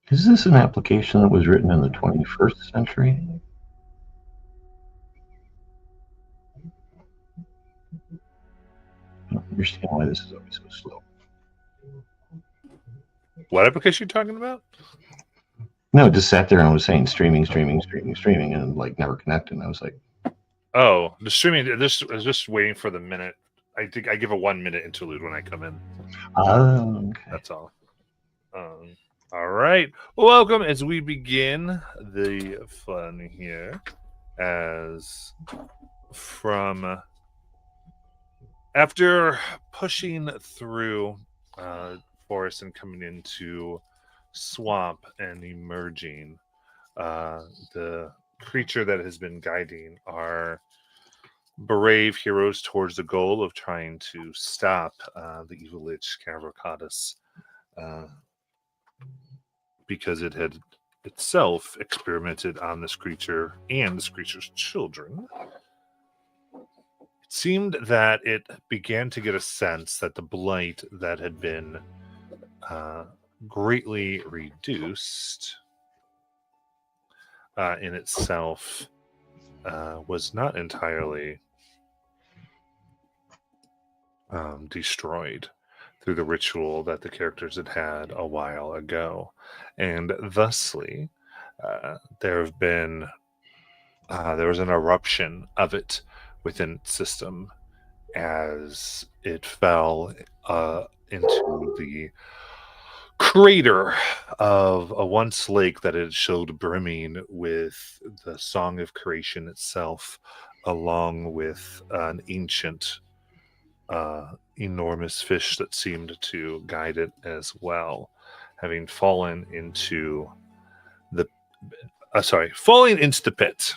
Is this an application that was written in the 21st century? I don't understand why this is always so slow. What application are you talking about? No, it just sat there and was saying streaming, and like never connected. And I was like, oh, the streaming. This I was just waiting for the minute. I think I give a 1 minute interlude when I come in. okay. That's all. All right. Welcome as we begin the fun here. As from after pushing through forest and coming into swamp and emerging, the creature that has been guiding our brave heroes towards the goal of trying to stop the evil lich Cavalcadus, because it had itself experimented on this creature and this creature's children. It seemed that it began to get a sense that the blight that had been greatly reduced in itself was not entirely destroyed through the ritual that the characters had had a while ago. And thusly, there was an eruption of it within its system as it fell into the crater of a once lake that had showed brimming with the song of creation itself, along with an ancient enormous fish that seemed to guide it as well, having fallen into the pit.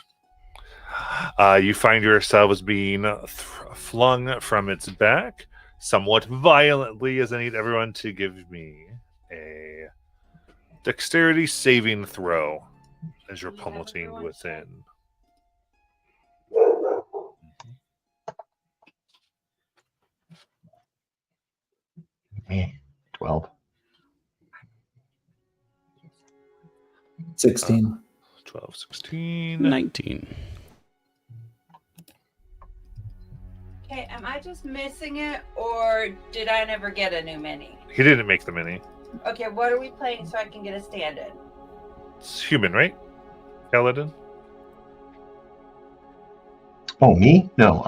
You find yourselves being flung from its back somewhat violently, as I need everyone to give me a dexterity saving throw as you're pummeling within. Man, 12. 16. 12, 16. 19. Okay, am I just missing it, or did I never get a new mini? He didn't make the mini. Okay, what are we playing so I can get a stand-in? It's human, right? Kaladin? Oh, me? No,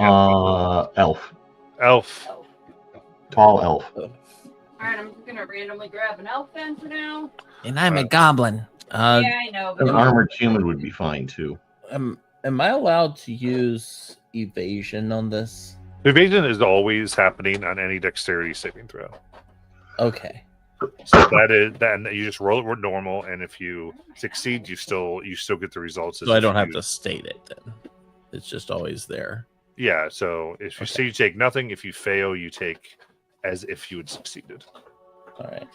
elf. Elf. Elf. Tall elf. Alright, I'm just gonna randomly grab an elf then for now. And I'm a goblin. Yeah, I know. An But armored human would be fine, too. Am I allowed to use evasion on this? Evasion is always happening on any dexterity saving throw. Okay. So then you just roll it with normal, and if you succeed, you still get the results. So I don't have to state it then. It's just always there. Yeah. So if you see, you take nothing. If you fail, you take as if you had succeeded. All right.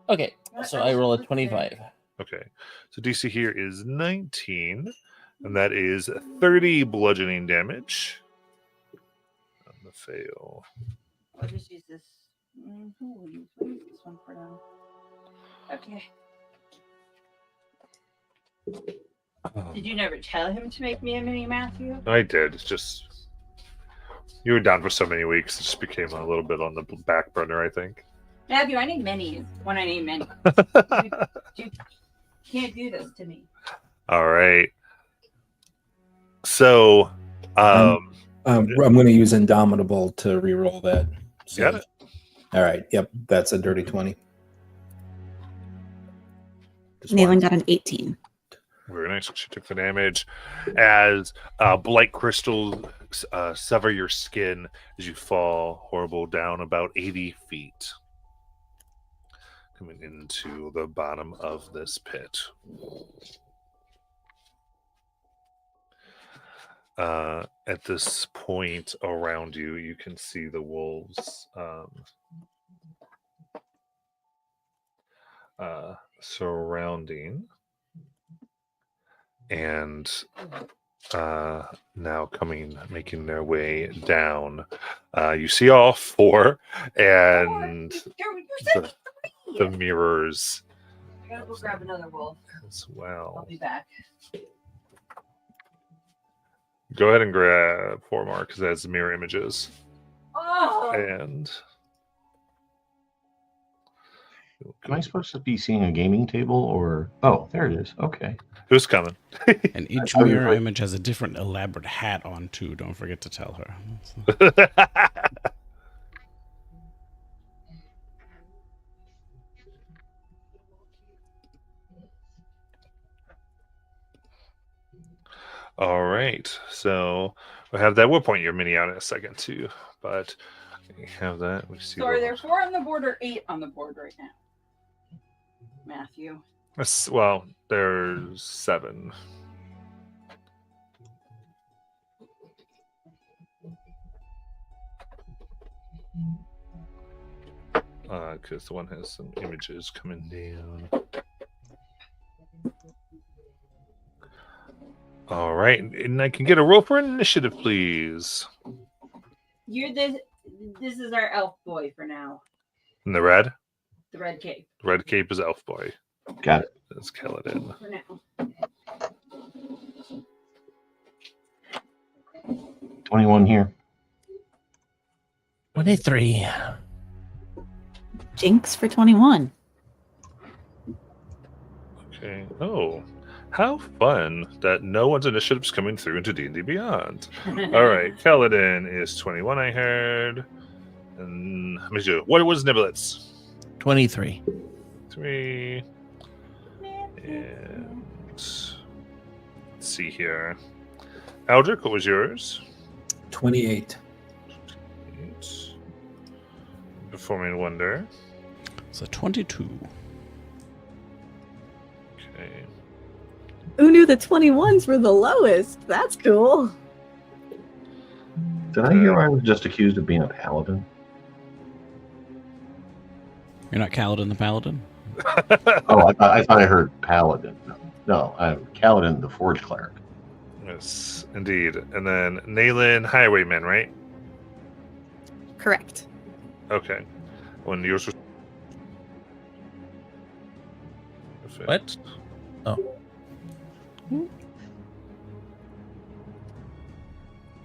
Okay. So I roll a 25. Okay. So DC here is 19, and that is 30 bludgeoning damage. On the fail. I'll just use this. We'll use this one for now. Okay. Did you never tell him to make me a mini, Matthew? I did. It's just you were down for so many weeks. It just became a little bit on the back burner, I think. Matthew, I need minis when I need minis. You can't do this to me. All right. So, I'm going to use Indomitable to re-roll that. Got it. All right. Yep. That's a dirty 20. Nayland got an 18. Very nice. She took the damage as blight crystals sever your skin as you fall horrible down about 80 feet, coming into the bottom of this pit. at this point around you, you can see the wolves surrounding, and now making their way down. You see all four, and the mirrors I gotta go grab another wolf. as I'll well. be back. Go ahead and grab 4 more because that's mirror images. Oh, And Am I supposed to be seeing a gaming table or? Oh, there it is. Okay. who's coming? And each I was mirror like- image has a different elaborate hat on too. Don't forget to tell her. All right, so we'll have that. We'll point your mini out in a second too, but we have that. We see. so are the- there 4 on the board or 8 on the board right now? Matthew. Well, there's 7. Because the one has some images coming down. All right, and I can get a roll for initiative, please. You're this. This is our elf boy for now. And the red The red cape is Elf Boy. Got it. That's Kaladin. for now. 21 here. 23. Jinx for 21. Okay. Oh, how fun that no one's initiative's coming through into D&D Beyond. All right, Kaladin is 21, I heard. And how many do? What was Niblets? 23. 3. And let's see here. Aldrich, what was yours? 28. 8. Performing Wonder. So 22. Okay. Who knew the 21s were the lowest? That's cool. Did I hear I was just accused of being a paladin? You're not Kaladin the Paladin? Oh, I thought I heard paladin. No, I'm Kaladin the Forge Cleric. Yes, indeed. And then Nayland Highwayman, right? Correct. Okay. When yours was. What? Oh.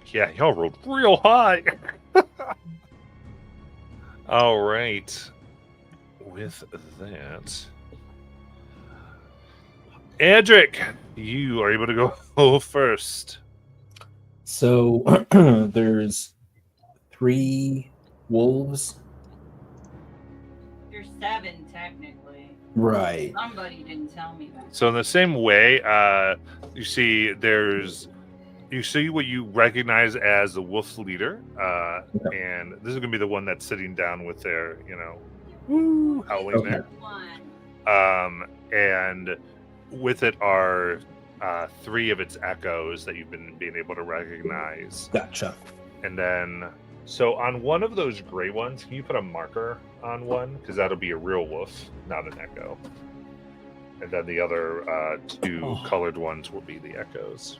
Yeah, y'all rolled real high. All right. With that, Edric, you are able to go first. So there's 3 wolves. There's 7 technically. Right. Somebody didn't tell me that. So in the same way, you see what you recognize as the wolf leader, and this is going to be the one that's sitting down with their, howling Okay. there. One. And with it are 3 of its echoes that you've been being able to recognize. Gotcha. And then, so on one of those gray ones, can you put a marker on one? Because that'll be a real wolf, not an echo. And then the other 2 colored ones will be the echoes.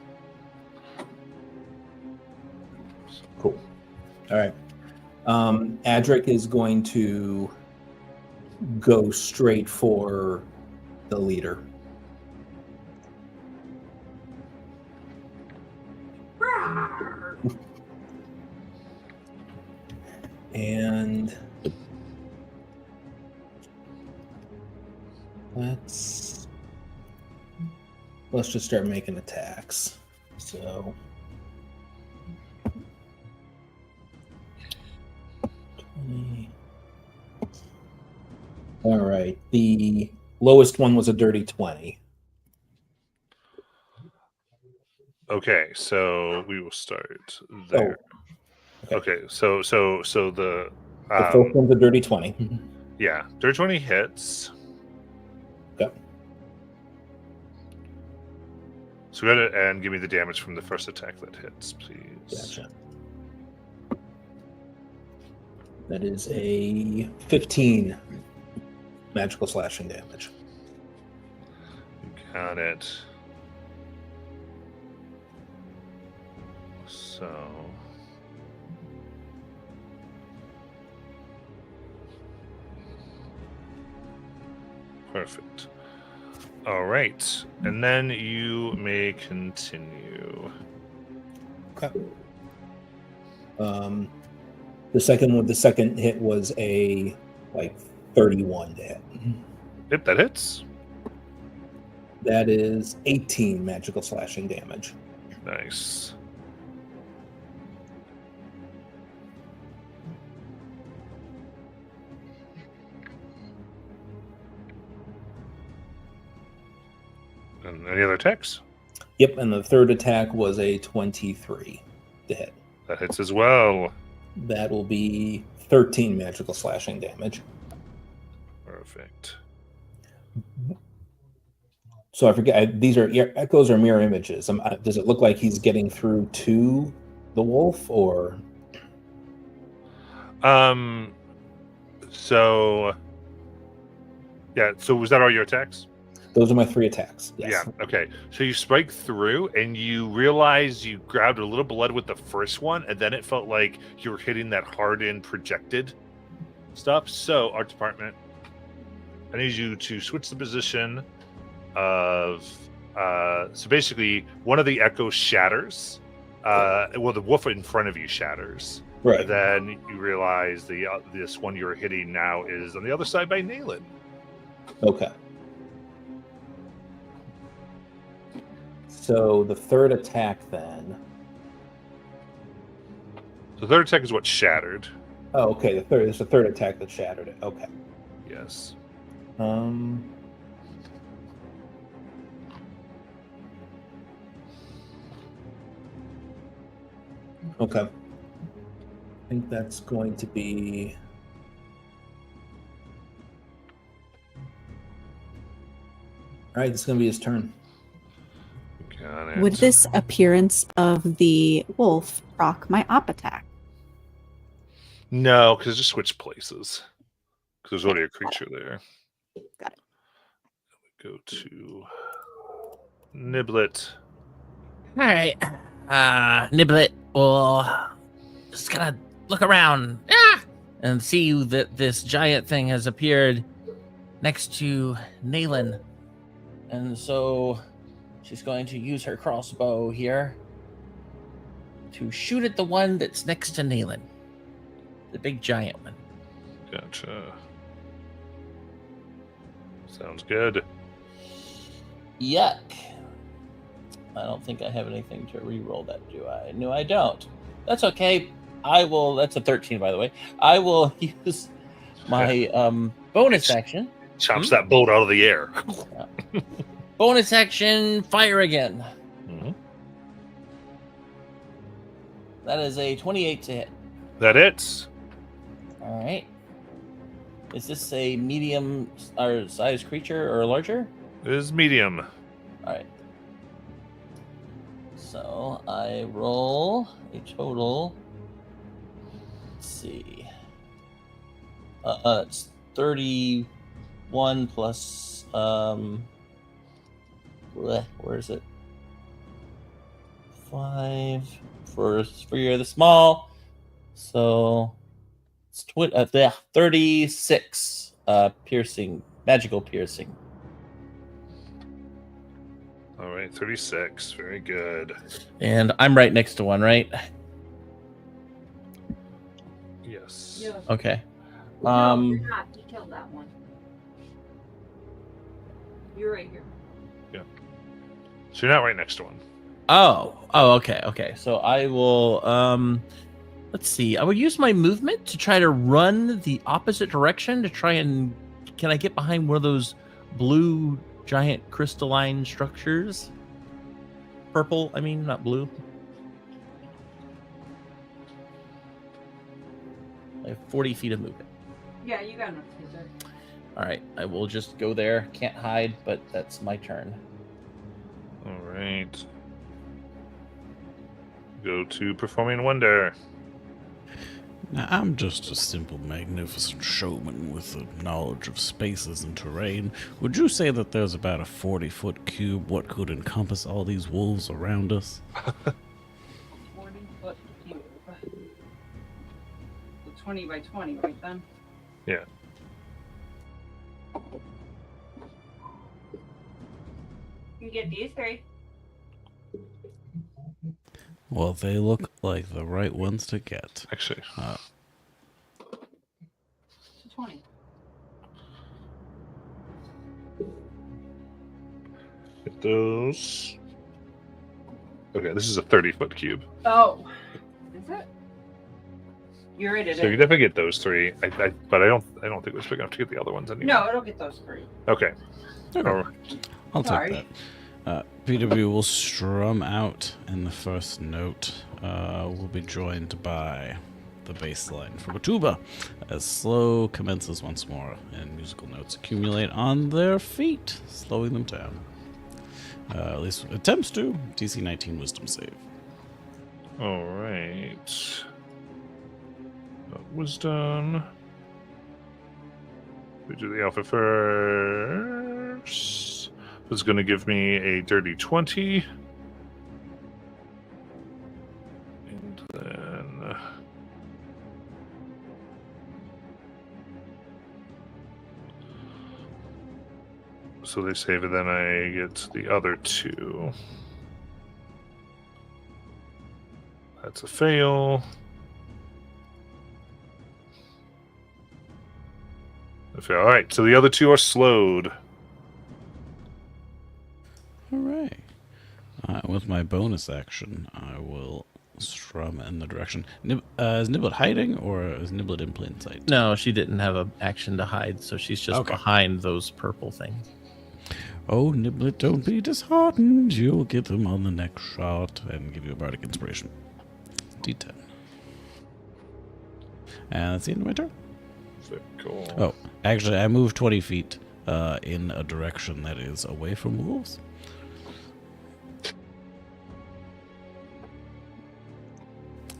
Cool. All right. Adric is going to go straight for the leader. And let's just start making attacks. So 20. All right. The lowest one was a dirty 20. Okay, so we will start there. Okay, so the The first one's a dirty 20. yeah, dirty 20 hits. Yep. So go ahead and give me the damage from the first attack that hits, please. Gotcha. That is a 15 magical slashing damage. Got it. So. Perfect. All right. And then you may continue. Okay. The second hit was a 31 to hit. Yep, that hits. That is 18 magical slashing damage. Nice. And any other attacks? Yep, and the third attack was a 23 to hit. That hits as well. That will be 13 magical slashing damage. Perfect. So I forget, these are echoes or mirror images. Does it look like he's getting through to the wolf, or? So yeah, so was that all your attacks? Those are my 3 attacks. Yes. Yeah, okay. So you spike through and you realize you grabbed a little blood with the first one, and then it felt like you were hitting that hardened projected stuff. So art department, I need you to switch the position of so basically one of the echoes shatters. Well, the wolf in front of you shatters. Right. And then you realize this one you're hitting now is on the other side by Nayland. Okay. So the third attack then. The third attack is what shattered. Oh, okay. It's the third attack that shattered it. Okay. Yes. Okay. I think that's going to be. All right, this is going to be his turn. Got it. Would this appearance of the wolf proc my op attack? No, because it just switched places. Because there's already a creature there. Got it. Go to Niblet. All right. Niblet will just kind of look around and see that this giant thing has appeared next to Nayland. And so she's going to use her crossbow here to shoot at the one that's next to Nayland. The big giant one. Gotcha. Sounds good. Yuck. I don't think I have anything to re-roll that, do I? No, I don't. That's okay. I will. That's a 13, by the way. I will use my bonus action. Chops that bolt out of the air. Bonus action, fire again. Mhm. That is a 28 to hit. That hits. All right. Is this a medium or size creature or larger? It is medium. All right. So I roll a total. Let's see. It's 31 plus. Where is it? 5 for you're the small. So it's 36 piercing, magical piercing. All right, 36. Very good. And I'm right next to one, right? Yes. Yeah. Okay. No, you're not. He killed that one. You're right here. So you're not right next to one. Oh, okay. So I will let's see. I will use my movement to try to run the opposite direction to try and can I get behind one of those blue giant crystalline structures? Purple, I mean, not blue. I have 40 feet of movement. Yeah, you got enough to get there. All right, I will just go there. Can't hide, but that's my turn. All right. right. Go to Performing Wonder. Now, I'm just a simple, magnificent showman with a knowledge of spaces and terrain. Would you say that there's about a 40-foot cube what could encompass all these wolves around us? 40-foot cube. So 20 by 20, right then? Yeah. You can get these three. Well, they look like the right ones to get. Actually, 20. get those. Okay, this is a 30-foot cube. Oh. Is it? You rated So you it. definitely get those three. But I don't think it was big enough to get the other ones anyway. No, it'll get those three. Okay. Okay. All right. I'll Sorry. take that. PW will strum out in the first note. We'll be joined by the bass line from a tuba as slow commences once more and musical notes accumulate on their feet, slowing them down. At least attempts to. DC 19 wisdom save. All right. That was done. We do the alpha first. It's going to give me a dirty 20. And then... So they save it, then I get the other two. That's a fail. A fail. All right, so the other two are slowed. All right. With my bonus action, I will strum in the direction. Is Niblet hiding, or is Niblet in plain sight? No, she didn't have an action to hide, so she's just Okay. behind those purple things. Oh, Niblet, don't be disheartened. You'll get them on the next shot and give you a bardic inspiration. D10. And that's the end of my turn. Very cool. Oh, actually, I moved 20 feet in a direction that is away from wolves.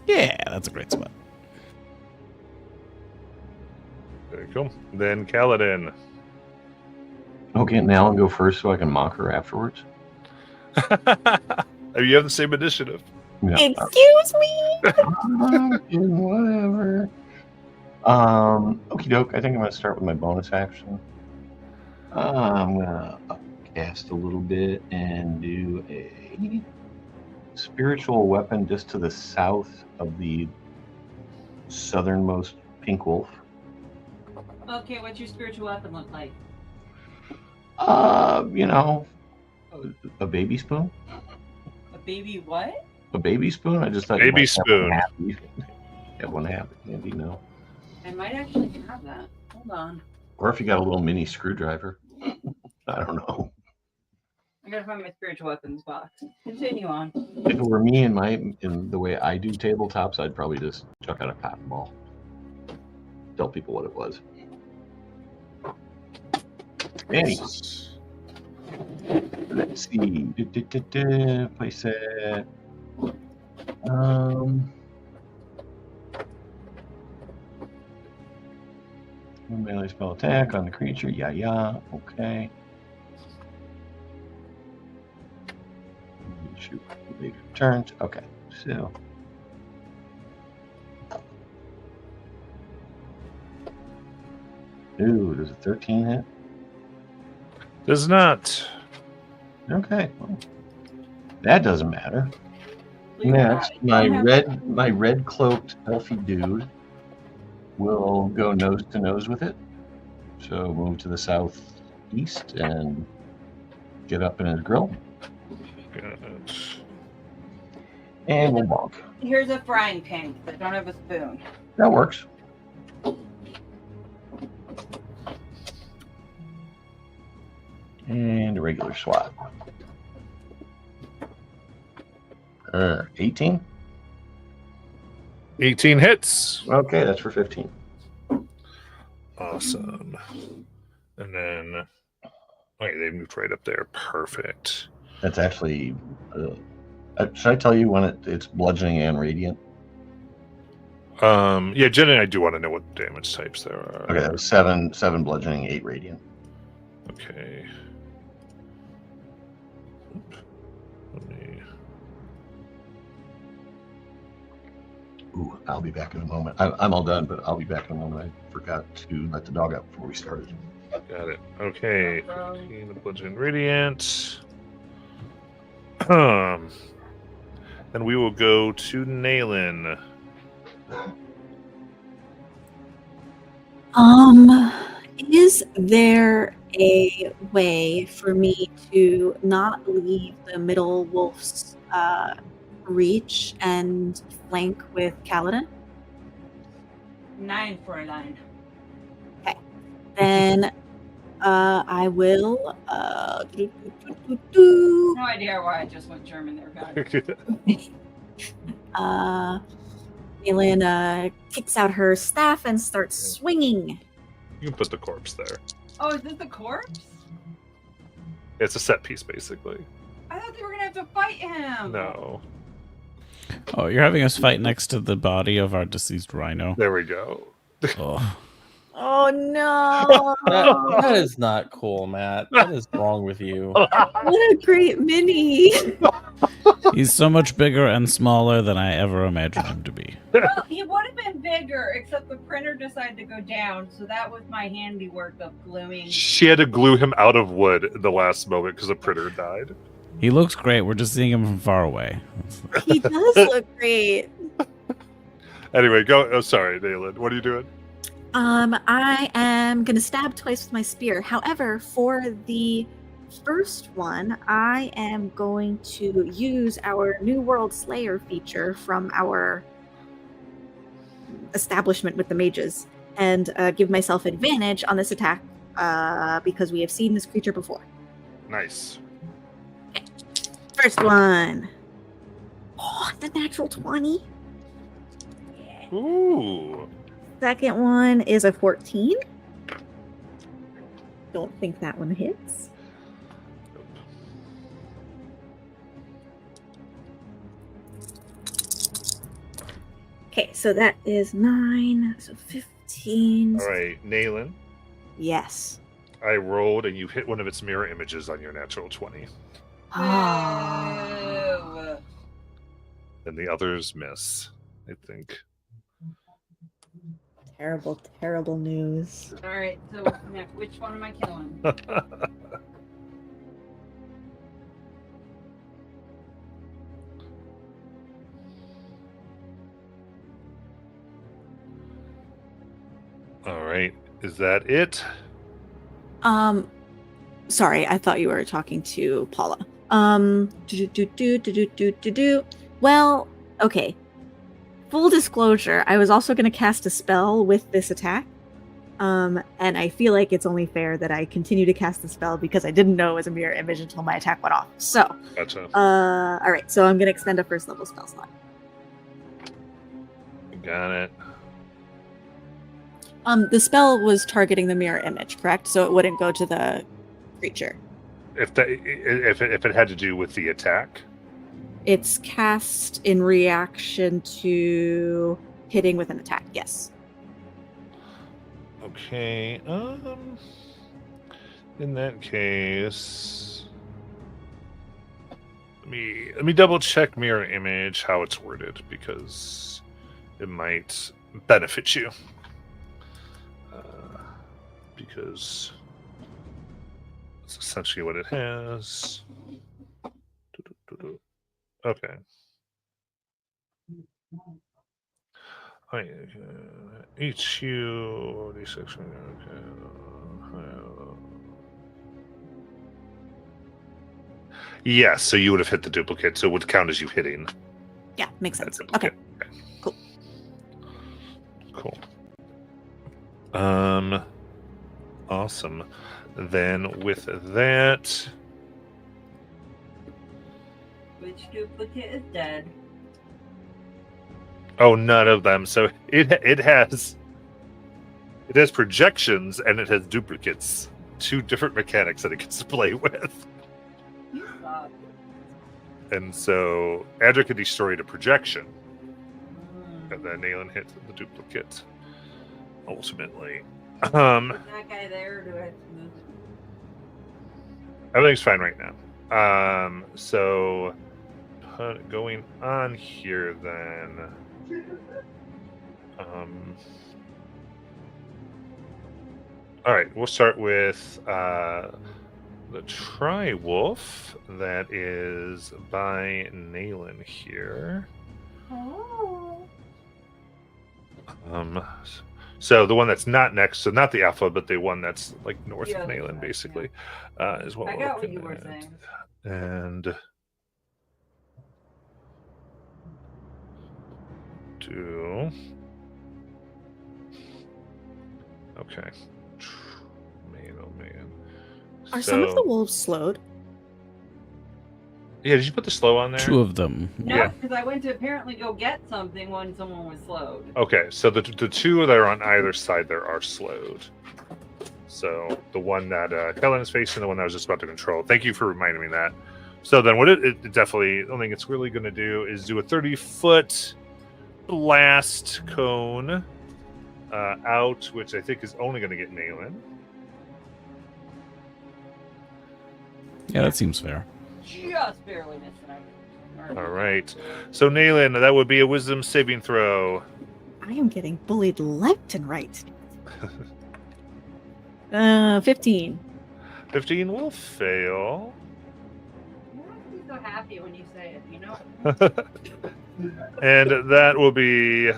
Yeah, that's a great spot. Very cool. Then Kaladin. Okay, now I'll go first so I can mock her afterwards. You have the same initiative. Yeah. Excuse me. Whatever. Okie doke. I think I'm gonna start with my bonus action. I'm gonna upcast a little bit and do a spiritual weapon just to the south of the southernmost pink wolf. Okay, what's your spiritual weapon look like? You know, a baby spoon. A baby what? A baby spoon. I just thought Baby you spoon. might have one happy, handy, no. I might actually have that. Hold on. Or if you got a little mini screwdriver. I don't know. I gotta find my spiritual weapons box. Continue on. If it were me in the way I do tabletops, I'd probably just chuck out a cotton ball. Tell people what it was. Anyway, let's see. Place it. Melee spell attack on the creature. Yeah. Okay. Shoot. Later turns. Okay. So. Ooh, does a 13 hit? Does not. Okay. Well, that doesn't matter. Believe it or Next, not, I don't have- my red cloaked elfy dude will go nose to nose with it. So move to the southeast and get up in his grill. Good. And we'll bonk. Here's a frying pan because I don't have a spoon. That works. And a regular swat. 18? 18 hits. Okay, that's for 15. Awesome. And then, okay, they moved right up there. Perfect. That's actually. Should I tell you when it's bludgeoning and radiant? Yeah, Jen and I do want to know what damage types there are. Okay, that was 7 bludgeoning, 8 radiant. Okay. Let me. Ooh, I'll be back in a moment. I'm all done, but I'll be back in a moment. I forgot to let the dog out before we started. Got it. Okay. 15 bludgeoning radiant. Then we will go to Nayland. Is there a way for me to not leave the middle wolf's reach and flank with Kaladin? 9 for a 9. Then I will. No idea why I just went German there, guys. Malin kicks out her staff and starts swinging. You can put the corpse there. Oh, is this the corpse? It's a set piece, basically. I thought they were gonna have to fight him. No. Oh, you're having us fight next to the body of our deceased rhino. There we go. Oh. Oh no! That is not cool, Matt. What is wrong with you? What a great mini! He's so much bigger and smaller than I ever imagined him to be. Well, he would have been bigger, except the printer decided to go down, so that was my handiwork of gluing. She had to glue him out of wood at the last moment because the printer died. He looks great. We're just seeing him from far away. He does look great. Anyway, go. Oh, sorry, Nayland. What are you doing? I am gonna stab twice with my spear. However, for the first one, I am going to use our New World Slayer feature from our establishment with the mages and give myself advantage on this attack because we have seen this creature before. Nice. First one. Oh, the natural 20. Ooh. Second one is a 14. Don't think that one hits. Okay, so that is 9, so 15. All right, Nayland. Yes. I rolled, and you hit one of its mirror images on your natural 20. Ah. Boo. And the others miss, I think. Terrible, terrible news. All right, so which one am I killing? All right, is that it? Sorry, I thought you were talking to Paula. Well, okay. Full disclosure, I was also going to cast a spell with this attack. And I feel like it's only fair that I continue to cast the spell because I didn't know it was a mirror image until my attack went off. So, Gotcha. all right, so I'm going to expend a first level spell slot. Got it. The spell was targeting the mirror image, correct? So it wouldn't go to the creature. If it had to do with the attack, It's cast in reaction to hitting with an attack, yes. okay. In that case, let me double check mirror image how it's worded because it might benefit you. Because it's essentially what it has. Okay. HU D6. Yes, so you would have hit the duplicate, so it would count as you hitting Yeah, makes that sense. Okay. duplicate. Cool. Cool. Awesome. Then with that, Which duplicate is dead? oh, none of them. So it has projections and it has duplicates. Two different mechanics that it gets to play with. You suck. And so Adric had destroyed a projection. And then Nayland hit the duplicate. Ultimately. Is that guy there, or do I have to move? Everything's fine right now. So going on here then. All right, we'll start with the Tri-Wolf that is by Nayland here. Oh. So the one that's not next, so not the Alpha, but the one that's like north Yeah, of that's Nayland, right, basically, is what I we're got what looking you were at. saying. And do okay. Man, oh man. Are some of the wolves slowed? Yeah, did you put the slow on there? 2 of them. No, Yeah. because I went to apparently go get something when someone was slowed. Okay, so the 2 that are on either side there are slowed. So the one that Kellen is facing, the one that I was just about to control. Thank you for reminding me that. So then what it definitely, the only thing it's really going to do is do a 30-foot blast cone out, which I think is only going to get Nayland. Yeah, that seems fair. Just barely missing it. All right. So Nayland, that would be a wisdom saving throw. I am getting bullied left and right. 15. 15 will fail. You don't have to be so happy when you say it, you know? And that will be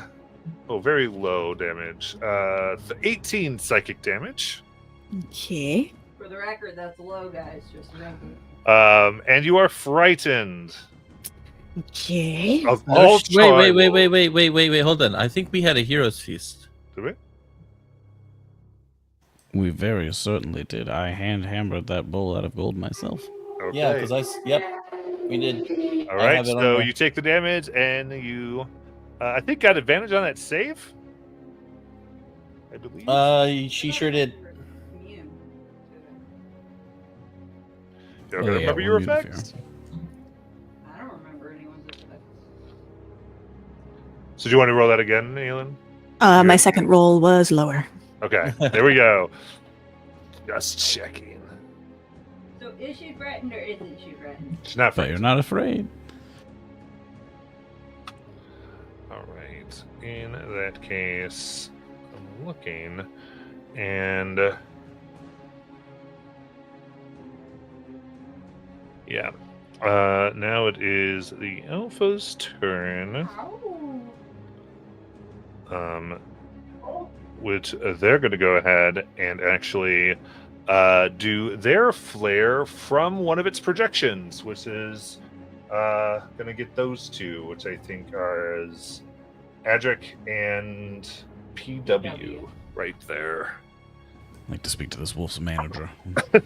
very low damage. 18 psychic damage. Okay. For the record, that's low, guys. Just remember. And you are frightened. Okay. Of Oh, all wait. Hold on. I think we had a hero's feast. Did we? We very certainly did. I hand-hammered that bowl out of gold myself. Okay. Yeah, because yep, we did. All I right, have it on so there. you take the damage, and you, I think, got advantage on that save. I believe. She sure did. Immune to it. Y'all Oh, gonna yeah, remember we're your immune to effects? I don't remember anyone's effects. So do you want to roll that again, Nealon? My second roll was lower. Okay, there we go. Just checking. So is she threatened or isn't she threatened? She's not But you're frightened. not afraid. All right. In that case, I'm looking, and yeah. Now it is the Alpha's turn. Oh. Which they're going to go ahead and actually do their flare from one of its projections, which is going to get those 2, which I think are as Adric and PW right there. I'd like to speak to this wolf's manager. Too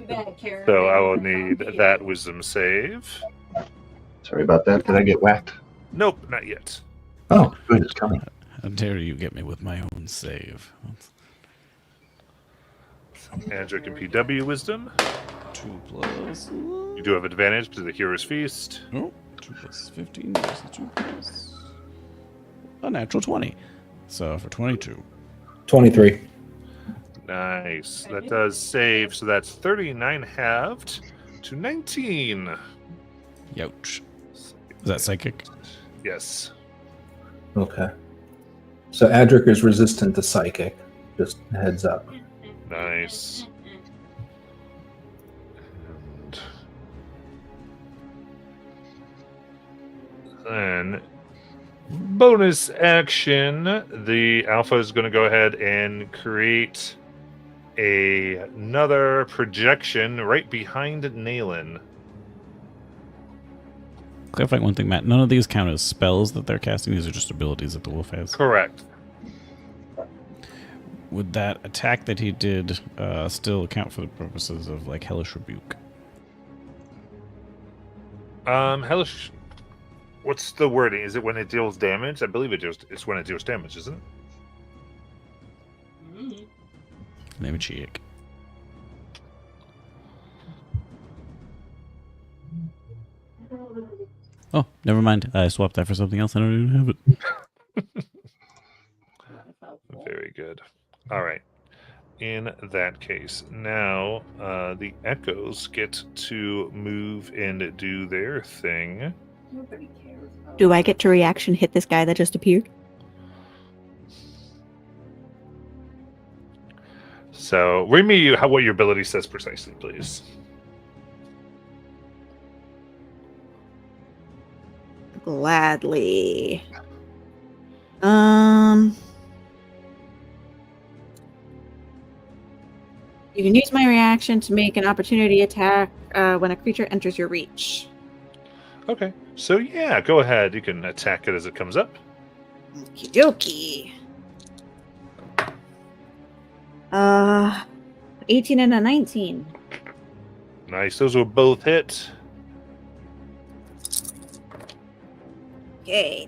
bad, Karen. So I will need that wisdom save. Sorry about that. Did I get whacked? Nope, not yet. Oh, good. It's coming. How dare you get me with my own save? Adric and PW wisdom. 2 plus... You do have advantage to the Hero's Feast. Oh, 2 plus 15 versus 2 plus... A natural 20. So for 22. 23. Nice. That does save, so that's 39 halved to 19. Youch. Is that psychic? Yes. Okay. So Adric is resistant to psychic. Just a heads up. Nice. And then, bonus action, the Alpha is going to go ahead and create another projection right behind Nayland. Clarifying one thing, Matt. None of these count as spells that they're casting. These are just abilities that the wolf has. Correct. Would that attack that he did still account for the purposes of like Hellish Rebuke? Hellish. What's the wording? Is it when it deals damage? I believe it's when it deals damage, isn't it? Mm. Let me check. Oh, never mind. I swapped that for something else. I don't even have it. Very good. All right. In that case, now the echoes get to move and do their thing. Nobody cares. Do I get to reaction hit this guy that just appeared? So, read me what your ability says precisely, please. Gladly. You can use my reaction to make an opportunity attack when a creature enters your reach. Okay. So, yeah, go ahead. You can attack it as it comes up. Okie dokie. 18 and a 19. Nice. Those will both hit. Okay.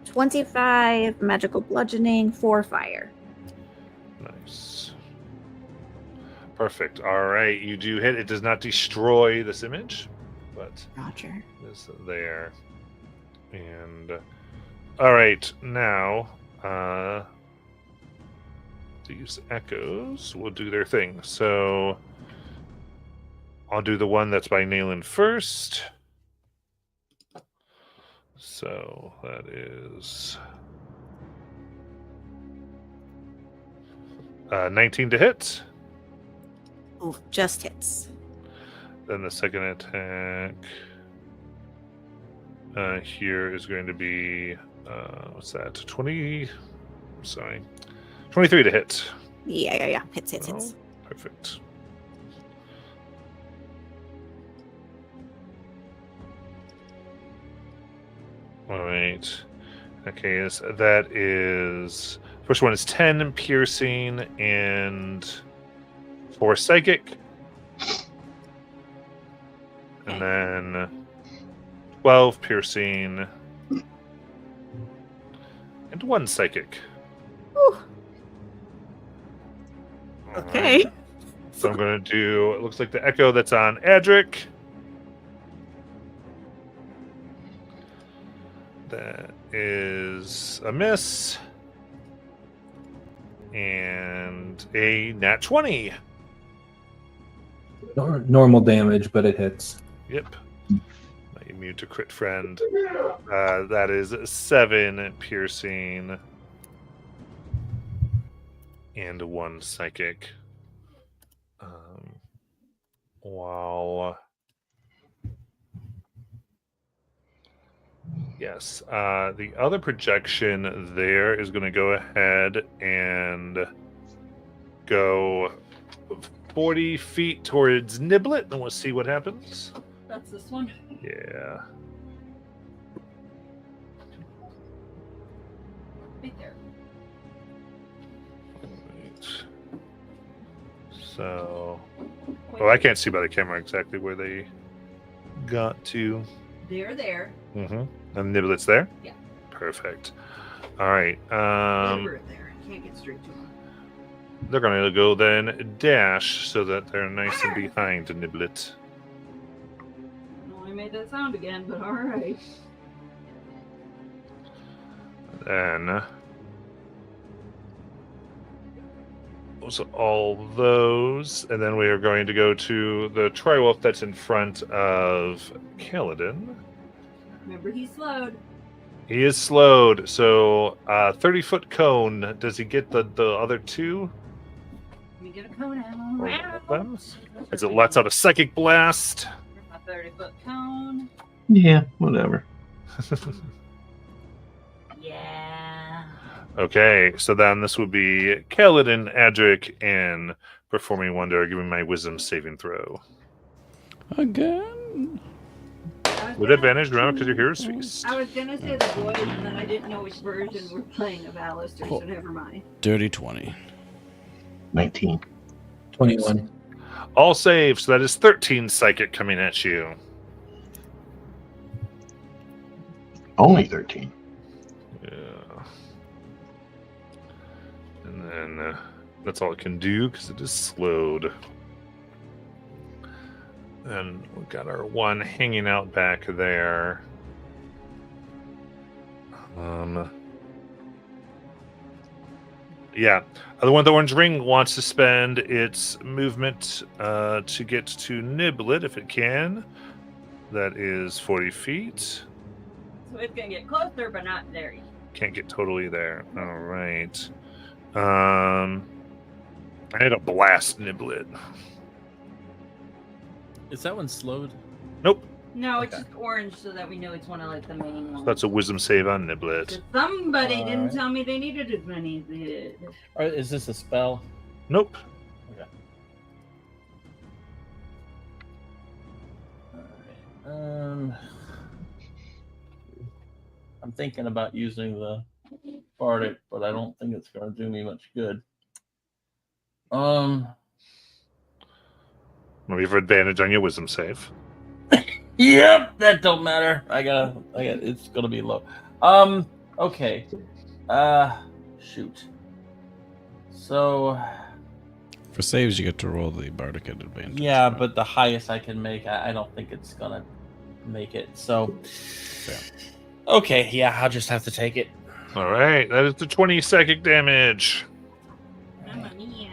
25 magical bludgeoning, 4 fire. Nice. Perfect. All right. You do hit. It does not destroy this image, but Roger. is there. And all right, now these echoes will do their thing. So I'll do the one that's by Nayland first. So that is 19 to hit. Oh, just hits. Then the second attack here is going to be what's that? 20. Sorry, 23 to hit. Yeah. Hits. Oh, perfect. All right. Okay, that is first one is 10 piercing and 4 psychic. And then 12 piercing and 1 psychic. Whew. All Okay. right. So I'm going to do, it looks like the echo that's on Adric. That is a miss. And a nat 20. Normal damage, but it hits. Yep. My immune to crit friend. That is 7 piercing and 1 psychic. While yes, the other projection there is going to go ahead and go 40 feet towards Niblet, and we'll see what happens. That's this one. Yeah. Right there. Right. So, well, I can't see by the camera exactly where they got to. They're there. Mm-hmm. And Niblet's there? Yeah. Perfect. All right. They're there. Can't get straight to them. They're going to go then dash so that they're nice and behind Niblet. I made that sound again, but all right. Then so all those, and then we are going to go to the Triwolf that's in front of Kaladin. Remember, he's slowed. He is slowed, so 30-foot cone. Does he get the other 2? Let me get a cone Or out. them? As it lets out a psychic blast. Here's my 30-foot cone. Yeah, whatever. Yeah. Okay, so then this would be Kaladin, Adric, and Performing Wonder, giving my wisdom saving throw. Again. With advantage, remember, because you're Hero's Feast. I was gonna say the boys, and then I didn't know which version we're playing of Alistair, so never mind. Dirty 20. 19. 21. All saves, so that is 13 psychic coming at you. Only 13. Yeah. And then that's all it can do because it is slowed. And we've got our one hanging out back there. Yeah. The one with the orange ring wants to spend its movement to get to Niblet if it can. That is 40 feet. So it's gonna get closer, but not there yet. Can't get totally there. All right. I had a blast Niblet. Is that one slowed? Nope. No, it's just orange so that we know it's one of like the main ones. That's a wisdom save on Niblet. So somebody didn't Alright. tell me they needed as many as they did. Or is this a spell? Nope. Okay. Alright. I'm thinking about using the Bardic, but I don't think it's going to do me much good. Maybe for advantage on your wisdom save. Yep, that don't matter. I got it's gonna be low. Okay. Shoot. So For saves, you get to roll the bardic at advantage. yeah, right? but the highest I can make, I don't think it's gonna make it. So okay, yeah, I'll just have to take it. All right. That is the 20 psychic damage. Mamma mia.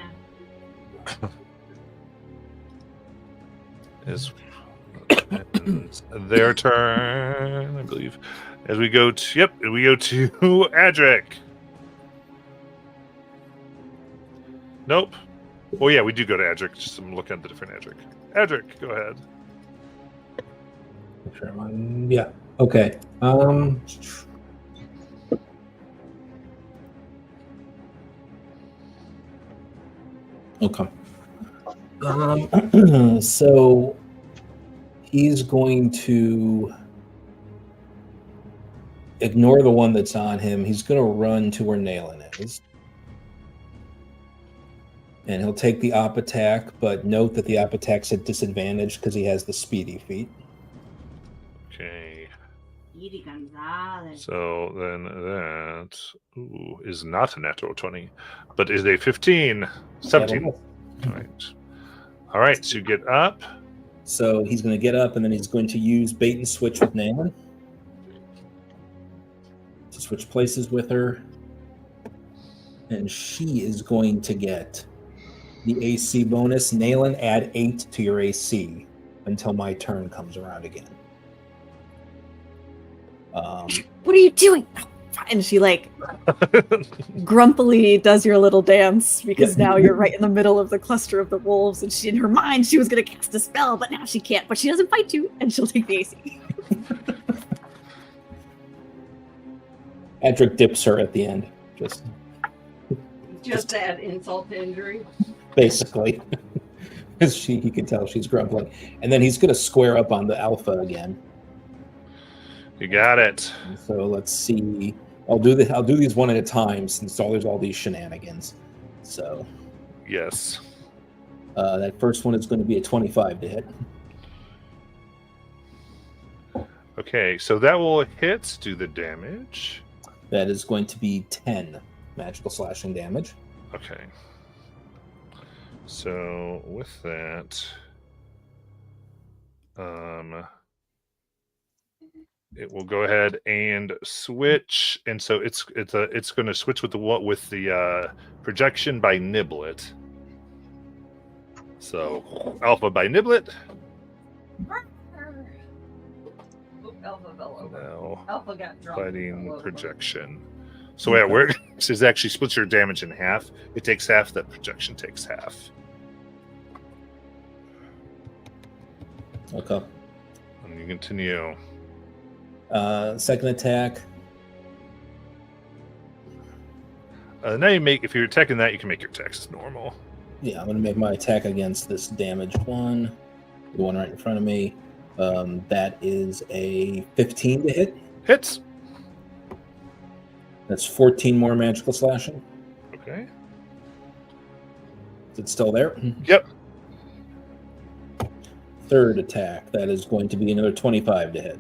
Is their turn, I believe. As we go to Adric. Nope. Oh yeah, we do go to Adric. Just I'm looking at the different Adric. Adric, go ahead. Sure, yeah. Okay. Okay. So he's going to ignore the one that's on him. He's going to run to where Nayland is. And he'll take the op attack, but note that the op attack's at disadvantage because he has the speedy feat. Okay. Edie Gonzalez. So then that is not a natural 20, but is a 15. 17. All right. All right, so you get up. So he's going to get up, and then he's going to use bait and switch with Nayland to switch places with her. And she is going to get the AC bonus. Nayland, add 8 to your AC until my turn comes around again. What are you doing? And she like grumpily does your little dance because now you're right in the middle of the cluster of the wolves, and she, in her mind, she was going to cast a spell, but now she can't. But she doesn't fight you, and she'll take the AC. Adric dips her at the end, Just add insult to injury. basically. Because he can tell she's grumbling. And then he's going to square up on the alpha again. You got it. So let's see. I'll do these one at a time since there's all these shenanigans. So Yes. that first one is going to be a 25 to hit. Okay, so that will hit. Do the damage. That is going to be 10 magical slashing damage. Okay. So with that, it will go ahead and switch, and so it's going to switch with the projection by Niblet. So Alpha by Niblet. Alpha fell over. Now Alpha got drunk. fighting projection. So yeah, where it actually splits your damage in half. It takes half. That projection takes half. Okay. And you continue. Second attack. Now if you're attacking that, you can make your attacks as normal. Yeah, I'm going to make my attack against this damaged one. The one right in front of me. That is a 15 to hit. Hits. That's 14 more magical slashing. Okay. Is it still there? Yep. Third attack. That is going to be another 25 to hit.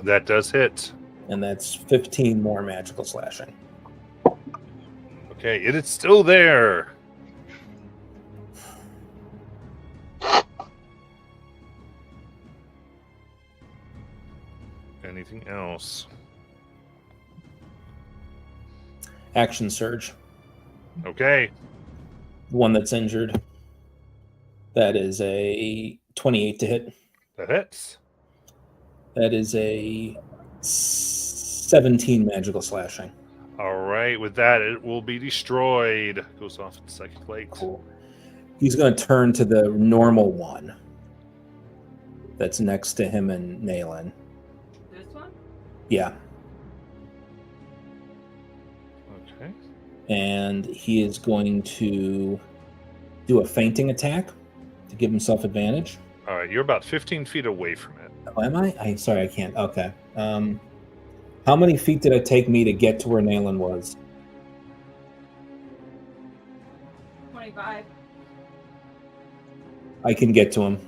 That does hit. And that's 15 more magical slashing. Okay, it is still there. Anything else? Action surge. Okay. The one that's injured. That is a 28 to hit. That hits. That is a 17 magical slashing. All right. With that, it will be destroyed. Goes off its psychic plate. Cool. He's going to turn to the normal one that's next to him and Nayland. This one? Yeah. Okay. And he is going to do a feinting attack to give himself advantage. All right. You're about 15 feet away from it. Oh, am I? I'm sorry, I can't. Okay. How many feet did it take me to get to where Nayland was? 25. I can get to him.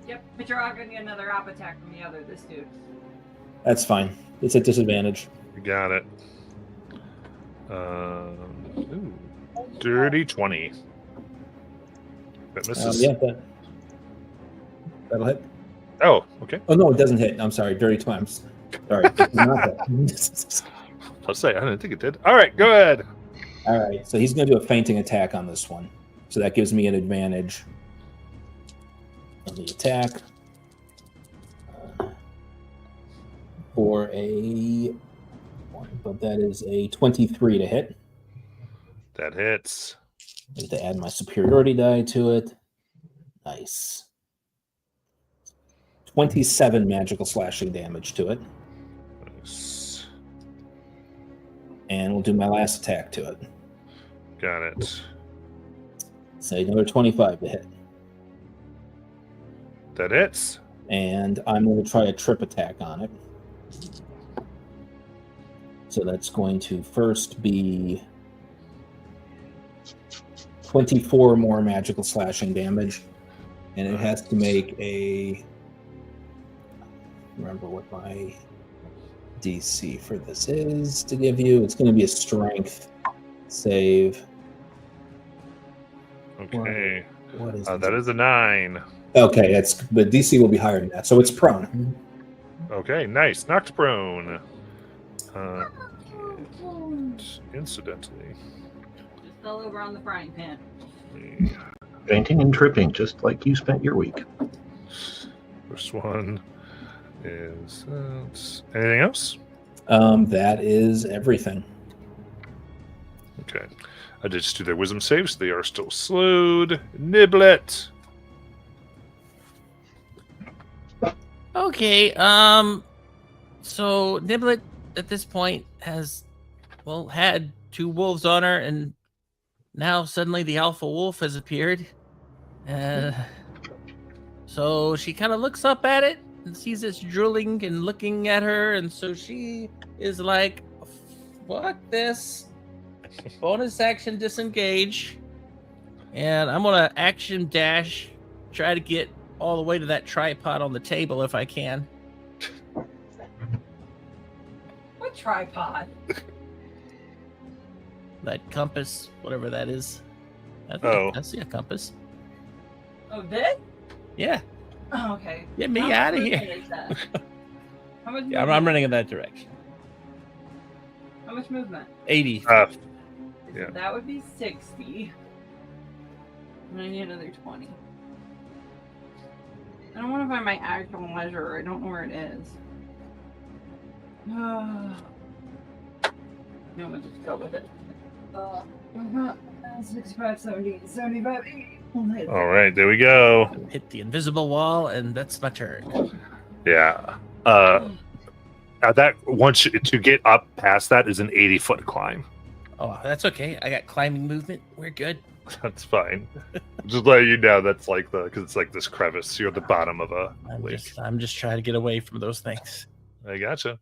Yep, but you're not going to get another op attack from the other, this dude. That's fine. It's at disadvantage. You got it. Ooh, dirty 20. That misses. Yeah, that'll hit. Oh, okay. Oh, no, it doesn't hit. I'm sorry. Dirty times. Sorry. It does not hit. Let's say I didn't think it did. All right, go ahead. All right. So he's going to do a feinting attack on this one. So that gives me an advantage on the attack. For a... But that is a 23 to hit. That hits. I have to add my superiority die to it. Nice. 27 magical slashing damage to it. Nice. And we'll do my last attack to it. Got it. Say another 25 to hit. That hits. And I'm going to try a trip attack on it. So that's going to first be 24 more magical slashing damage. And it has to make a... Remember what my DC for this is to give you. It's going to be a strength save. Okay. What is That is a 9. Okay, the DC will be higher than that. So it's prone. Okay, nice. Knocked prone. Incidentally. Just fell over on the frying pan. Fainting and tripping, just like you spent your week. First one is anything else? That is everything. Okay. I did just do their wisdom saves. They are still slowed. Niblet. Okay, so Niblet at this point has, well, had 2 wolves on her, and now suddenly the alpha wolf has appeared. So she kind of looks up at it and sees it's drooling and looking at her, and so she is like, fuck this. Bonus action disengage. And I'm gonna action dash, try to get all the way to that tripod on the table if I can. What tripod? That compass, whatever that is. I see a compass. Oh, this? Yeah, Oh, okay. get me How out of much here. movement is that? How much Yeah, I'm movement? running in that direction. How much movement? 80. Yeah. That would be 60. And I need another 20. I don't want to find my actual measure. I don't know where it is. No, we'll just go with it. 65, 70, 75, 80. All right, there we go. Hit the invisible wall, and that's my turn. Yeah. That once to get up past that is an 80-foot climb. Oh, that's okay. I got climbing movement. We're good. That's fine. Just letting you know that's like because it's like this crevice. You're at the bottom of a lake. I'm just trying to get away from those things. I gotcha.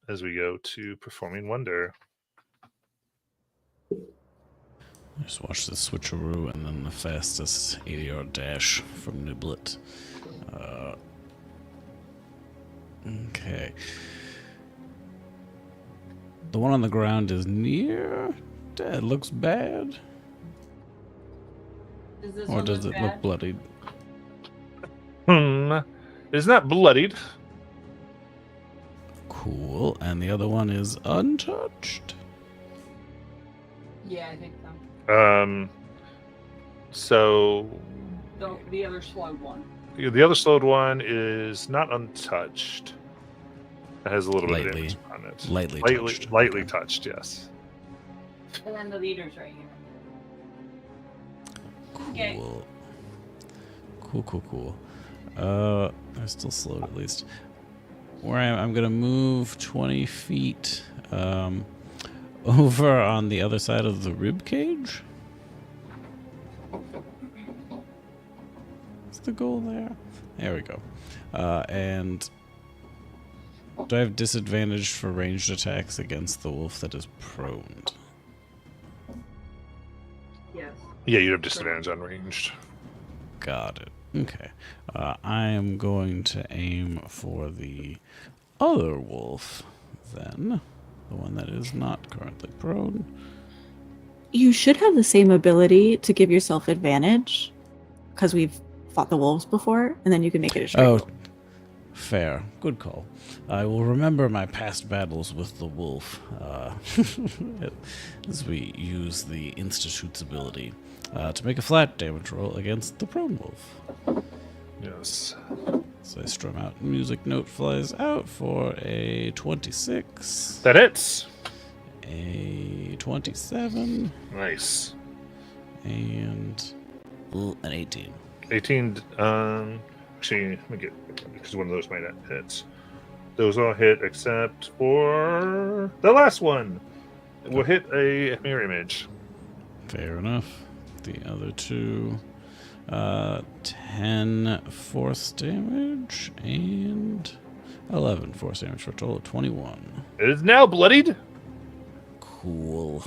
As we go to Performing Wonder. Just watch the switcheroo and then the fastest 80-yard dash from Niblet. Okay. The one on the ground is near dead. Looks bad. Does this Or one does look it bad? look bloodied? It's not bloodied. Cool. And the other one is untouched. Yeah, I think so. So The other slowed one. the other slowed one is not untouched. It has a little bit of Lightly. damage on it. Lightly touched. Lightly Okay. touched, yes. And then the leader's right here. Okay. Cool. They're still slowed at least. Where I'm gonna move 20 feet over on the other side of the rib cage. What's the goal there? There we go. And do I have disadvantage for ranged attacks against the wolf that is prone? Yes. Yeah, you'd have disadvantage on ranged. Got it. Okay. I am going to aim for the other wolf then. The one that is not currently prone. You should have the same ability to give yourself advantage, because we've fought the wolves before, and then you can make it a straight roll. Fair. Good call. I will remember my past battles with the wolf as we use the Institute's ability to make a flat damage roll against the prone wolf. Yes. So I strum out. Music note flies out for a 26. That hits. A 27. Nice. And an 18. 18. Actually, let me get, because one of those might not hit. Those all hit except for the last one. It will hit a mirror image. Fair enough. The other two, 10 force damage and 11 force damage for a total of 21. It is now bloodied. Cool.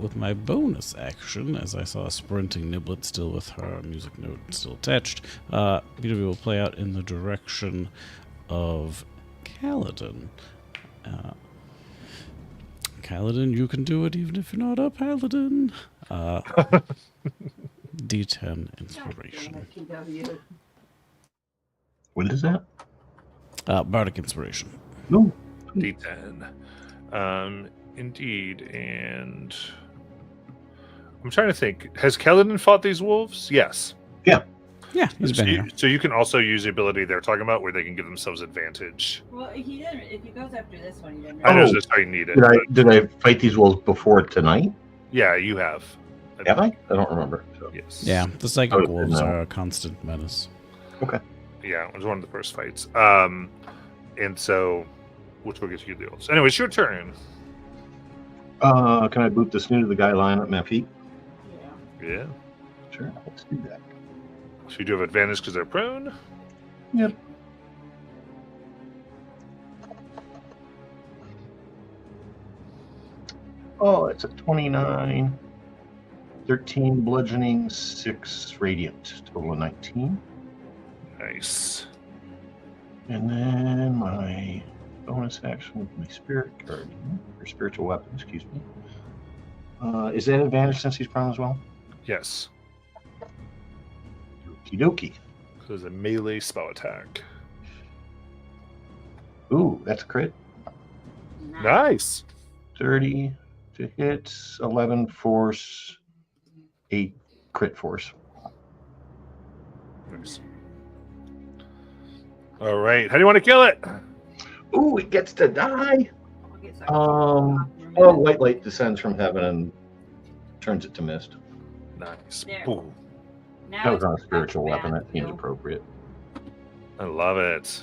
With my bonus action, as I saw sprinting Niblet still with her music note still attached, BW will play out in the direction of Kaladin. Kaladin, you can do it even if you're not a paladin. D10 inspiration. What is that? Bardic inspiration. No. D10. Indeed, and I'm trying to think. Has Kaladin fought these wolves? Yes. Yeah, he's been here. So you can also use the ability they're talking about where they can give themselves advantage. Well, he didn't. If he goes after this one, he didn't. I know Oh. that's how you need it. Did I but did I fight these wolves before tonight? yeah, you have. Have I? I don't remember. So. Yes. Yeah, the psychic Oh, wolves no. are a constant menace. Yeah, it was one of the first fights. And so, which will get you the wolves. Anyway, it's your turn. Can I boot the snoot of the guy lying at my feet? Yeah. Yeah. Sure, let's do that. So you do have advantage because they're prone. Yep. Oh, it's a 29, 13 bludgeoning, 6 radiant, total of 19. Nice. And then my bonus action with my spirit guardian, or spiritual weapon, excuse me. Is that advantage since he's prone as well? Yes. Okie dokie. So it's a melee spell attack. Ooh, that's a crit. Nice. 30 to hit, 11 force, 8 crit force. Nice. All right. How do you want to kill it? Ooh, it gets to die. Oh, Oh, white light descends from heaven and turns it to mist. Nice. There. Ooh, now That was it's on a back spiritual to weapon. bad, That seems too. appropriate. I love it.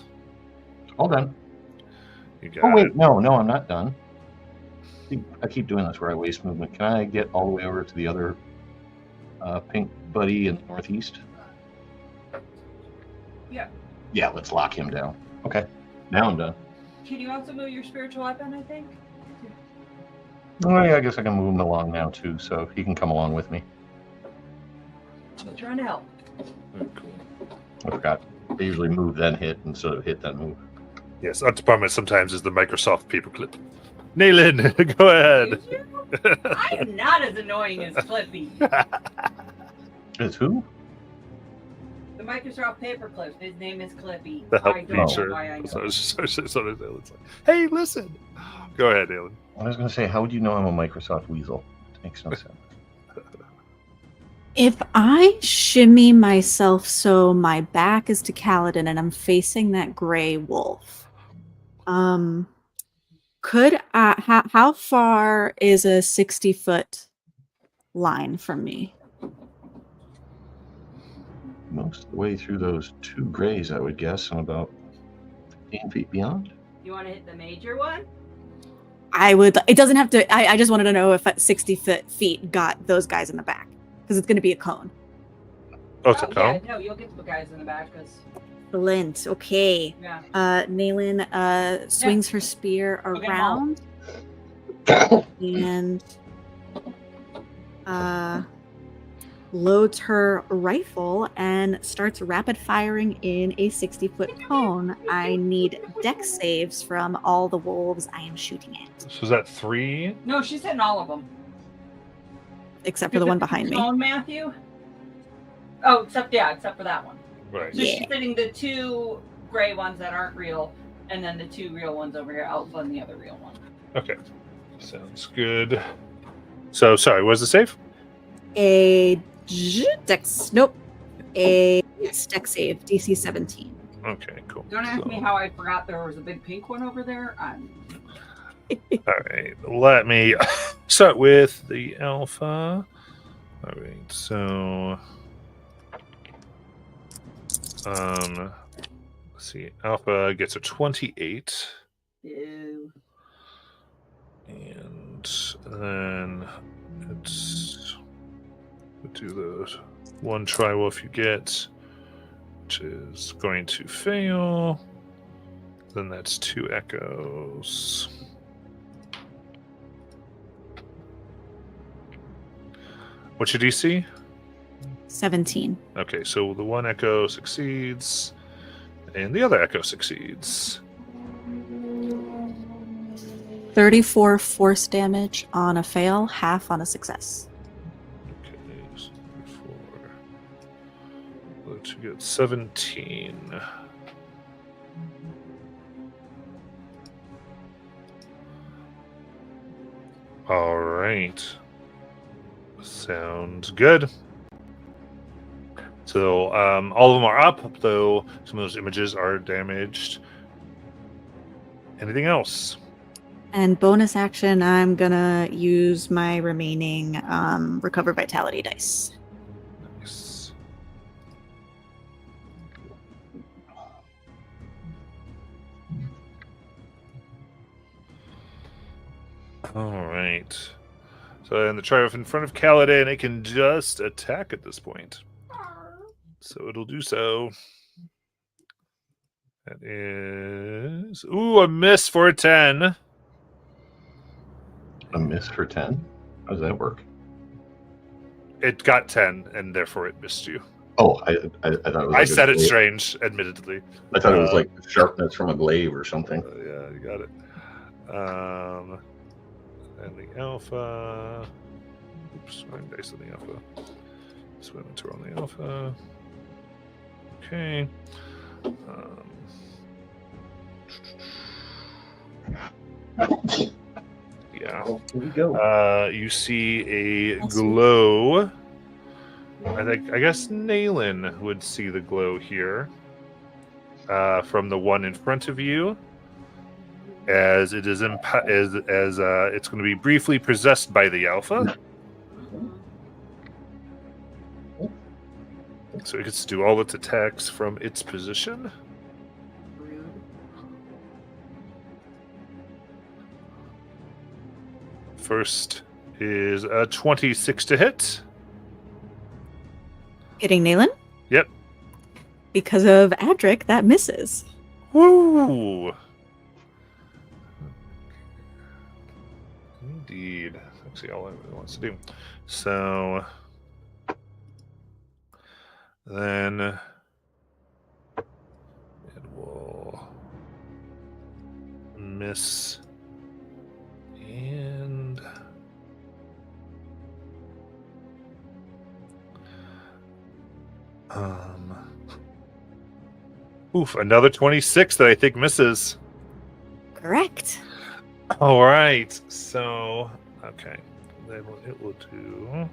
All done. You got Oh, it. wait, no, I'm not done. I keep doing this where I waste movement. Can I get all the way over to the other pink buddy in the northeast? Yeah. Yeah, let's lock him down. Okay, now I'm done. Can you also move your spiritual weapon? I think. Oh, yeah, I guess I can move him along now, too, so he can come along with me. I'm trying to help. I forgot. They usually move, then hit, instead of hit, then move. Yes, our department sometimes is the Microsoft paperclip. Naylin, go ahead. Did you? I am not as annoying as Clippy. Is who? The Microsoft Paperclip. His name is Clippy. The help I don't know feature. why I know. So it's like, hey, listen. Go ahead, Alan. I was going to say, how would you know I'm a Microsoft weasel? It makes no sense. If I shimmy myself so my back is to Kaladin and I'm facing that gray wolf, could how far is a 60-foot line from me? Most of the way through those two grays, I would guess, and about 15 feet beyond. You want to hit the major one? I would. It doesn't have to. I just wanted to know if at 60 feet got those guys in the back, because it's going to be a cone. Oh, it's a Yeah, cone? no, you'll get the guys in the back because Excellent. Okay. yeah. Naylin swings her spear Okay, around and loads her rifle and starts rapid firing in a 60-foot cone. I need dex saves from all the wolves I am shooting at, So is that 3? No, she's hitting all of them. except for the one behind me. Cone, Matthew. Oh, except for that one. Right. So Yeah. she's hitting the 2 gray ones that aren't real, and then the 2 real ones over here, Alpha and the other real one. Okay. Sounds good. So, sorry, what was the save? A dex. Nope. A dex save. DC 17. Okay, cool. Don't ask me how I forgot there was a big pink one over there. All right, let me start with the alpha. All right, so let's see. Alpha gets a 28, Ew. and then it's we'll do the 1 tri-wolf you get, which is going to fail. Then that's 2 echoes. What's your DC? 17. Okay, so the 1 echo succeeds, and the other echo succeeds. 34 force damage on a fail, half on a success. Okay, so 4. Let's get 17. All right. Sounds good. So all of them are up, though some of those images are damaged. Anything else? And bonus action, I'm gonna use my remaining recover vitality dice. Nice. All right. So then the triumph in front of Kaladin, it can just attack at this point. So it'll do so. That is... Ooh, a miss for a 10. A miss for 10? How does that work? It got 10, and therefore it missed you. Oh, I thought it was I like said a it glaive. strange, admittedly. I thought it was like sharpness from a glaive or something. Yeah, you got it. And the alpha. Oops, wrong dice on the alpha. So I went to roll the alpha. Okay. Yeah. Oh, here we go. You see a glow. I guess Naylin would see the glow here. From the one in front of you. As it is it's going to be briefly possessed by the alpha. So it gets to do all its attacks from its position. Rude. First is a 26 to hit. Hitting Naylin? Yep. Because of Adric, that misses. Woo! Indeed. That's actually all it wants to do. So then it will miss and Oof, another 26 that I think misses. Correct. All right. So, okay. Then what it will do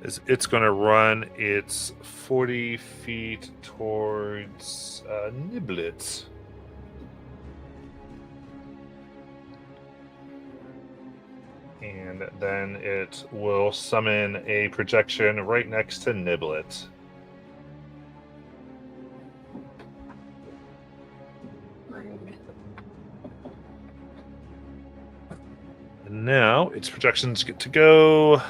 is it's going to run its 40 feet towards Niblet. And then it will summon a projection right next to Niblet. And now its projections get to go.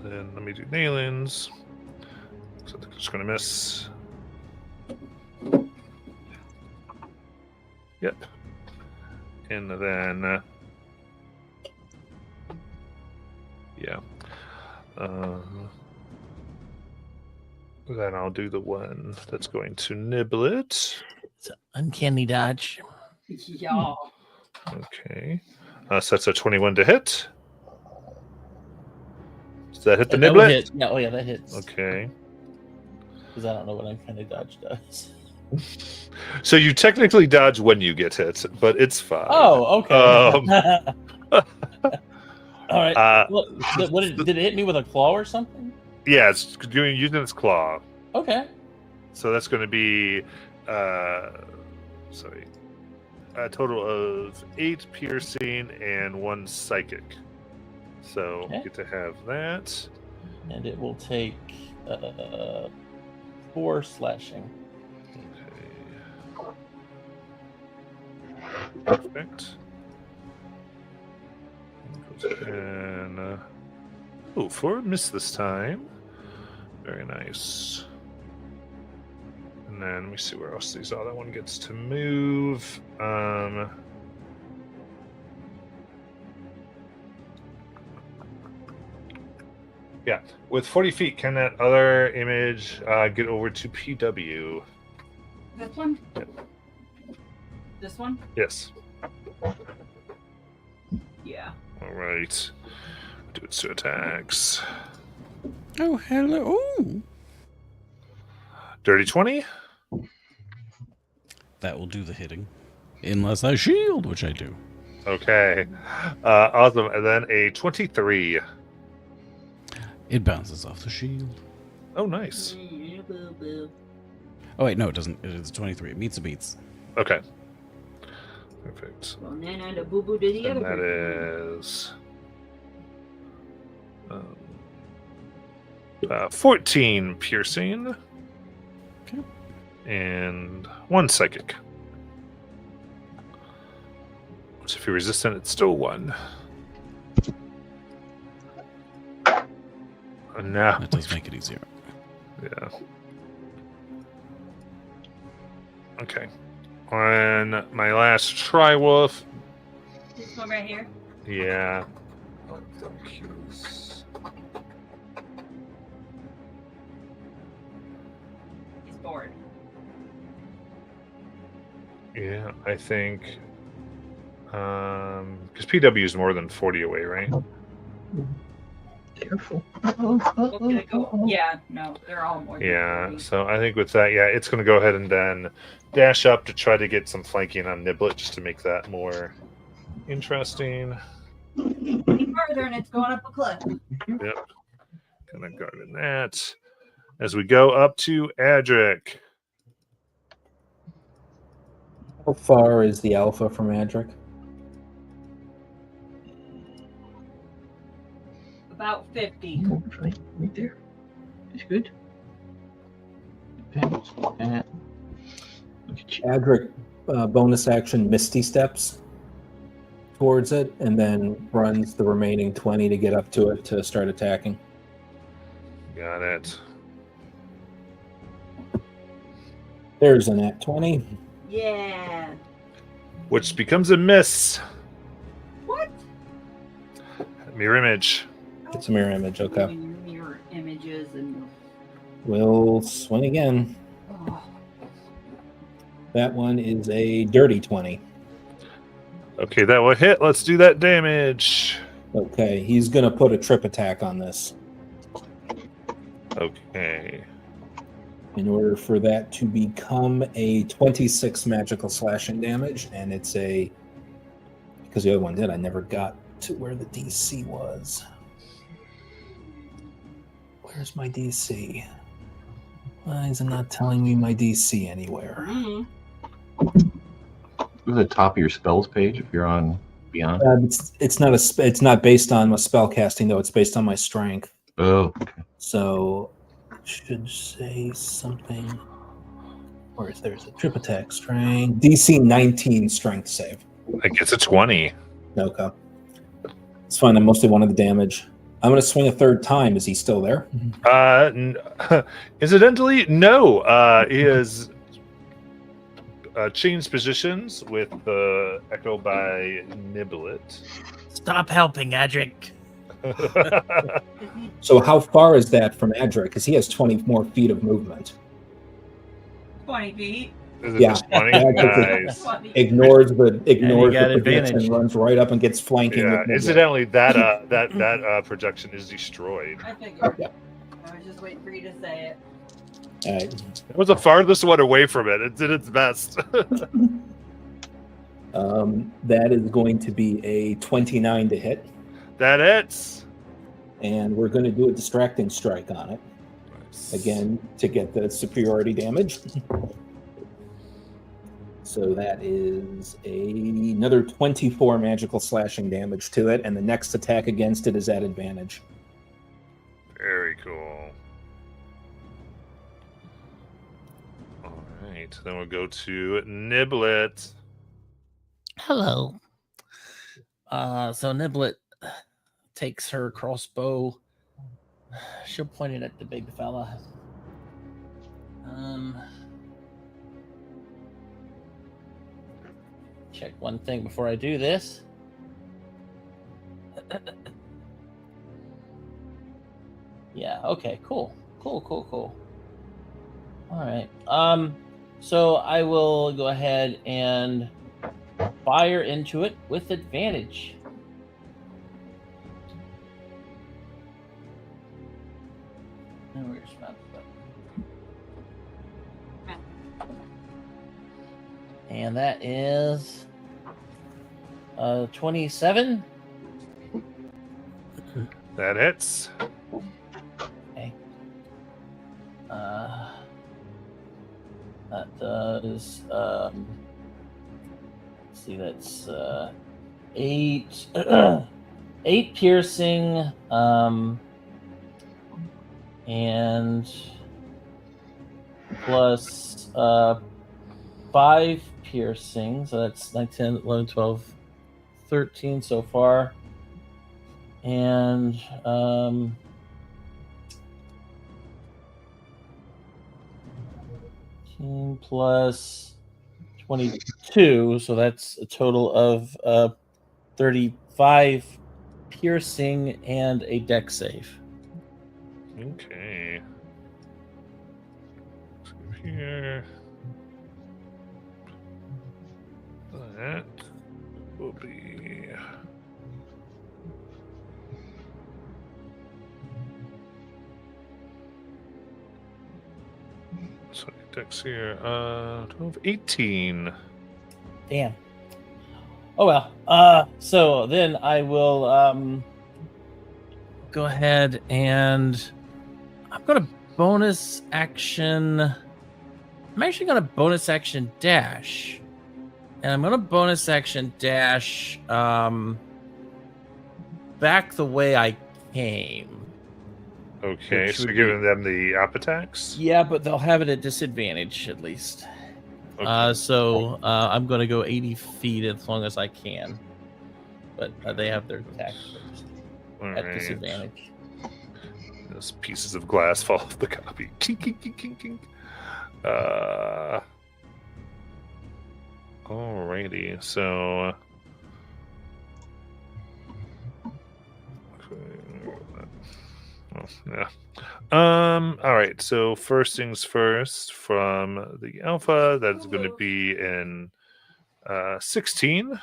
Then let me do Nalen's. So I think I'm just going to miss. Yep. And then, yeah. Then I'll do the one that's going to Niblet. It's an uncanny dodge. Yeah. Okay. So that's a 21 to hit. Does that hit the That would Niblet? hit. Yeah, oh yeah, that hits. Okay. Because I don't know what uncanny dodge does. So you technically dodge when you get hit, but it's fine. Oh, okay. All right. What did it hit me with a claw or something? Yeah, it's using its claw. Okay. So that's going to be, a total of 8 piercing and 1 psychic. So Okay. you get to have that. And it will take 4 slashing. Okay. Perfect. And oh, 4 missed this time. Very nice. And then let me see where else these are. That one gets to move. Yeah, with 40 feet, can that other image get over to PW? This one? Yep. This one? Yes. Yeah. All right. Do its 2 attacks. Oh, hello. Ooh. Dirty 20. That will do the hitting. Unless I shield, which I do. Okay. Awesome. And then a 23. It bounces off the shield. Oh, nice. Oh, wait, no, it doesn't. It is 23. It meets the beats. Okay. Perfect. Well, Nana the boo boo to the And other that is 14 piercing. Okay. And 1 psychic. So if you're resistant, it's still 1. And now, That does make it easier. yeah. Okay. On my last Tri-Wolf, This one right here. yeah. He's bored. Yeah, I think because PW is more than 40 away, right? Careful. Look at it go. Yeah, no, they're all more than Yeah, 40. so I think with that, yeah, it's going to go ahead and then dash up to try to get some flanking on Niblet just to make that more interesting. Any further and it's going up a cliff. Yep. Kind of guarding that. As we go up to Adric. How far is the alpha from Adric? About 50. Oh, it's right there. It's good. Look at you. Adric bonus action Misty Steps towards it and then runs the remaining 20 to get up to it to start attacking. Got it. There's a nat 20. Yeah. Which becomes a miss. What? Mirror image. It's a mirror image, okay. Mirror images and. We'll swing again. Oh. That one is a dirty 20. Okay, that will hit. Let's do that damage. Okay, he's going to put a trip attack on this. Okay. In order for that to become a 26 magical slashing damage, and it's a... Because the other one did, I never got to where the DC was. Where's my DC? Why is it not telling me my DC anywhere? Go to the top of your spells page if you're on Beyond. It's not based on my spell casting though. It's based on my strength. Oh, okay. So it should say something. Or if there's a trip attack strength, DC 19 strength save. I guess it's 20. Okay, it's fine. I mostly wanted the damage. I'm going to swing a third time. Is he still there? Incidentally, no. He has changed positions with Echo by Niblet. Stop helping, Adric. So how far is that from Adric? Because he has 20 more feet of movement. 20 feet. Is it Yeah. just 20? Nice. Ignores the got projection, advantage. runs right up and gets flanking. Yeah. with Niblet. Incidentally, that projection is destroyed. I figured. Okay. I was just waiting for you to say it. All right. It was the farthest one away from it. It did its best. That is going to be a 29 to hit, That hits. and we're going to do a distracting strike on it again to get the superiority damage. So that is another 24 magical slashing damage to it, and the next attack against it is at advantage. Very cool. All right, then we'll go to Niblet. Hello. So Niblet takes her crossbow. She'll point it at the big fella. Check one thing before I do this. Yeah, okay, cool. All right. So I will go ahead and fire into it with advantage. And where's my button? And that is 27. That hits. Okay. That does. Let's see, that's 8, 8 piercing, and plus 5 piercing, so that's 9, 10, 11, 12, 13 so far. And plus 22, so that's a total of 35 piercing and a dex save. Okay. So here. That will be. So dex here. 12, 18. Damn. Oh well. So then I will go ahead and I'm gonna bonus action. I'm actually gonna bonus action dash. And I'm gonna bonus action dash back the way I came. Okay, Which so would giving them the up attacks. Yeah, but they'll have it at disadvantage at least. Okay. So I'm going to go 80 feet as long as I can. But they have their attack first All at right. disadvantage. Those pieces of glass fall off the copy. Kink, kink, kink, kink, kink. Alrighty, so. Oh, yeah. All right. So first things first, from the alpha, that's going to be in 16.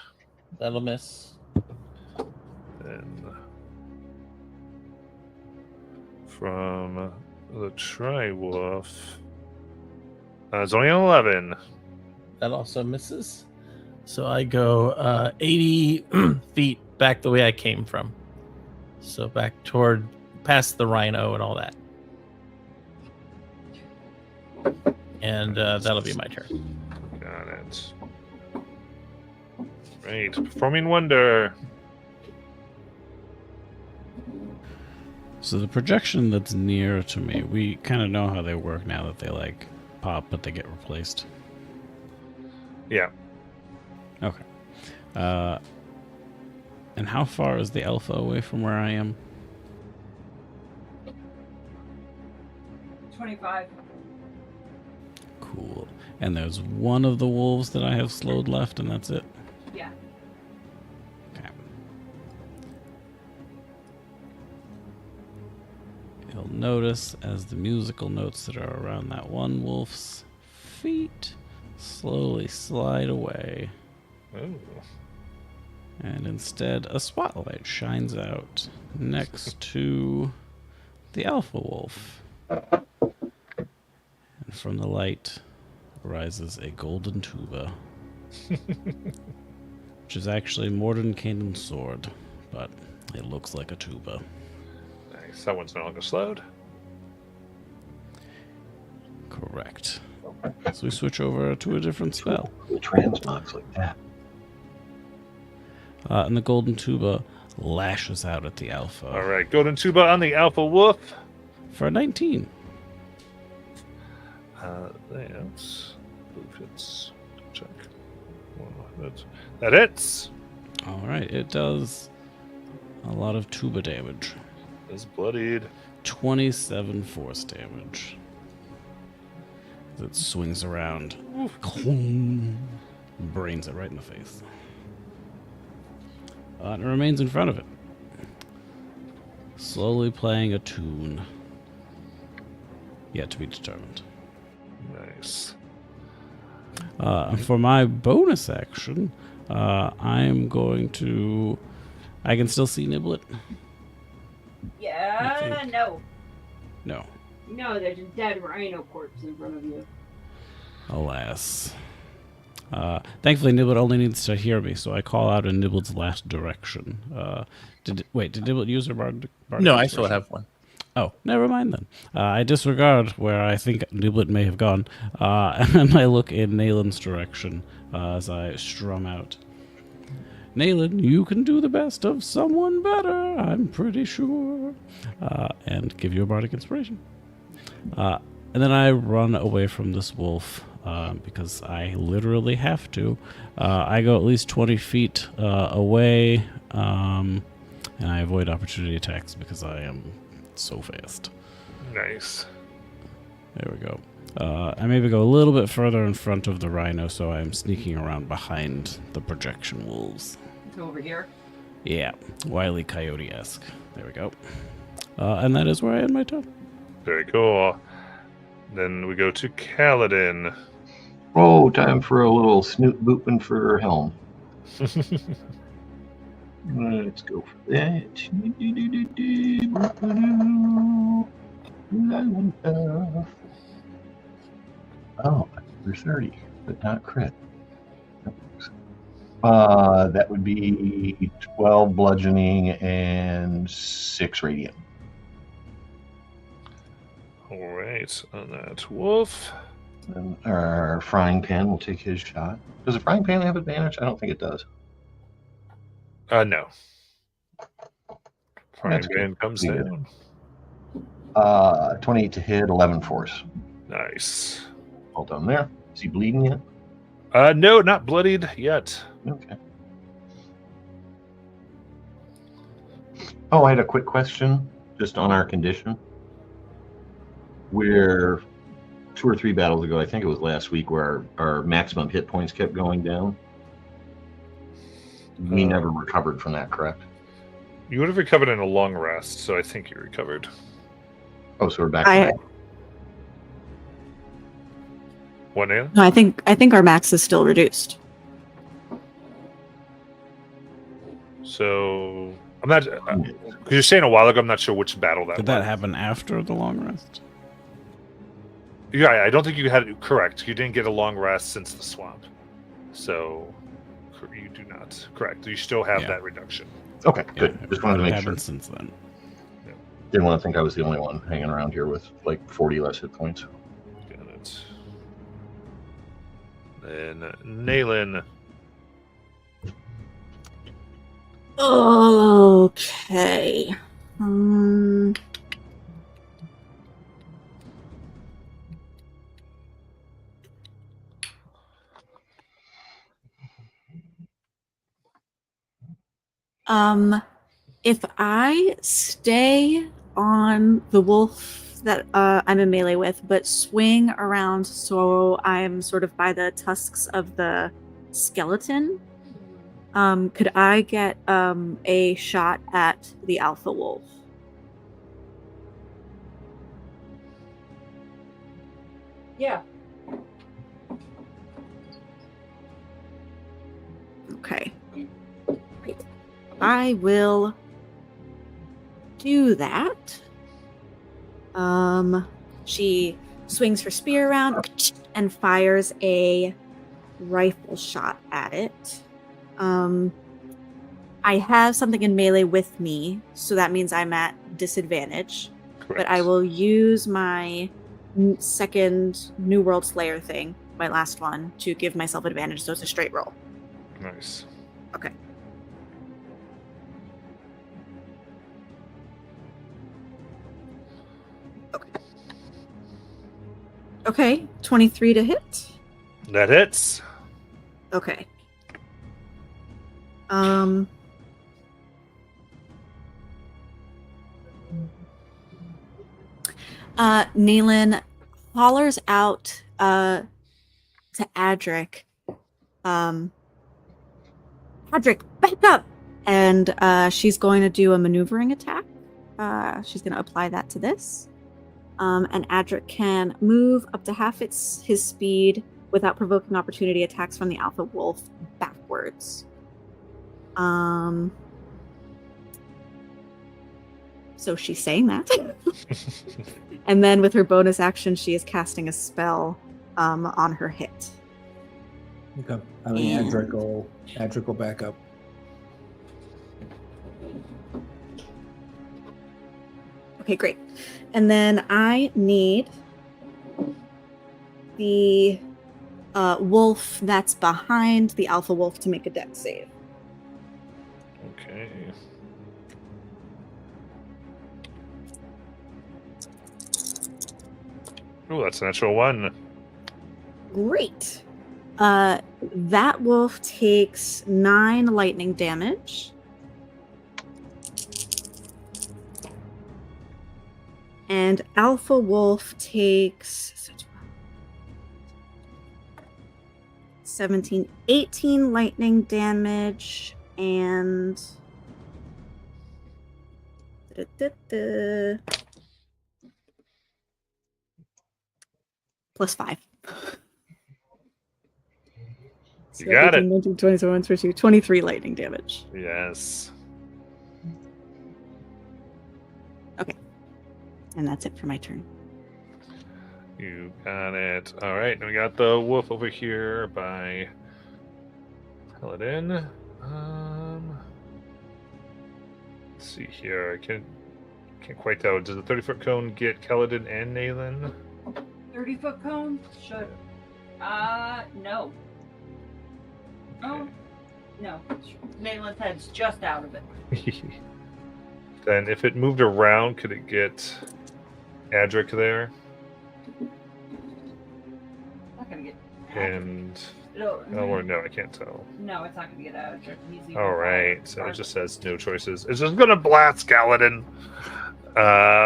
That'll miss. then from the Tri-Wolf, it's only an 11. That also misses. So I go 80 feet back the way I came from. So back toward past the rhino and all that. And that'll be my turn. Got it. Right, performing wonder. So the projection that's near to me, we kind of know how they work now that they like pop, but they get replaced. Yeah. Okay. And how far is the alpha away from where I am? 25. Cool. And there's one of the wolves that I have slowed left, and that's it. Yeah. Okay. You'll notice as the musical notes that are around that one wolf's feet slowly slide away, Oh. and instead a spotlight shines out next to the alpha wolf. And from the light rises a golden tuba, which is actually Mordenkainen's sword, but it looks like a tuba. Nice. That one's no longer slowed. Correct. So we switch over to a different spell. Cool transmogs like that. And the golden tuba lashes out at the alpha All right, golden tuba on the alpha wolf. for a 19. That's hits. Check. That hits. All right, it does a lot of tuba damage. Is bloodied. 27 force damage. As it swings around, clong, brains it right in the face. And it remains in front of it, slowly playing a tune yet to be determined. Nice. For my bonus action, I'm going to... I can still see Niblet? Yeah, no. No. No, there's a dead rhino corpse in front of you. Alas. Thankfully, Niblet only needs to hear me, so I call out in Niblet's last direction. Did Niblet use her bardic No, I still inspiration? have one. Oh, never mind then. I disregard where I think Niblet may have gone, and I look in Nalen's direction as I strum out. Nalen, you can do the best of someone better, I'm pretty sure. And give you a bardic inspiration. And then I run away from this wolf because I literally have to. I go at least 20 feet away, and I avoid opportunity attacks because I am so fast. Nice. There we go. I maybe go a little bit further in front of the rhino, so I'm sneaking around behind the projection wolves. Over here. Yeah, Wile E. Coyote-esque. There we go. And that is where I end my turn. Very cool. Then we go to Kaladin. Oh, time for a little snoot booping for Helm. Let's go for that. Oh, for 30, but not crit. That would be 12 bludgeoning and 6 radiant. All right, on that wolf. And our frying pan will take his shot. Does the frying pan have advantage? I don't think it does. No. Frying That's pan good. comes Yeah. down. 28 to hit, 11 force. Nice. Hold on there. Is he bleeding yet? No, not bloodied yet. Okay. Oh, I had a quick question just on our condition. Where 2 or 3 battles ago, I think it was last week, where our maximum hit points kept going down. We never recovered from that, correct? You would have recovered in a long rest, so I think you recovered. Oh, so we're back. I What, Anna? no, I think our max is still reduced. So I'm not because you're saying a while ago. I'm not sure which battle that Did was. that happen after the long rest? Yeah, I don't think you had it correct. You didn't get a long rest since the swamp, so you do not. Correct. You still have Yeah. that reduction. Okay, good. Yeah, Just wanted to it make sure. happened since then. Didn't want to think I was the only one hanging around here with like 40 less hit points. Got it. Then Naylan. Okay. If I stay on the wolf that I'm in melee with, but swing around so I'm sort of by the tusks of the skeleton, could I get a shot at the alpha wolf? Yeah. Okay. Great. I will do that. She swings her spear around and fires a rifle shot at it. I have something in melee with me, so that means I'm at disadvantage. Correct. But I will use my second New World Slayer thing, my last one, to give myself advantage, so it's a straight roll. Nice. Okay. Okay, 23 to hit. That hits. Okay. Naylan hollers out to Adric. Adric, back up! And she's going to do a maneuvering attack. She's going to apply that to this. And Adric can move up to half his speed without provoking opportunity attacks from the Alpha Wolf backwards. So she's saying that. And then with her bonus action, she is casting a spell on her hit. Okay. I mean, Adric will back up. Okay, great. And then I need the wolf that's behind the alpha wolf to make a dex save. Okay. Oh, that's a natural one. Great. That wolf takes 9 lightning damage. And Alpha Wolf takes 17, 18 lightning damage and plus 5. You got it. 19, 21, 22, 23 lightning damage. Yes. And that's it for my turn. You got it. All right. Now we got the wolf over here by Paladin. Let's see here. I can't quite tell. Does the 30-foot cone get Kaladin and Naylan? 30-foot cone? Should. No. Oh, no. Naylan's head's just out of it. Then if it moved around, could it get Adric there? Not gonna get. And No, or no, I can't tell. no, it's not gonna get out of it. He's even All right, so farther. it just says no choices. It's just gonna blast Kaladin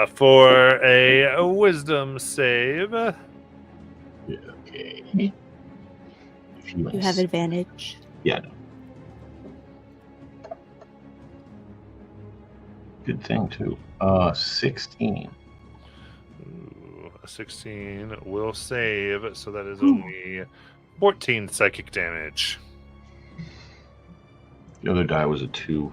for a wisdom save. Okay. If You have advantage. Yeah. No. Good thing too. 16. Ooh, a 16 will save, so that is only 14 psychic damage. The other die was a 2.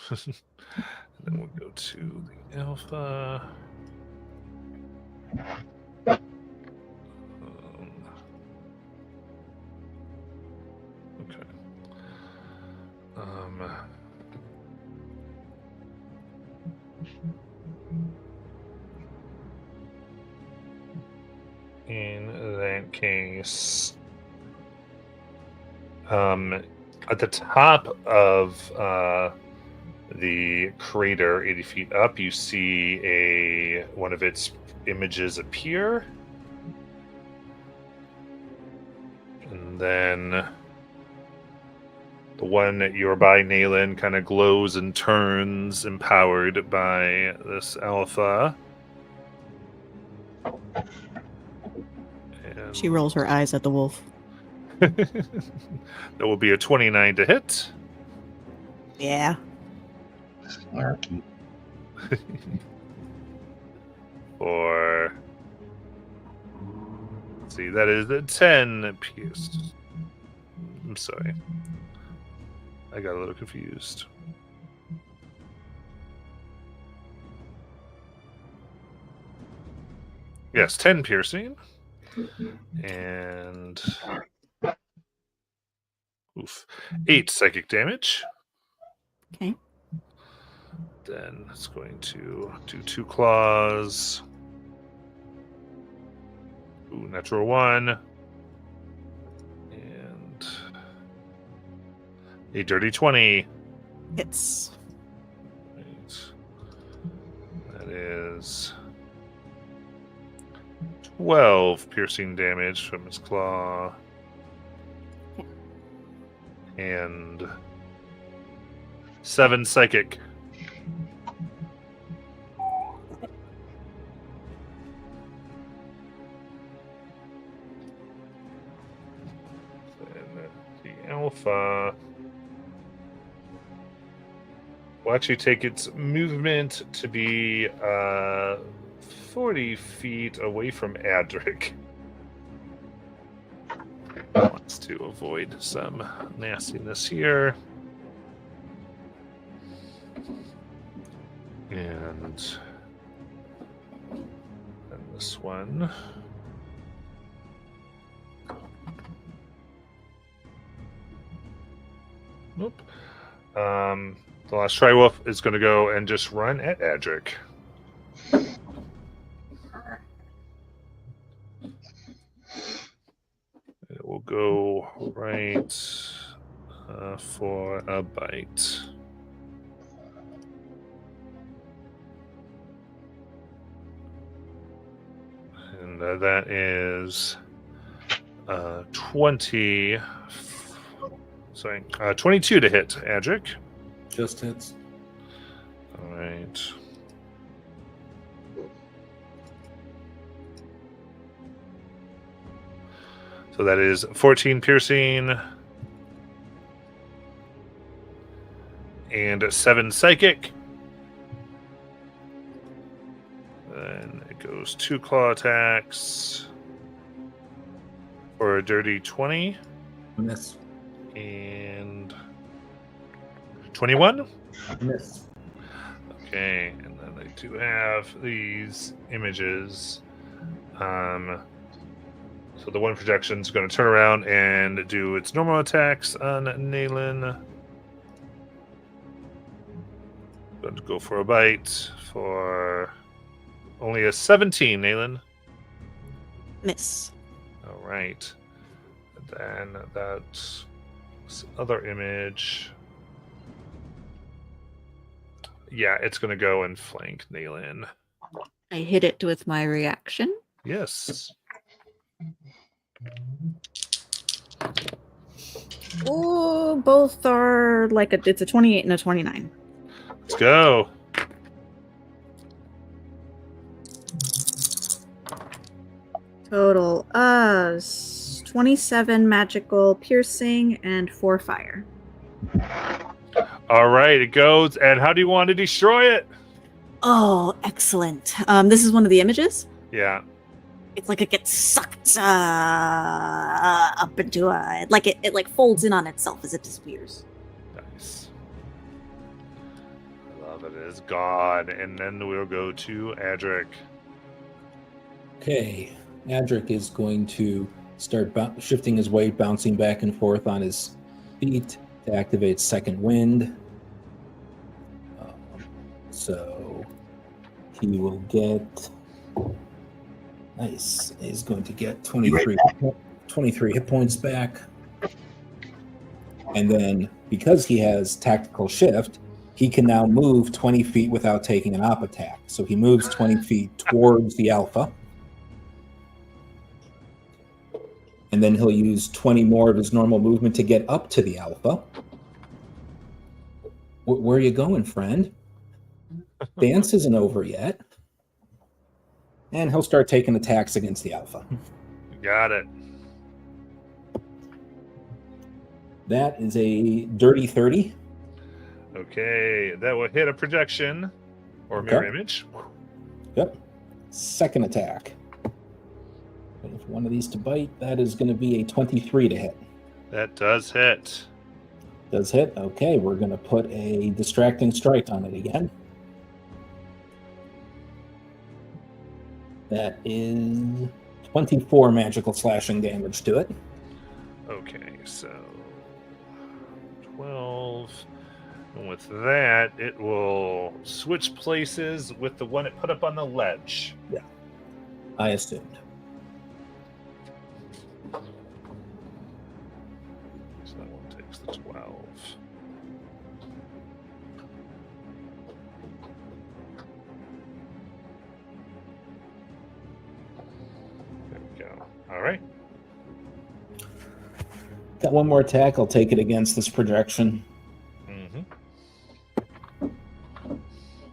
Then we'll go to the alpha. Okay. In that case, at the top of the crater, 80 feet up, you see one of its images appear, and then the one that you're by, Nayland, kind of glows and turns, empowered by this alpha. And She rolls her eyes at the wolf. that will be a 29 to hit. Yeah. Snarky. Or let's see, that is a 10 pierce. I'm sorry. I got a little confused. Yes, 10 piercing. And 8 psychic damage. Okay. Then it's going to do 2 claws. Ooh, natural 1. And a dirty 20. Hits. Right. That is 12 piercing damage from his claw. Okay. And 7 psychic. And the alpha will actually take its movement to be 40 feet away from Adric. Wants to avoid some nastiness here. And this one. Nope. The last Tri-Wolf is going to go and just run at Adric. It will go right for a bite. And that is 22 to hit, Adric. Just hits. All right. So that is 14 piercing and 7 psychic. Then it goes 2 claw attacks for a dirty 20 Miss. and 21. Miss. Okay, and then I do have these images. So the one projection is going to turn around and do its normal attacks on Nayland. Going to go for a bite for only a 17, Nayland. Miss. All right. And then that other image. Yeah, it's going to go and flank Nayland. I hit it with my reaction. Yes. Oh, both are it's a 28 and a 29. Let's go. Total 27 magical piercing and 4 fire. All right, it goes. And how do you want to destroy it? Oh, excellent. This is one of the images. Yeah. It's like it gets sucked up into it folds in on itself as it disappears. Nice. That is gone. And then we'll go to Adric. Okay, Adric is going to start shifting his weight, bouncing back and forth on his feet to activate Second Wind. So he will get... Nice. He's going to get 23 hit points back. And then, because he has Tactical Shift, he can now move 20 feet without taking an op attack. So he moves 20 feet towards the Alpha. And then he'll use 20 more of his normal movement to get up to the Alpha. Where are you going, friend? Dance isn't over yet. And he'll start taking attacks against the Alpha. Got it. That is a dirty 30. Okay, that will hit a projection or Okay. mirror image. Yep. Second attack. Waiting for one of these to bite. That is going to be a 23 to hit. That does hit. Does hit. Okay, we're going to put a distracting strike on it again. That is 24 magical slashing damage to it. Okay, so 12. And with that, it will switch places with the one it put up on the ledge. I assumed. So that one takes the 12. There we go. All right. Got one more attack. I'll take it against this projection. Mm-hmm.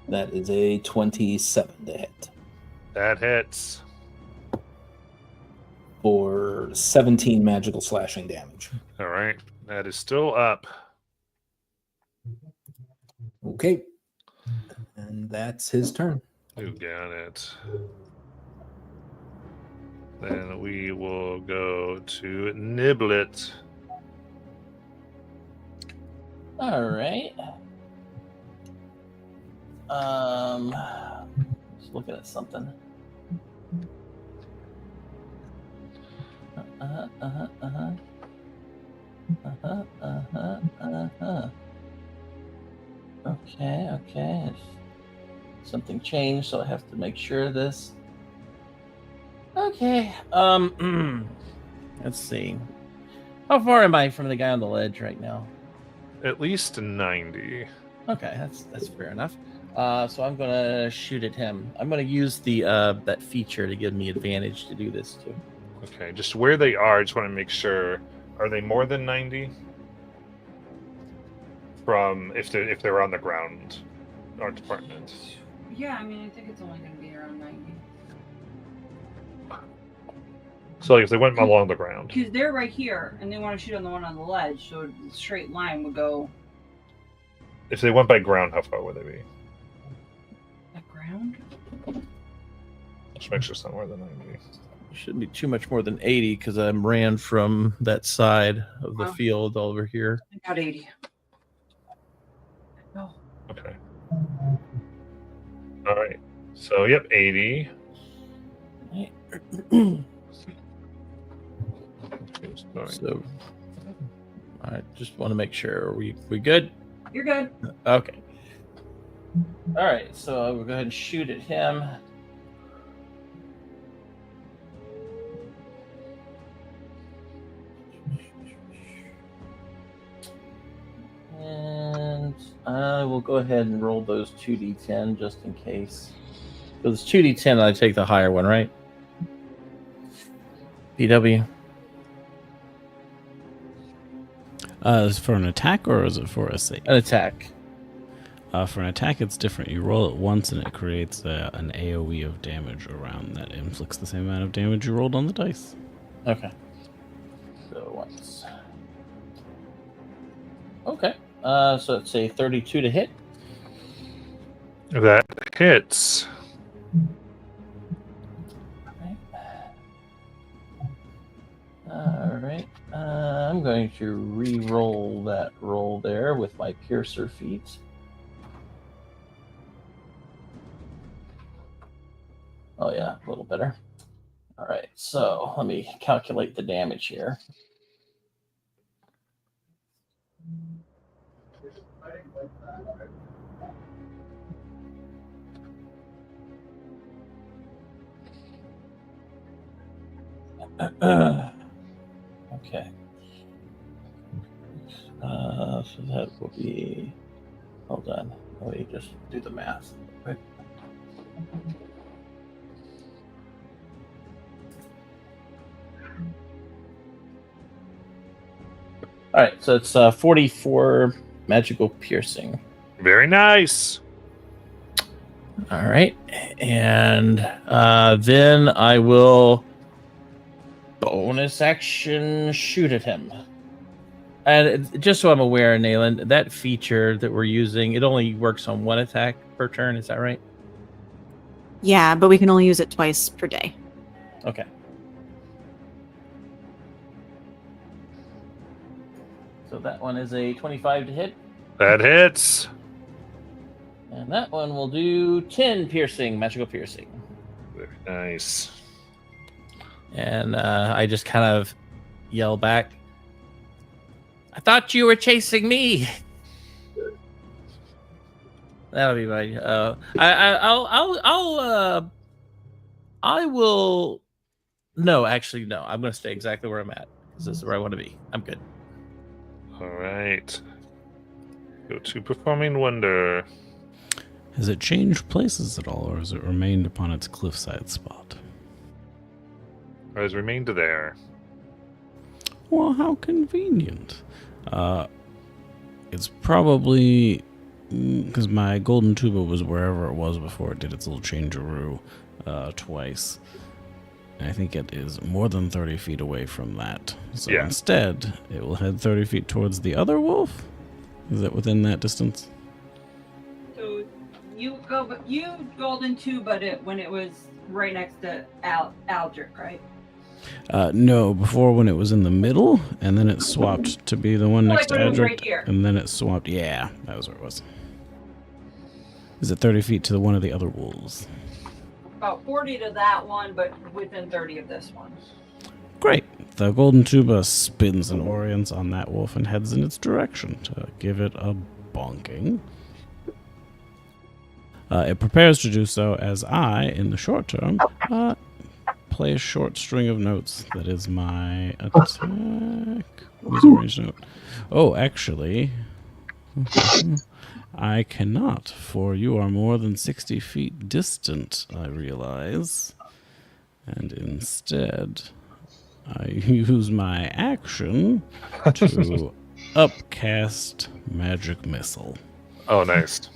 That is a 27 to hit. That hits. For 17 magical slashing damage. All right. That is still up. Okay. And that's his turn. You got it. Then we will go to Niblet. All right. Just looking at something. Okay. Something changed, so I have to make sure of this. Okay. Let's see. How far am I from the guy on the ledge right now? At least 90. Okay, that's fair enough. So I'm gonna shoot at him. I'm gonna use the that feature to give me advantage to do this too. Okay, just where they are, I just want to make sure. Are they more than 90? From if they're on the ground, our department. Yeah, I mean, I think it's only going to be around 90. So like if they went along the ground. Because they're right here, and they want to shoot on the one on the ledge, so the straight line would go If they went by ground, how far would they be? at ground. Just make sure somewhere than 90. Shouldn't be too much more than 80 because I ran from that side of the Wow. field over here. About 80. No. Okay. All right. So yep, 80. So I just want to make sure. Are we good? You're good. Okay. All right. So I will go ahead and shoot at him. And I will go ahead and roll those 2d10 just in case. So it's 2d10, I take the higher one, right? PW. Is it for an attack or is it for a save? An attack. For an attack, it's different. You roll it once and it creates an AoE of damage around that inflicts the same amount of damage you rolled on the dice. Okay. So once. Okay. So it's a 32 to hit. That hits. All right. I'm going to re-roll that roll there with my piercer feat. Oh yeah, a little better. All right, so let me calculate the damage here. Okay. So that will be. Hold on. Let me just do the math. Real quick. All right, so it's 44 magical piercing. Very nice. All right, and then I will bonus action shoot at him. And just so I'm aware, Nayland, that feature that we're using, it only works on one attack per turn. Is that right? Yeah, but we can only use it twice per day. Okay. So that one is a 25 to hit, That hits. and that one will do 10 piercing, magical piercing. Very nice. And I just kind of yell back, I thought you were chasing me. That'll be my. I will. No, actually, no. I'm going to stay exactly where I'm at because this is where I want to be. I'm good. All right. Go to Performing Wonder. Has it changed places at all, or has it remained upon its cliffside spot? Has remained there. Well, how convenient. It's probably because my golden tuba was wherever it was before it did its little changeroo twice. And I think it is more than 30 feet away from that. So Yeah. instead, it will head 30 feet towards the other wolf. Is that within that distance? So you golden tuba it when it was right next to Aldrich, right? No, before when it was in the middle, and then it swapped to be the one next to when it was Adric, right here. and then it swapped. Yeah, that was where it was. Is it 30 feet to one of the other wolves? About 40 to that one, but within 30 of this one. Great. The golden tuba spins and orients on that wolf and heads in its direction to give it a bonking. It prepares to do so as I, in the short term, play a short string of notes. That is my attack. Use a ranged note. Oh, actually, I cannot, for you are more than 60 feet distant, I realize. And instead, I use my action to upcast Magic Missile, Oh, nice.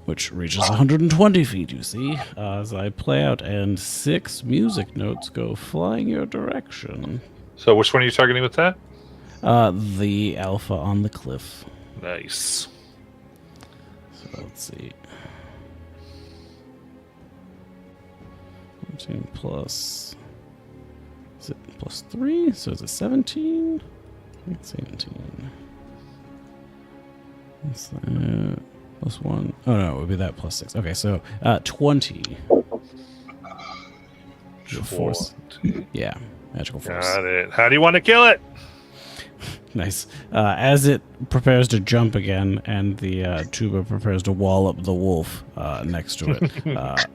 which reaches 120 feet, you see, as I play out, and 6 music notes go flying your direction. So which one are you targeting with that? The alpha on the cliff. Nice. So let's see. 14 plus... Is it plus 3? So is it 17? I think it's 17. What's that? Plus 1. Oh no, it would be that plus 6. Okay, so 20. Force. Yeah, magical force. Got it. How do you want to kill it? Nice. As it prepares to jump again, and the tuba prepares to wall up the wolf next to it,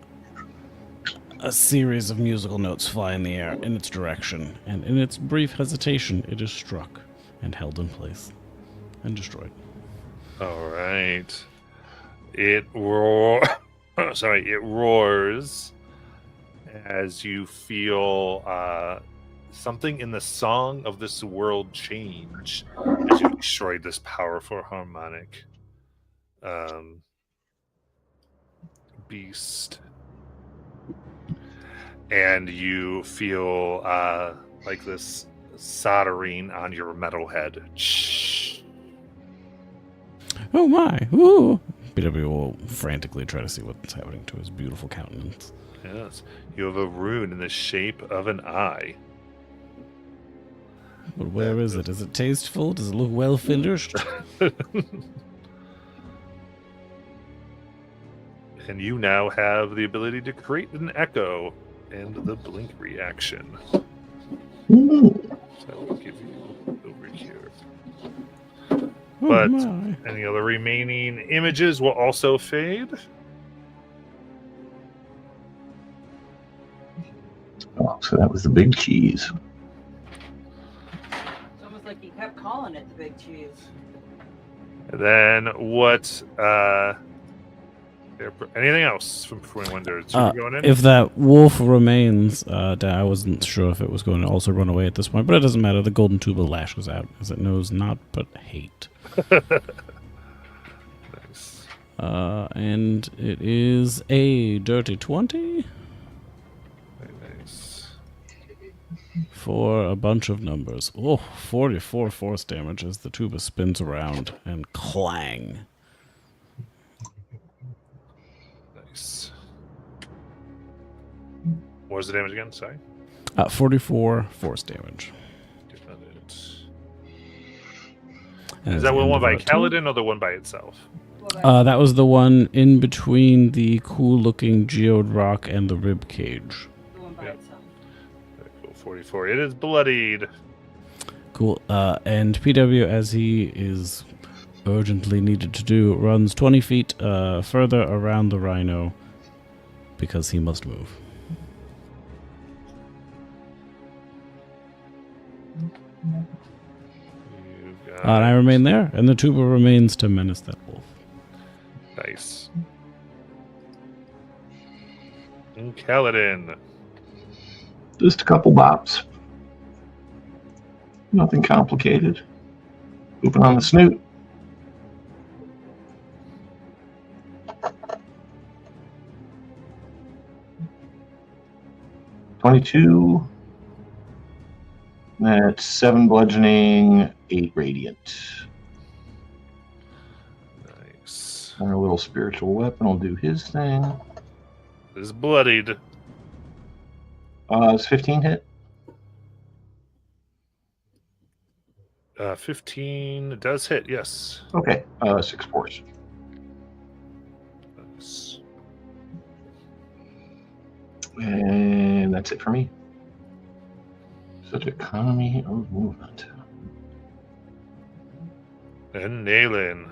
a series of musical notes fly in the air in its direction, and in its brief hesitation, it is struck and held in place and destroyed. All right. It It roars as you feel something in the song of this world change as you destroyed this powerful harmonic beast. And you feel like this soldering on your metal head. Oh my! Ooh! BW will frantically try to see what's happening to his beautiful countenance. Yes. You have a rune in the shape of an eye. But where is it? Is it tasteful? Does it look well finished? And you now have the ability to create an echo and the blink reaction. Ooh. So I will give you over here. Oh But my. any other remaining images will also fade. Oh, so that was the big cheese. It's almost like he kept calling it the big cheese. And then what? Anything else from before we went there? Going in? If that wolf remains, I wasn't sure if it was going to also run away at this point, but it doesn't matter. The golden tuba lashes out, as it knows not but hate. Nice. And it is a dirty 20 Very nice. for a bunch of numbers. Oh, 44 force damage as the tuba spins around and clang. Nice. What was the damage again? Sorry. 44 force damage. Got it. And Is at that the end one of by our turn- Kaladin or the one by itself? That was the one in between the cool-looking geode rock and the rib cage. The one by Yeah. itself. Very cool. 44. It is bloodied. Cool. And PW, as he is urgently needed to do, runs 20 feet further around the rhino because he must move. You And I got remain there, and the tuba remains to menace that wolf. nice. And Kaladin. Just a couple bops. Nothing complicated. Pooping on the snoot. $22. That's 7 bludgeoning, 8 radiant. Nice. Our little spiritual weapon will do his thing. It is bloodied. It's 15 hit. 15 does hit, yes. Okay. 6 force. Nice. And that's it for me. Such economy of movement. And Naylin.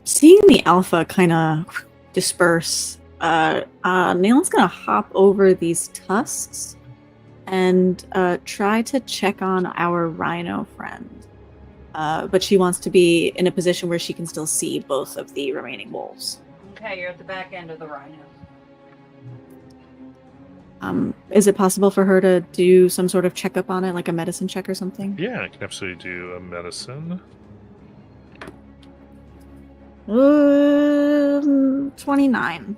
Seeing the alpha kind of disperse, Naelin's gonna hop over these tusks and try to check on our rhino friend. But she wants to be in a position where she can still see both of the remaining wolves. Okay, you're at the back end of the rhino. Is it possible for her to do some sort of checkup on it, like a medicine check or something? Yeah, I can absolutely do a medicine. 29.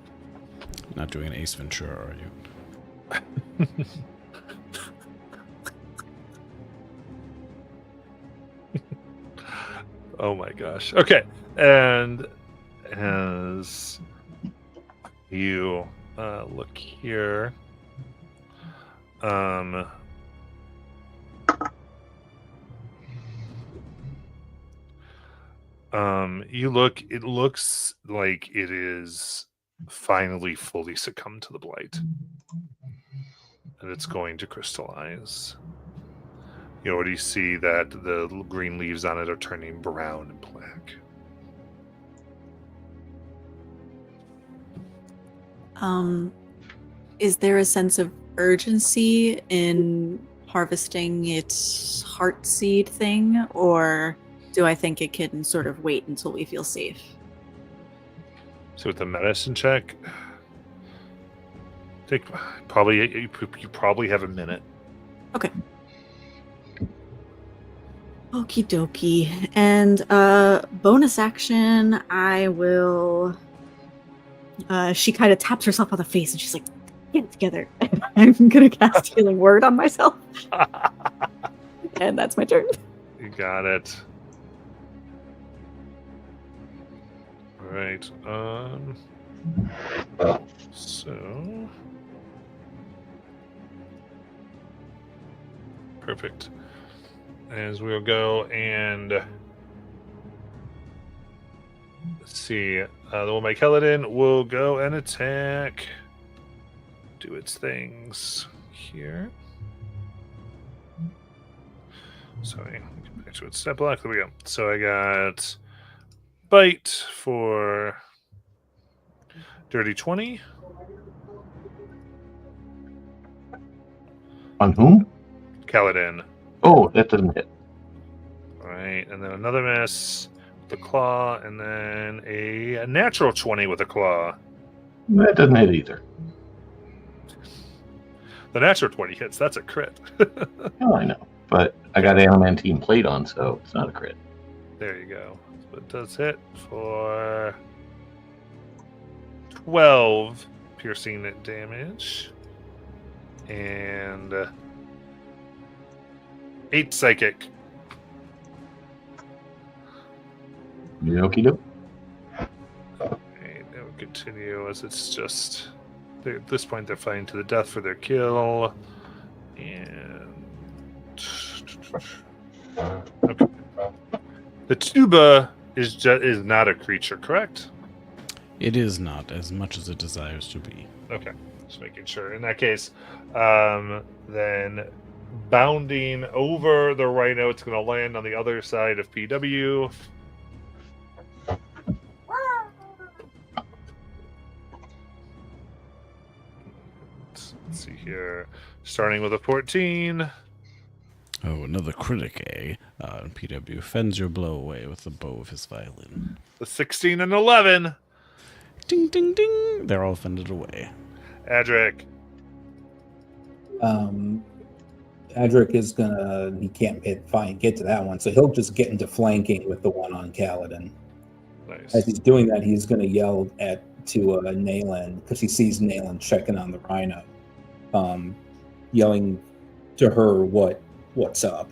Not doing an Ace Ventura, are you? Oh my gosh. Okay. And as you look here, you look, it looks like it is finally fully succumbed to the blight. And it's going to crystallize. You already see that the green leaves on it are turning brown and black. Is there a sense of urgency in harvesting its heart seed thing, or do I think it can sort of wait until we feel safe? So with the medicine check, you probably have a minute. Okay. Okie dokie. And bonus action, I will. She kind of taps herself on the face and she's like, "Get it together." I'm gonna cast Healing Word on myself. And that's my turn. You got it. All right. So perfect. As we'll go and Let's see. The one by Keladin will go and attack. Do its things here. Sorry, get back to its step block. There we go. So I got bite for dirty 20. On whom? Kaladin. Oh, that doesn't hit. All right, and then another miss with the claw, and then a natural 20 with a claw. That doesn't hit either. The natural 20 hits. That's a crit. Oh, I know. But I got adamantine plate on, so it's not a crit. There you go. So it does hit for 12 piercing damage and 8 psychic. Okie doke. And it will continue as it's just. At this point, they're fighting to the death for their kill. And. Okay. The tuba is not a creature, correct? It is not as much as it desires to be. Okay, just making sure. In that case, then bounding over the rhino, it's going to land on the other side of PW. Let's see here. Starting with a 14. Oh, another critic, eh? PW fends your blow away with the bow of his violin. The 16 and 11. Ding, ding, ding! They're all fended away. Adric. Adric is gonna. He can't get to that one, so he'll just get into flanking with the one on Kaladin. Nice. As he's doing that, he's gonna yell to Nayland because he sees Nayland checking on the rhino, yelling to her what's up.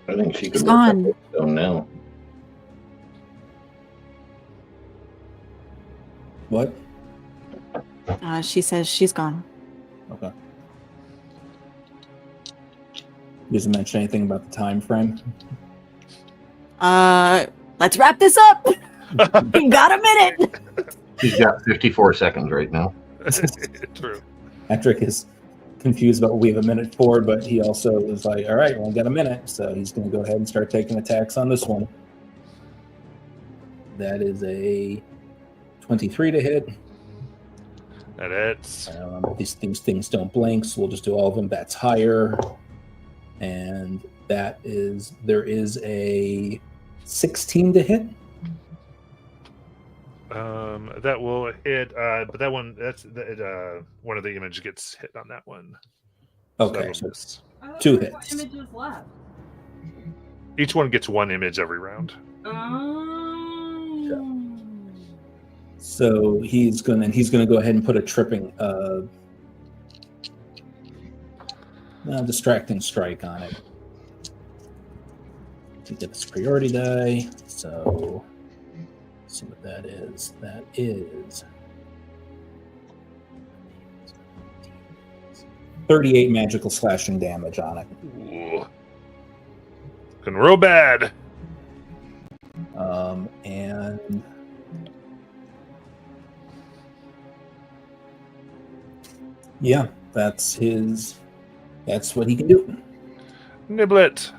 I think she could It's work on. that stone now. What? She says she's gone. Okay. He doesn't mention anything about the time frame. Let's wrap this up. You got a minute. She's got 54 seconds right now. True. Patrick is confused about what we have a minute for, but he also is like, all right, well, I got a minute. So he's going to go ahead and start taking attacks on this one. That is a 23 to hit. That hits. These things don't blink, so we'll just do all of them. That's higher. And there is a 16 to hit. That will hit, but that one, one of the images gets hit on that one. Okay, So so I thought 2 there were hits. Images left. each one gets one image every round. So he's gonna go ahead and put a tripping distracting strike on it. To get the superiority die. So let's see what that is. That is 38 magical slashing damage on it. Ooh. Looking real bad. And yeah, that's what he can do. Niblet.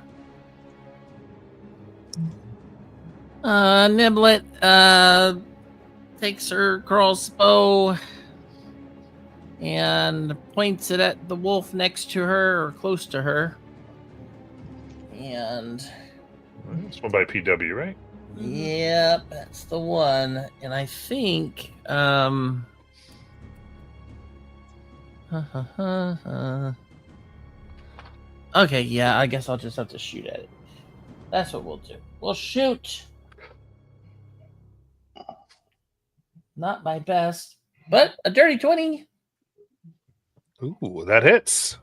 Niblet takes her crossbow and points it at the wolf next to her or close to her. And This one by PW, right? yep, that's the one. And I think okay, yeah, I guess I'll just have to shoot at it. That's what we'll do. We'll shoot. Not my best, but a dirty 20. Ooh, that hits.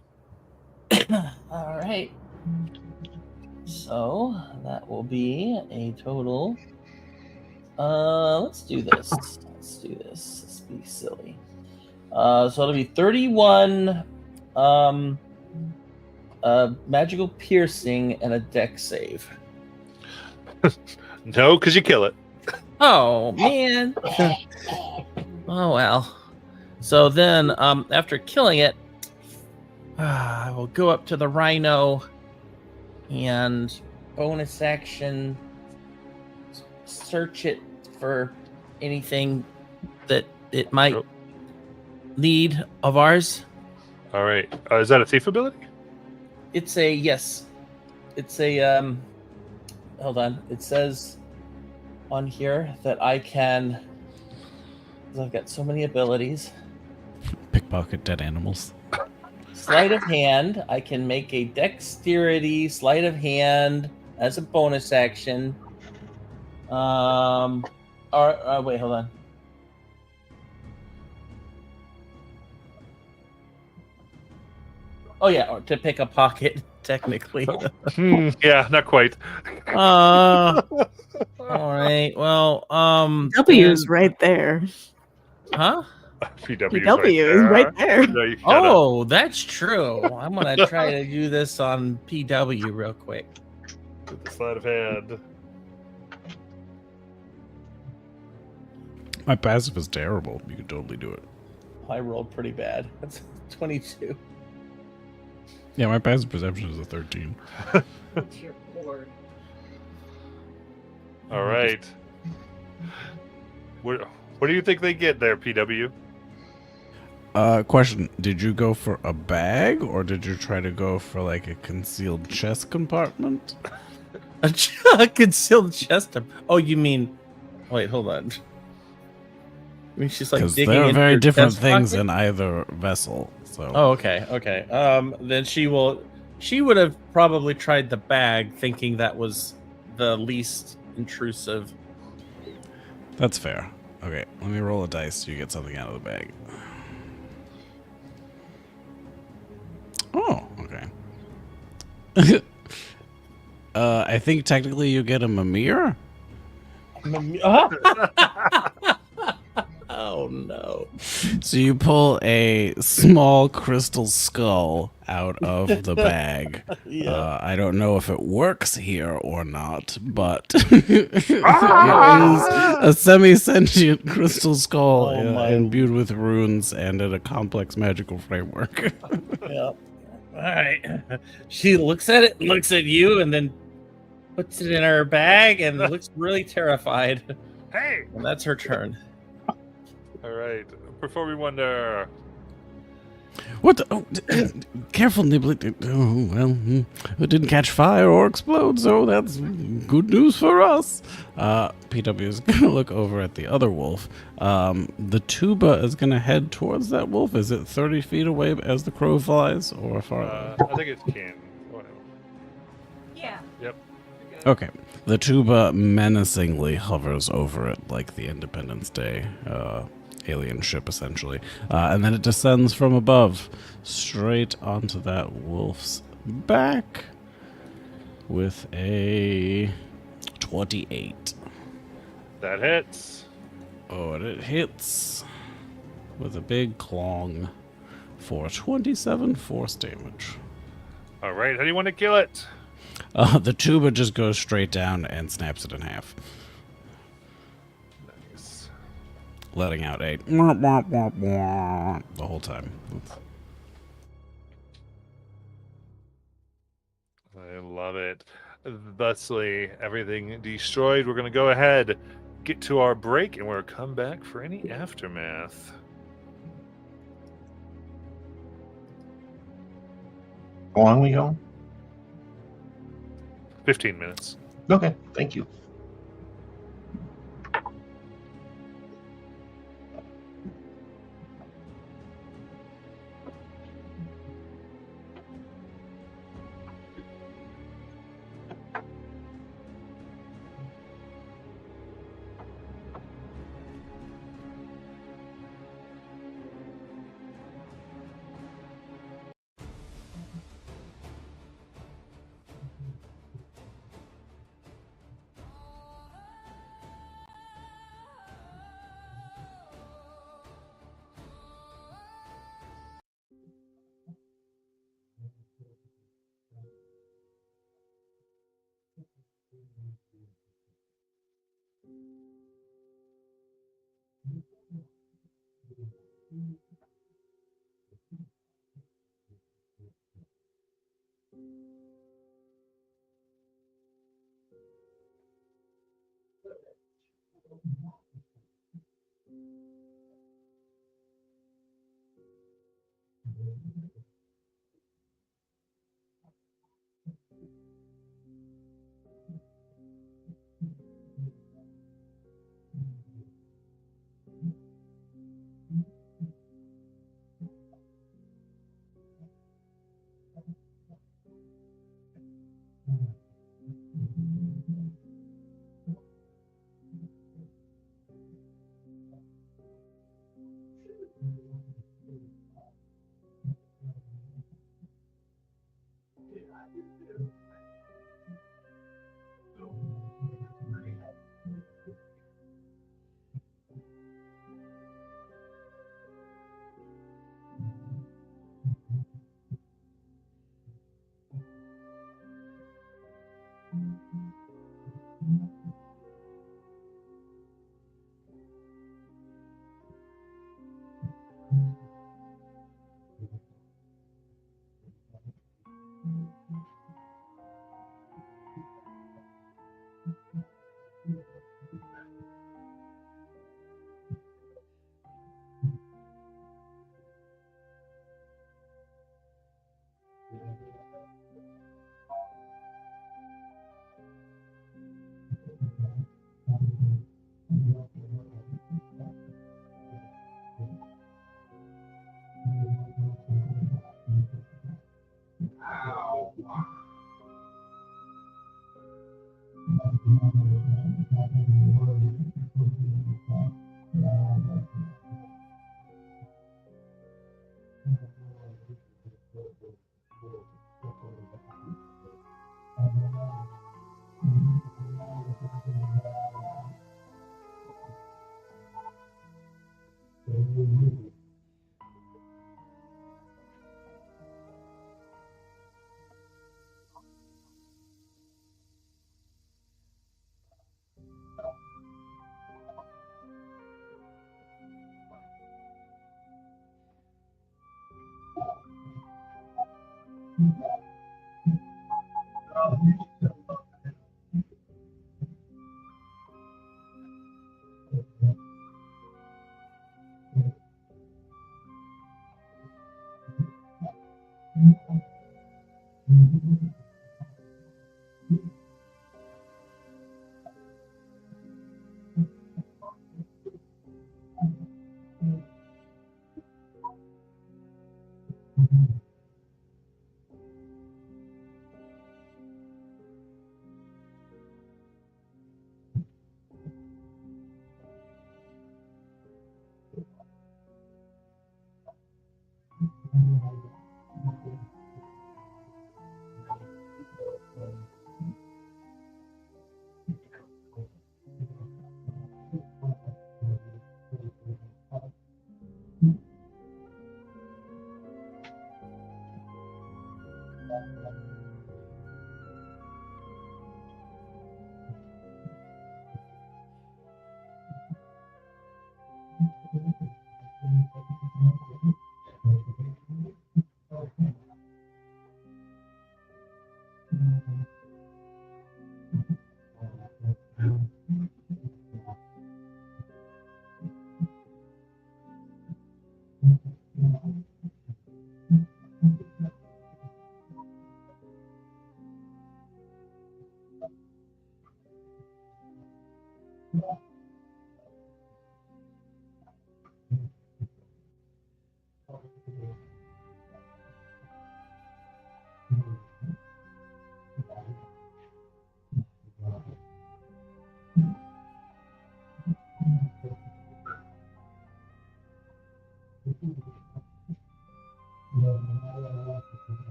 All right. So that will be a total. Let's do this. Let's be silly. So it'll be 31 magical piercing and a dex save. No, because you kill it. Oh man. Oh well. So then, after killing it, I will go up to the rhino and bonus action search it for anything that it might Nope. need of ours. All right. Is that a thief ability? It's a yes. It's a hold on. It says on here that I can, 'cause I've got so many abilities. Pickpocket dead animals. Sleight of hand. I can make a dexterity sleight of hand as a bonus action. Or wait, hold on. Oh yeah, or to pick a pocket technically. Yeah, not quite. All right. Well, W is then- right there. Huh? PW, PW is right there. No, you shut up. Oh, that's true. I'm gonna try to do this on PW real quick. With the sleight of hand. My passive is terrible. You could totally do it. I rolled pretty bad. That's 22. Yeah, my passive perception is a 13. Dear Lord. All right. What do you think they get there, PW? Question: did you go for a bag, or did you try to go for like a concealed chest compartment? A concealed chest. Oh, you mean? Wait, hold on. I mean, she's like Because digging there are into very her different chest things pocket? in either vessel. So Oh, okay, okay. Then she will. She would have probably tried the bag, thinking that was the least intrusive. that's fair. Okay, let me roll a dice so you get something out of the bag. Oh, okay. I think technically you get a Mimir. Oh no! So you pull a small crystal skull out of the bag. Yeah. I don't know if it works here or not, but it is a semi-sentient crystal skull Oh, my imbued with runes and in a complex magical framework. Yeah. All right. She looks at it, looks at you, and then puts it in her bag and looks really terrified. Hey! And that's her turn. All right. Performing wonder. What the? Oh, careful, Niblet. Oh, well, it didn't catch fire or explode, so that's good news for us. PW is going to look over at the other wolf. The tuba is going to head towards that wolf. Is it 30 feet away as the crow flies, or farther? I think it's Ken. Whatever. Yeah. Yep. You're good. Okay. The tuba menacingly hovers over it like the Independence Day alien ship, essentially. And then it descends from above straight onto that wolf's back with a 28. That hits. Oh, and it hits with a big clong for 27 force damage. All right. How do you want to kill it? The tuba just goes straight down and snaps it in half, Nice. letting out a the whole time. I love it. Thusly, everything destroyed. We're going to go ahead, get to our break, and we'll come back for any aftermath. How long we go? 15 minutes. Okay, thank you.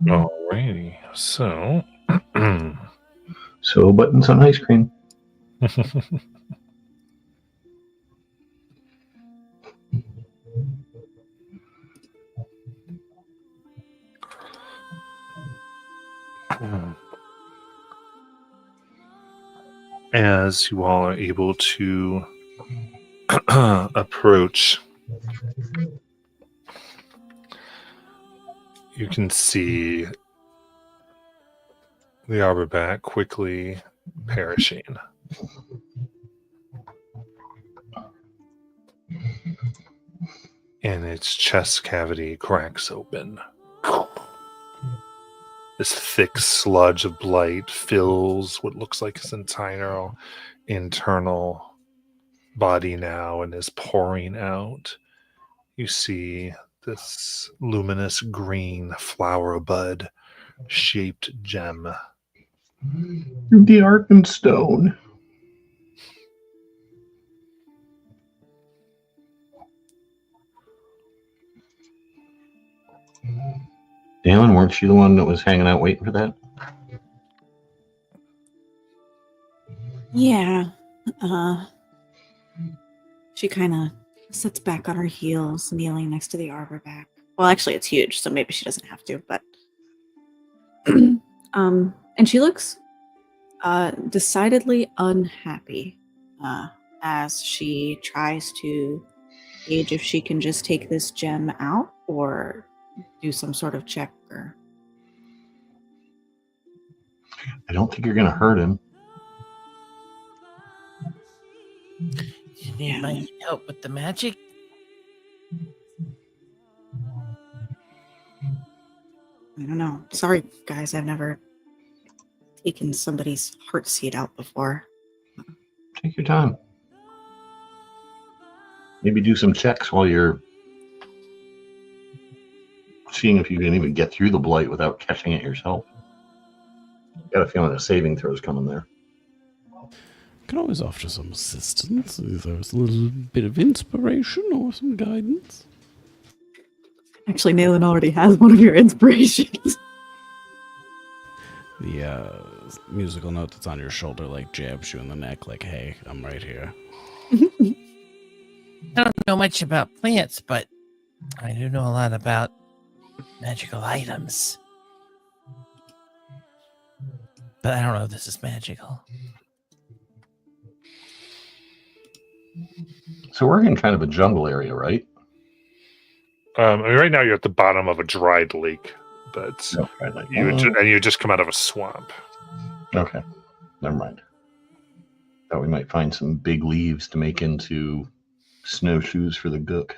Alrighty, so So buttons on ice cream. as you all are able to approach, you can see the arborback quickly perishing. And its chest cavity cracks open. This thick sludge of blight fills what looks like his entire internal body now and is pouring out. You see this luminous green flower bud shaped gem. The Arkenstone. Dalen, weren't you the one that was hanging out waiting for that? Yeah. She kind of sits back on her heels, kneeling next to the arbor back. Well, actually, it's huge, so maybe she doesn't have to, but... and she looks decidedly unhappy as she tries to gauge if she can just take this gem out or do some sort of check. Or... I don't think you're going to hurt him. You might help with the magic. I don't know. Sorry, guys. I've never taken somebody's heart seed out before. Take your time. Maybe do some checks while you're seeing if you can even get through the blight without catching it yourself. Got a feeling a saving throw is coming there. Can always offer some assistance if there's a little bit of inspiration or some guidance. Actually, Nayland already has one of your inspirations. The musical note that's on your shoulder like jabs you in the neck like, hey, I'm right here. I don't know much about plants, but I do know a lot about magical items. But I don't know if this is magical. So we're in kind of a jungle area, right? I mean, right now you're at the bottom of a dried lake, but Okay. you just come out of a swamp. Okay. Never mind. Thought we might find some big leaves to make into snowshoes for the gook.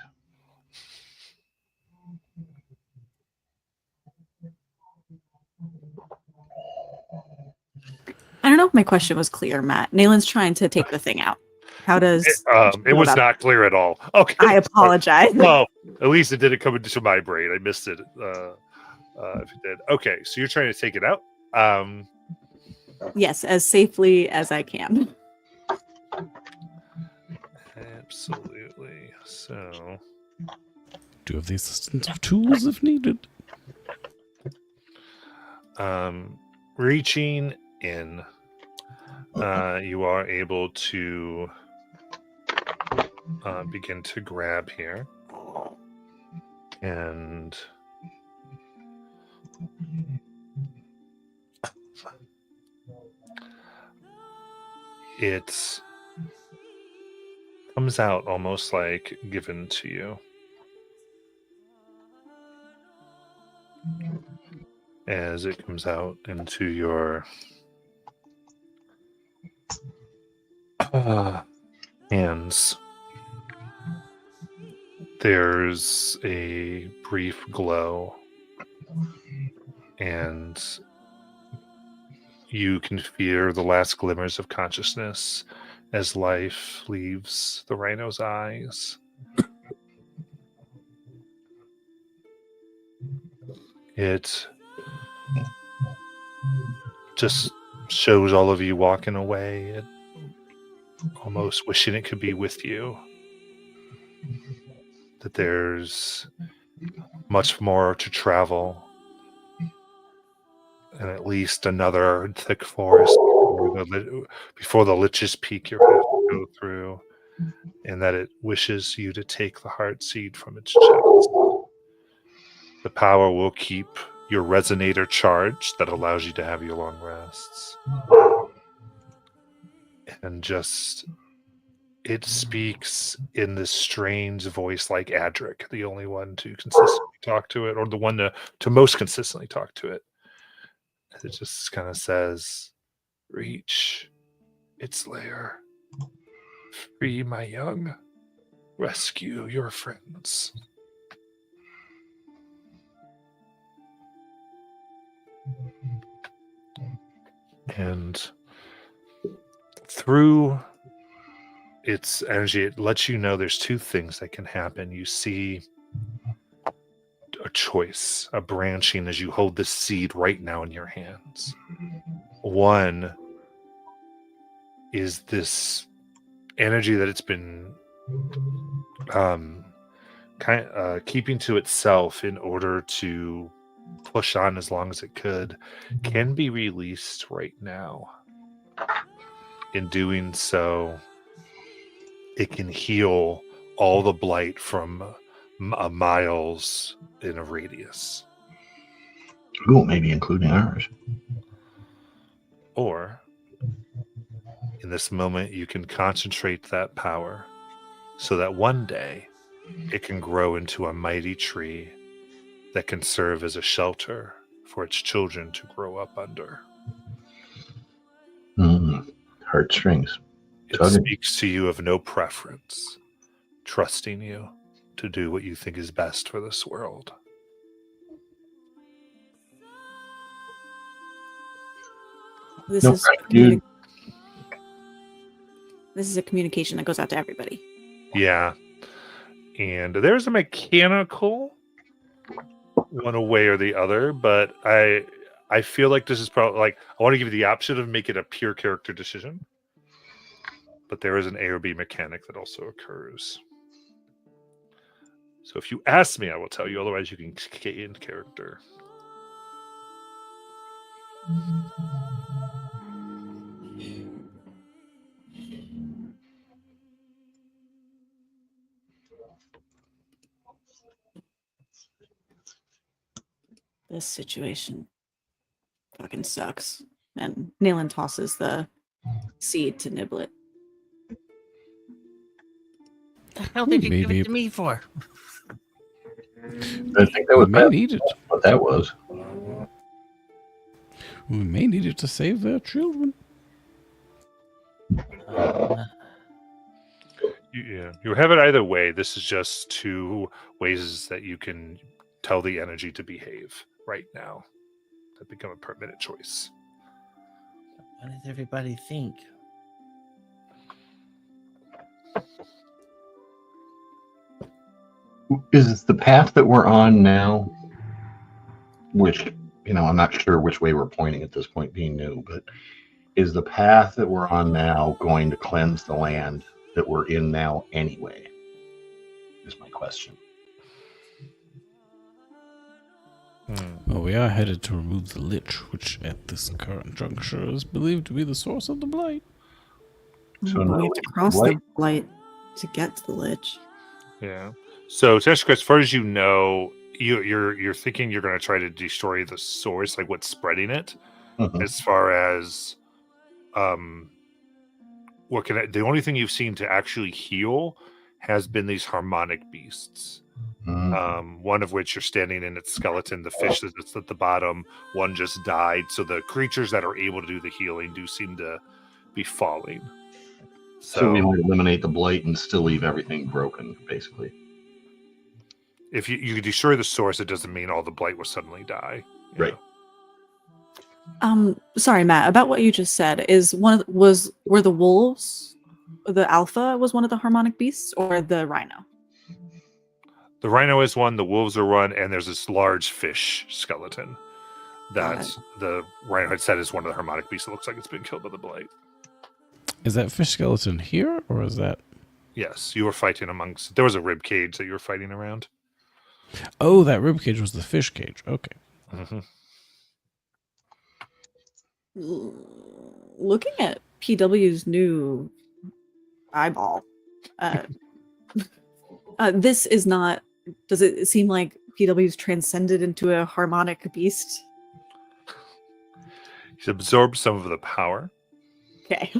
I don't know if my question was clear, Matt. Nayland's trying to take the thing out. How does... It was not clear at all. Okay. I apologize. Well, at least it didn't come into my brain. I missed it. If it did. Okay, so you're trying to take it out? Yes, as safely as I can. Absolutely. So, Do you have the assistance of tools if needed? reaching in, you are able to begin to grab here. And it comes out almost like given to you. As it comes out into your hands, there's a brief glow, and you can feel the last glimmers of consciousness as life leaves the rhino's eyes. It just shows all of you walking away, and almost wishing it could be with you. That there's much more to travel, and at least another thick forest before the Lich's Peak you're going to have to go through, and that it wishes you to take the heart seed from its chest. The power will keep your resonator charged, that allows you to have your long rests. And just, it speaks in this strange voice like Adric, the only one to consistently talk to it, or the one to most consistently talk to it. It just kind of says, reach its lair, free my young, rescue your friends. And through its energy, it lets you know there's two things that can happen. You see a choice, a branching as you hold this seed right now in your hands. One is this energy that it's been keeping to itself in order to push on as long as it could, can be released right now. In doing so, it can heal all the blight from miles in a radius. Ooh, maybe including ours. Or, in this moment, you can concentrate that power so that one day it can grow into a mighty tree that can serve as a shelter for its children to grow up under. Heartstrings. It Tugging. speaks to you of no preference, trusting you to do what you think is best for this world. This No is pressure, dude. This is a communication that goes out to everybody. Yeah. And there's a mechanical one way or the other, but I feel like this is probably like, I want to give you the option of make it a pure character decision. But there is an A or B mechanic that also occurs. So if you ask me, I will tell you. Otherwise, you can get in character. This situation fucking sucks. And Nayland tosses the seed to Niblet. The hell did you give Maybe- it to me for? I think that We was may need it. what that was. We may need it to save their children. You have it either way. This is just two ways that you can tell the energy to behave right now. That become a permanent choice. What does everybody think? Is the path that we're on now, which, I'm not sure which way we're pointing at this point being new, but is the path that we're on now going to cleanse the land that we're in now anyway? Is my question. Well, we are headed to remove the Lich, which at this current juncture is believed to be the source of the blight. So we no, have to cross the blight to get to the Lich. Yeah. So, Teshka, as far as you know, you're thinking you're going to try to destroy the source, like what's spreading it. Mhm. As far as, the only thing you've seen to actually heal has been these harmonic beasts. One of which you're standing in its skeleton. The fish that's at the bottom, one just died. So the creatures that are able to do the healing do seem to be falling. So we might eliminate the blight and still leave everything broken, basically. If you destroy the source, it doesn't mean all the blight will suddenly die. you Right. know? Sorry, Matt, about what you just said, were the wolves, the alpha was one of the harmonic beasts, or the rhino? The rhino is one, the wolves are one, and there's this large fish skeleton that the rhino had said is one of the harmonic beasts. It looks like it's been killed by the blight. Is that fish skeleton here, or is that... Yes, you were fighting amongst... There was a rib cage that you were fighting around. Oh, that ribcage was the fish cage. Okay. Mm-hmm. Looking at PW's new eyeball, this is not. Does it seem like PW's transcended into a harmonic beast? He's absorbed some of the power. Okay.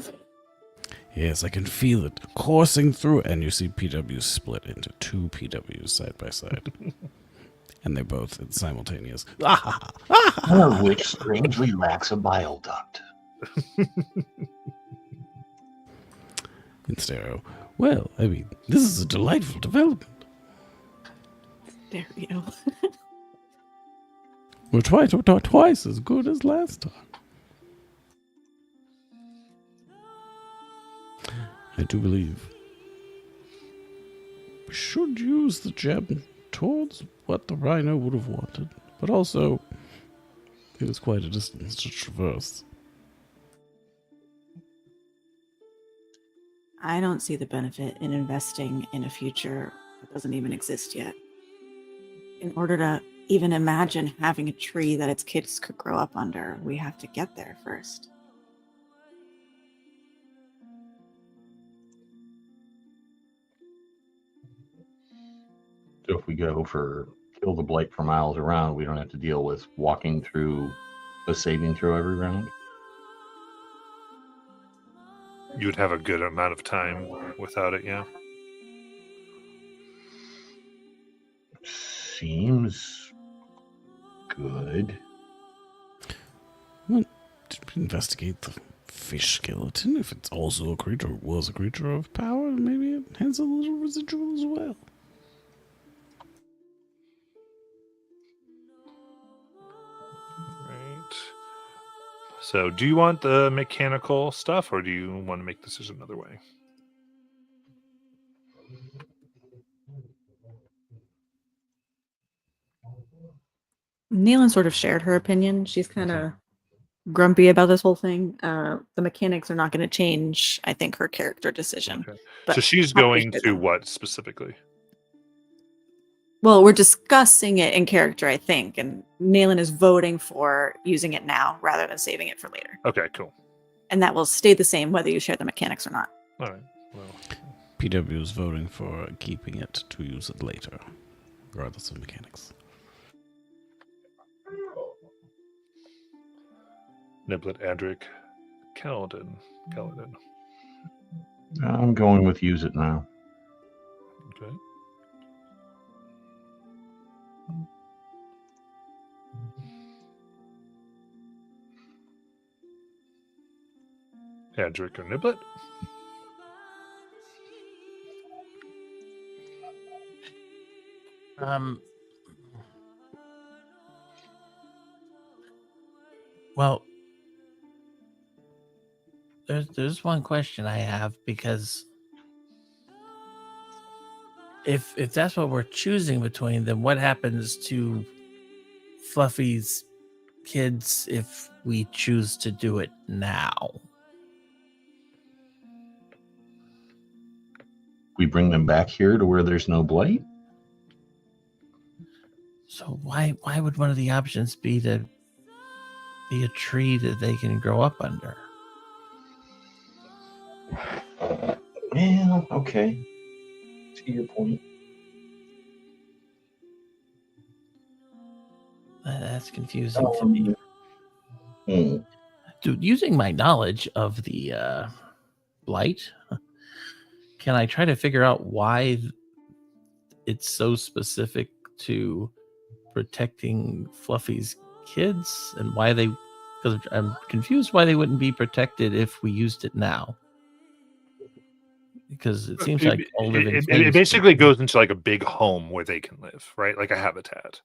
Yes, I can feel it coursing through, and you see PW split into two PWs side by side. And they're both simultaneous. One of which strangely lacks a bile duct. In stereo. Well, I mean, this is a delightful development. There we go. We're twice as good as last time. I do believe we should use the gem towards what the rhino would have wanted, but also it is quite a distance to traverse. I don't see the benefit in investing in a future that doesn't even exist yet. In order to even imagine having a tree that its kids could grow up under, we have to get there first. So if we go for kill the blight for miles around, we don't have to deal with walking through a saving throw every round. You would have a good amount of time without it, yeah. Seems good. Well, to investigate the fish skeleton. If it's also a creature, was a creature of power, maybe it has a little residual as well. Right. So, do you want the mechanical stuff, or do you want to make this another way? Neelan sort of shared her opinion. She's kind of grumpy about this whole thing. The mechanics are not going to change, I think, her character decision. Okay. But So she's happy going share to them. what specifically? Well, we're discussing it in character, I think, and Neelan is voting for using it now rather than saving it for later. Okay, cool. And that will stay the same whether you share the mechanics or not. All right. Well, PW is voting for keeping it to use it later, regardless of mechanics. Niblet, Adric, Kaladin. I'm going with use it now. Okay. Adric or Niblet? Well, there's one question I have, because if that's what we're choosing between, then what happens to Fluffy's kids if we choose to do it now? We bring them back here to where there's no blight. So why would one of the options be to be a tree that they can grow up under? Well, okay. To your point. That's confusing to me. Dude, using my knowledge of the blight, can I try to figure out why it's so specific to protecting Fluffy's kids, and why they, because I'm confused why they wouldn't be protected if we used it now. Because it seems like all living It things basically goes into like a big home where they can live, right? Like a habitat.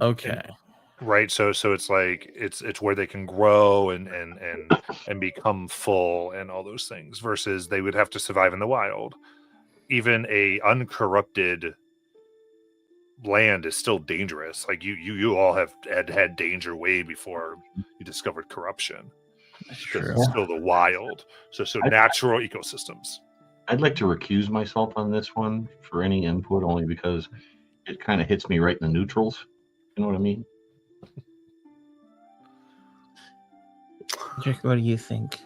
Okay. Right. So it's like it's where they can grow and become full and all those things, versus they would have to survive in the wild. Even a uncorrupted land is still dangerous. Like you all have had danger way before you discovered corruption. Because it's still the wild. So natural ecosystems. I'd like to recuse myself on this one for any input, only because it kind of hits me right in the neutrals. You know what I mean? Jake, what do you think?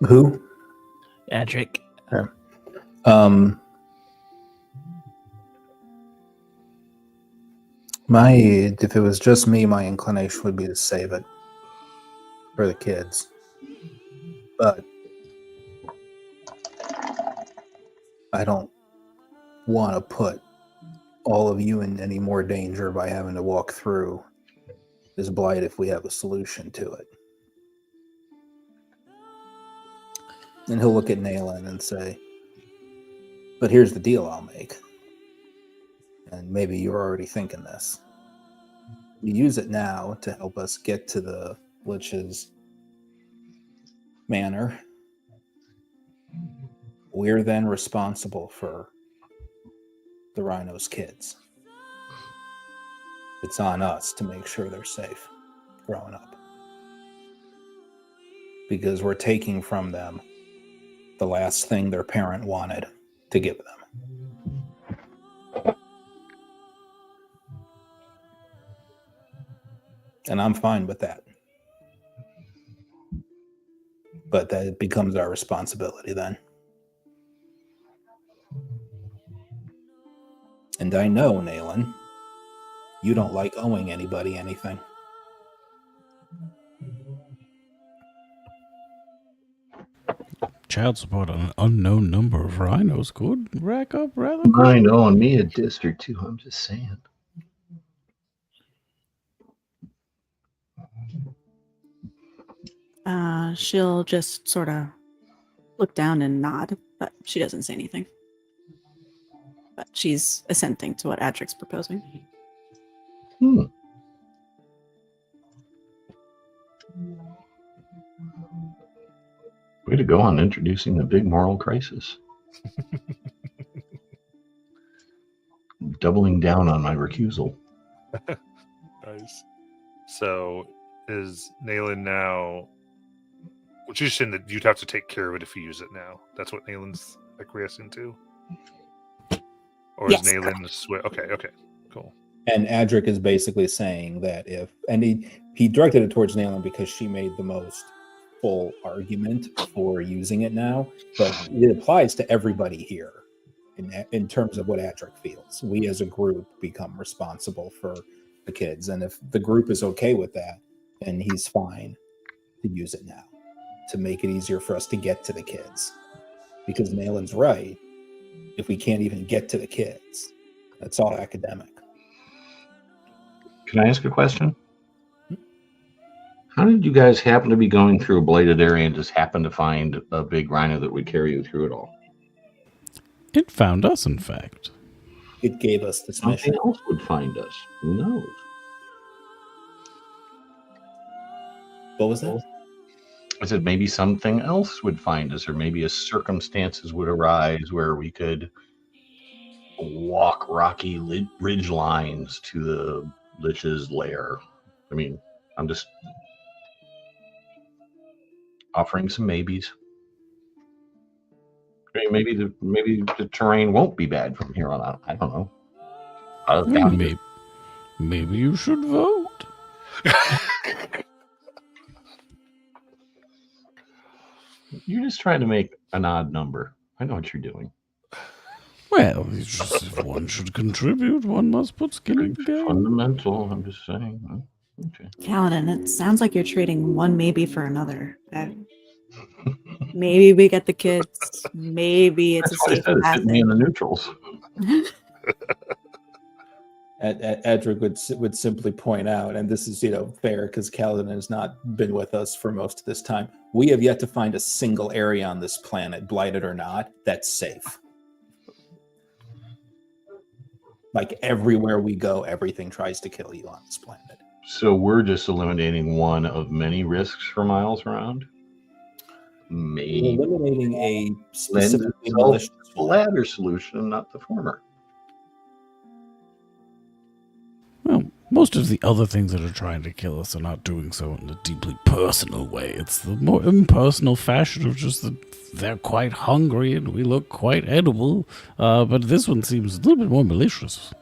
Who? Adric. If it was just me, my inclination would be to save it for the kids. But I don't want to put all of you in any more danger by having to walk through this blight if we have a solution to it. And he'll look at Naylin and say, but here's the deal I'll make. And maybe you're already thinking this. You use it now to help us get to the Lich's manner, we're then responsible for the Rhino's kids. It's on us to make sure they're safe growing up. Because we're taking from them the last thing their parent wanted to give them. And I'm fine with that. But that becomes our responsibility then. And I know, Nayland, you don't like owing anybody anything. Child support on an unknown number of rhinos could rack up rather I know, and me a district too. I'm just saying. She'll just sort of look down and nod, but she doesn't say anything. But she's assenting to what Adric's proposing. Way to go on introducing the big moral crisis. Doubling down on my recusal. Nice. So is Nayland now? Which is saying that you'd have to take care of it if you use it now. That's what Nayland's acquiescing to. Or Yes, is Nayland okay, cool. And Adric is basically saying that he directed it towards Nayland because she made the most full argument for using it now, but it applies to everybody here in terms of what Adric feels. We as a group become responsible for the kids, and if the group is okay with that, then he's fine to use it now to make it easier for us to get to the kids. Because Nayland's right, if we can't even get to the kids, that's all academic. Can I ask a question? How did you guys happen to be going through a blighted area and just happen to find a big rhino that would carry you through it all? It found us, in fact. It gave us this mission. Something else would find us. Who knows? What was that? I said maybe something else would find us, or maybe circumstances would arise where we could walk rocky ridge lines to the Lich's lair. I mean, I'm just offering some maybes. Maybe the terrain won't be bad from here on out. I don't know. Maybe you should vote. You're just trying to make an odd number. I know what you're doing. Well, it's just if one should contribute, one must put skin in the game. Fundamental, I'm just saying. Okay. Kaladin, it sounds like you're trading one maybe for another. Maybe we get the kids. Maybe it's That's why a safe I said it's hitting me in the neutrals. Adric would simply point out, and this is fair because Kaladin has not been with us for most of this time. We have yet to find a single area on this planet, blighted or not, that's safe. Like everywhere we go, everything tries to kill you on this planet. So we're just eliminating one of many risks for miles around. Maybe Eliminating a specific the latter solution, not the former. Well, most of the other things that are trying to kill us are not doing so in a deeply personal way. It's the more impersonal fashion of just that they're quite hungry and we look quite edible. But this one seems a little bit more malicious.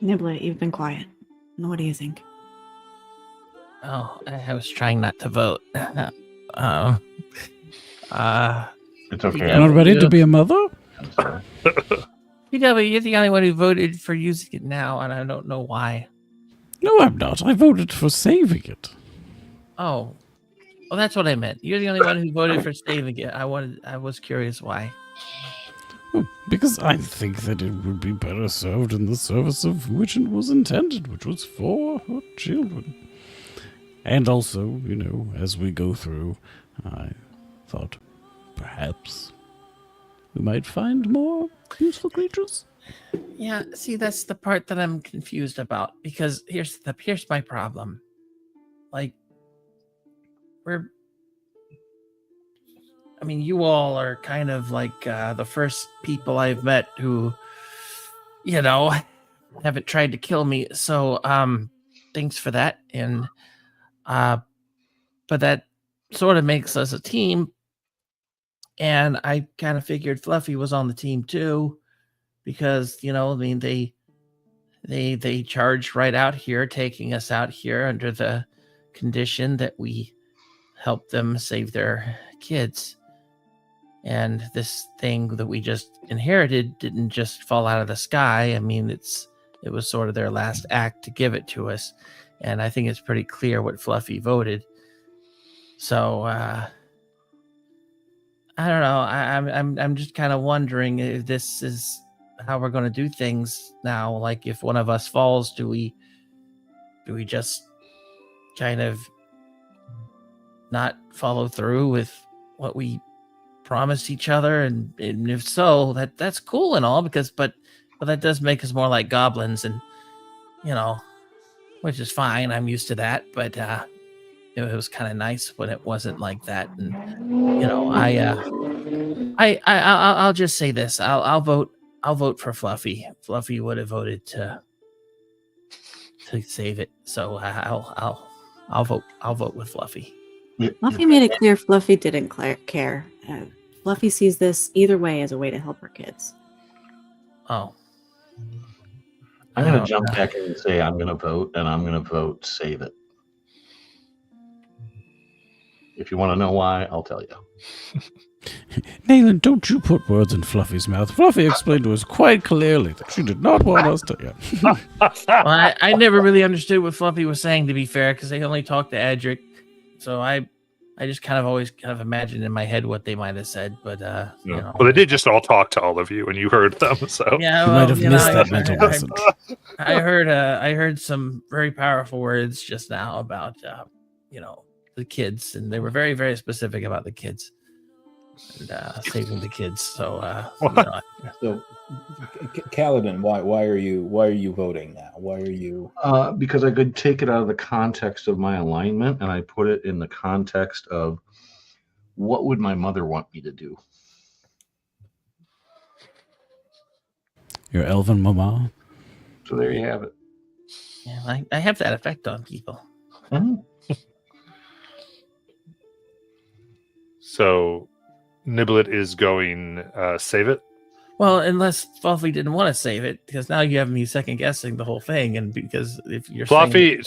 Niblet, you've been quiet. What do you think? Oh, I was trying not to vote. It's okay. You're not ready to be a mother? I'm sorry. PW, you're the only one who voted for using it now, and I don't know why. No, I'm not. I voted for saving it. Oh, well, that's what I meant. You're the only one who voted for saving it. I was curious why. Well, because I think that it would be better served in the service of which it was intended, which was for her children. And also, as we go through, I thought perhaps we might find more useful creatures. Yeah, see, that's the part that I'm confused about, because here's my problem. Like, you all are kind of like the first people I've met who, haven't tried to kill me. So, thanks for that. And, but that sort of makes us a team. And I kind of figured Fluffy was on the team too, because, they charged right out here, taking us out here under the condition that we help them save their kids. And this thing that we just inherited didn't just fall out of the sky. I mean, it was sort of their last act to give it to us. And I think it's pretty clear what Fluffy voted. So I don't know. I'm just kind of wondering if this is how we're going to do things now. Like, if one of us falls, do we just kind of not follow through with what we promised each other? And if so, that's cool and all, but that does make us more like goblins, and which is fine. I'm used to that, but it was kind of nice when it wasn't like that. And I'll just say this: I'll vote for Fluffy. Fluffy would have voted to save it, so I'll vote with Fluffy. Fluffy made it clear Fluffy didn't care. Fluffy sees this either way as a way to help her kids. Oh. I'm going to jump back in and say I'm going to vote, and I'm going to vote save it. If you want to know why, I'll tell you. Nayland, don't you put words in Fluffy's mouth. Fluffy explained to us quite clearly that she did not want us to. Yeah. Well, I never really understood what Fluffy was saying, to be fair, because they only talked to Adric. So I just kind of always imagined in my head what they might have said, but Well, they did just all talk to all of you, and you heard them. So yeah, You might have missed that mental message. I heard some very powerful words just now about the kids, and they were very, very specific about the kids and saving the kids. So So, Kaladin, why are you voting now? Why are you? Because I could take it out of the context of my alignment, and I put it in the context of what would my mother want me to do. Your elven mama. So there you have it. yeah, I have that effect on people. Mhm. So Niblet is going save it. Well, unless Fluffy didn't want to save it, because now you have me second guessing the whole thing, and because if you're Fluffy,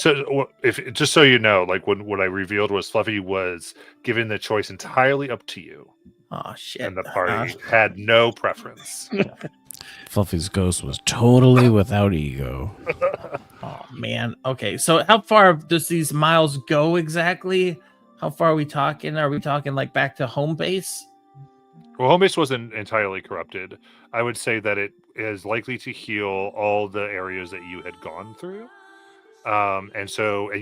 if just so you know, like what I revealed was Fluffy was given the choice entirely up to you, oh shit, and the party had no preference. Fluffy's ghost was totally without ego. Oh man. Okay, so how far does these miles go exactly? How far are we talking? Are we talking like back to home base? Well, home base wasn't entirely corrupted. I would say that it is likely to heal all the areas that you had gone through. And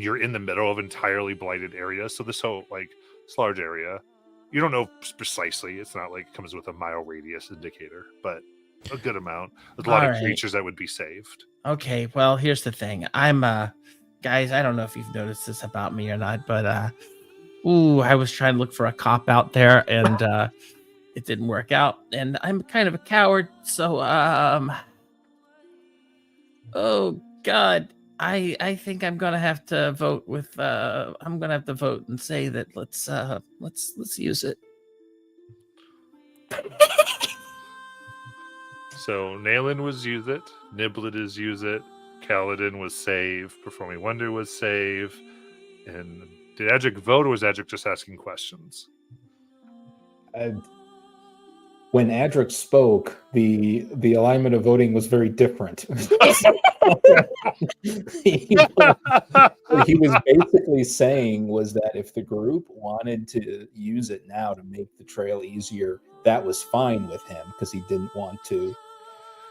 you're in the middle of entirely blighted areas. So this large area, you don't know precisely. It's not like it comes with a mile radius indicator, but a good amount. There's a lot of creatures that would be saved. Okay, well, here's the thing. I'm guys, I don't know if you've noticed this about me or not, but I was trying to look for a cop out there, and it didn't work out, and I'm kind of a coward, so oh god, I think I'm gonna have to vote with I'm gonna have to vote and say that let's use it. So Nayland was use it, Niblet is use it, Kaladin was save, Performing Wonder was save, and did Adric vote, or was Adric just asking questions? When Adric spoke, the alignment of voting was very different. He was basically saying was that if the group wanted to use it now to make the trail easier, that was fine with him, because he didn't want to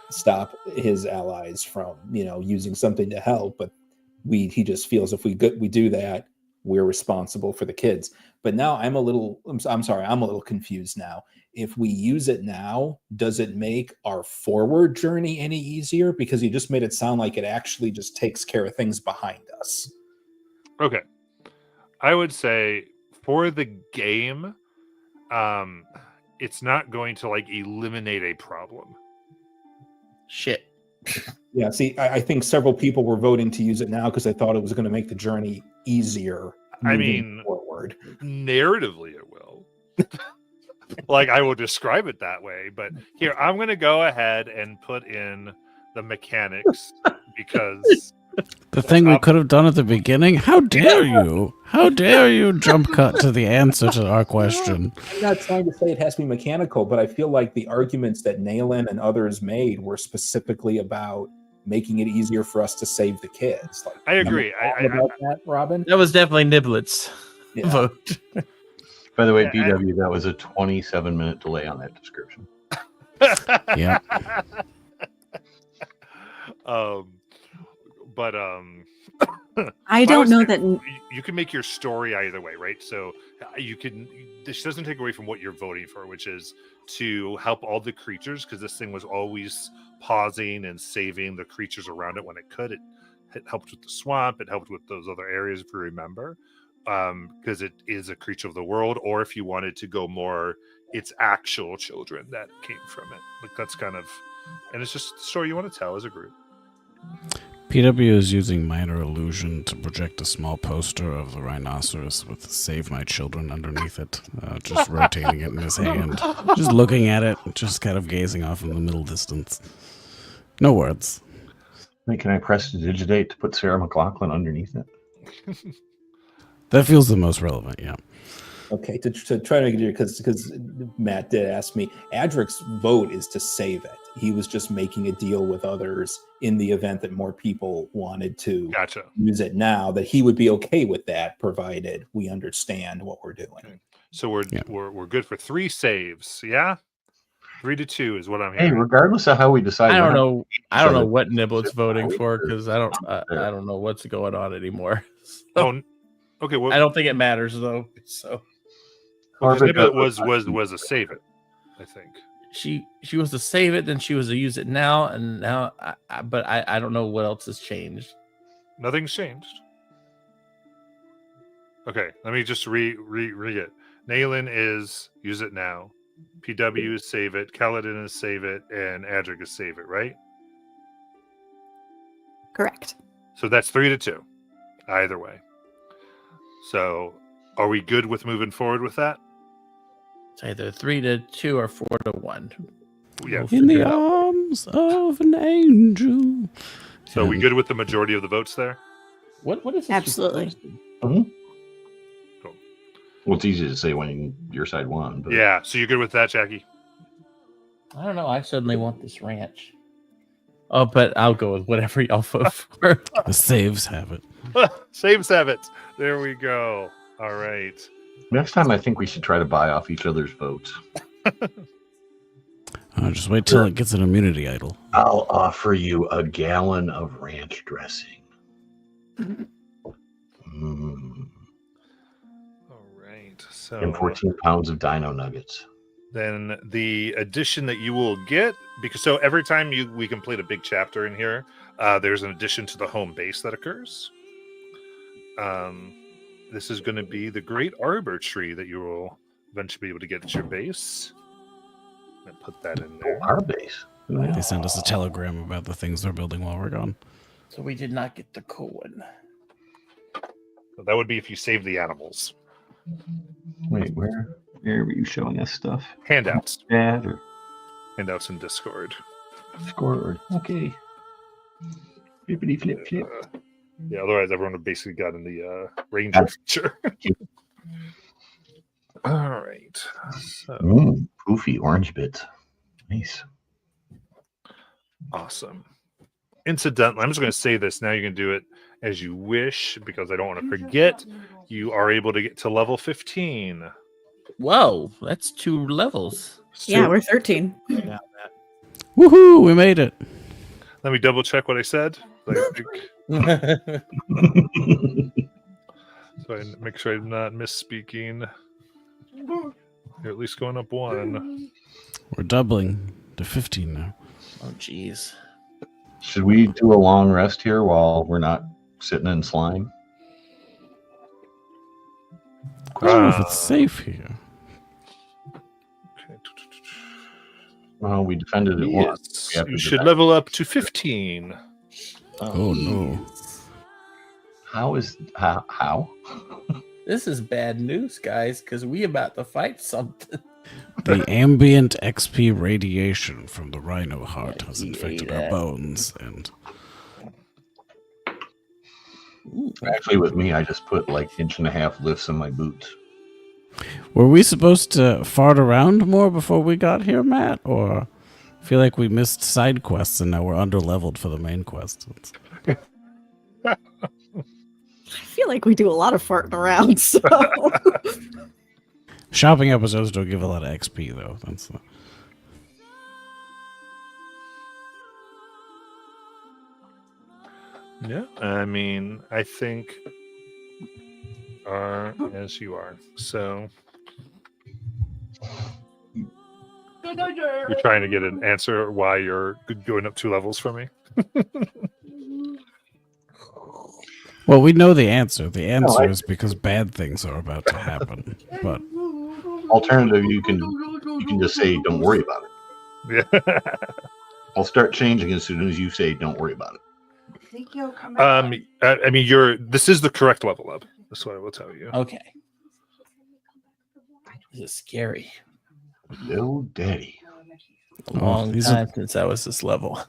stop his allies from using something to help. But he just feels if we do that, we're responsible for the kids. But now I'm a little confused now. If we use it now, does it make our forward journey any easier? Because you just made it sound like it actually just takes care of things behind us. Okay. I would say for the game, it's not going to like eliminate a problem. Shit. Yeah, see, I think several people were voting to use it now because they thought it was going to make the journey easier. I moving mean, forward. Narratively, it will. Like, I will describe it that way. But here, I'm going to go ahead and put in the mechanics because The thing we could have done at the beginning? How dare you? How dare you jump cut to the answer to our question? I'm not trying to say it has to be mechanical, but I feel like the arguments that Nayland and others made were specifically about making it easier for us to save the kids. Like, I agree. about that, Robin. That was definitely Niblet's Yeah. vote. By the way, Yeah, BW, that was a 27-minute delay on that description. Yeah. But I don't know that. you can make your story either way, right? So you can. This doesn't take away from what you're voting for, which is to help all the creatures, because this thing was always pausing and saving the creatures around it when it could. It helped with the swamp. It helped with those other areas, if you remember, because it is a creature of the world. Or if you wanted to go more, it's actual children that came from it. Like that's kind of, and it's just the story you want to tell as a group. PW is using minor illusion to project a small poster of the rhinoceros with "Save My Children" underneath it, just rotating it in his hand, just looking at it, just kind of gazing off in the middle distance. No words. Wait, can I press to digitate to put Sarah McLachlan underneath it? That feels the most relevant, yeah. Okay, to try to make it because Matt did ask me, Adric's vote is to save it. He was just making a deal with others in the event that more people wanted to Gotcha. use it now, that he would be okay with that, provided we understand what we're doing. Okay. So we're good for 3 saves, yeah? 3-2 is what I'm Hey, hearing. regardless of how we decide, I we're don't not- know. I don't so know that- what Niblet's voting Wait, for because I there. don't know what's going on anymore. Oh, okay. Well, I don't think it matters though. So because Corbett, Niblet was a save it, I think. she was to save it, then she was to use it now, and now. But I don't know what else has changed. Nothing's changed. Okay, let me just read it. Nayland is use it now. PW is save it. Kaladin is save it, and Adric is save it. Right. Correct. So that's 3-2, either way. So, are we good with moving forward with that? It's either 3-2 or 4-1. Yeah. We'll In figure the it out. arms of an angel. So, are we good with the majority of the votes there? What is this? Absolutely. Cool. Well, it's easy to say when your side won. But Yeah. So you're good with that, Jackie? I don't know. I suddenly want this ranch. Oh, but I'll go with whatever y'all vote for. The saves have it. Saves have it. There we go. All right. next time, I think we should try to buy off each other's votes. Just wait till it gets an immunity idol. I'll offer you a gallon of ranch dressing. All right. So And 14 pounds of dino nuggets. then the addition that you will get, because so every time we complete a big chapter in here, there's an addition to the home base that occurs. This is going to be the Great Arbor Tree that you will eventually be able to get at your base. I'm gonna put that in there. Our base. They send us a telegram about the things they're building while we're gone. So we did not get the coin. So that would be if you save the animals. Wait, where were you showing us stuff? Handouts. Chat or Handouts in Discord. Discord? Okay. Flippity flip flip. Yeah, otherwise everyone would basically got in the ranger feature. All right. So Poofy orange bits. Nice. awesome. Incidentally, I'm just going to say this now. You can do it as you wish because I don't want to forget. You are able to get to level 15. Whoa, that's 2 levels. Yeah, we're 13. Woohoo! We made it. Let me double check what I said. I think- So I make sure I'm not misspeaking. You're at least going up 1. We're doubling to 15 now. Oh, jeez. Should we do a long rest here while we're not sitting in slime? I don't know if it's safe here. Okay. Well, we defended it once. Yes, We have to you should defend. level up to 15. Oh no. How? This is bad news, guys, because we about to fight something. The ambient XP radiation from the rhino heart has Yeah, infected that. our bones, and Actually, with me, I just put like 1.5 lifts in my boots. were we supposed to fart around more before we got here, Matt? Or I feel like we missed side quests and now we're under-leveled for the main quest. I feel like we do a lot of farting around, so Shopping episodes don't give a lot of XP, though. That's Yeah, I mean, I think are as you are. So you're trying to get an answer why you're going up 2 levels from me. Well, we know the answer. The answer I- is because bad things are about to happen. But Alternative, you can just say, "Don't worry about it." Yeah. I'll start changing as soon as you say, "Don't worry about it." Ezekiel, come back. I mean, this is the correct level up. That's what I will tell you. Okay. This is scary. Little daddy. A Oh, long these time since I was this level.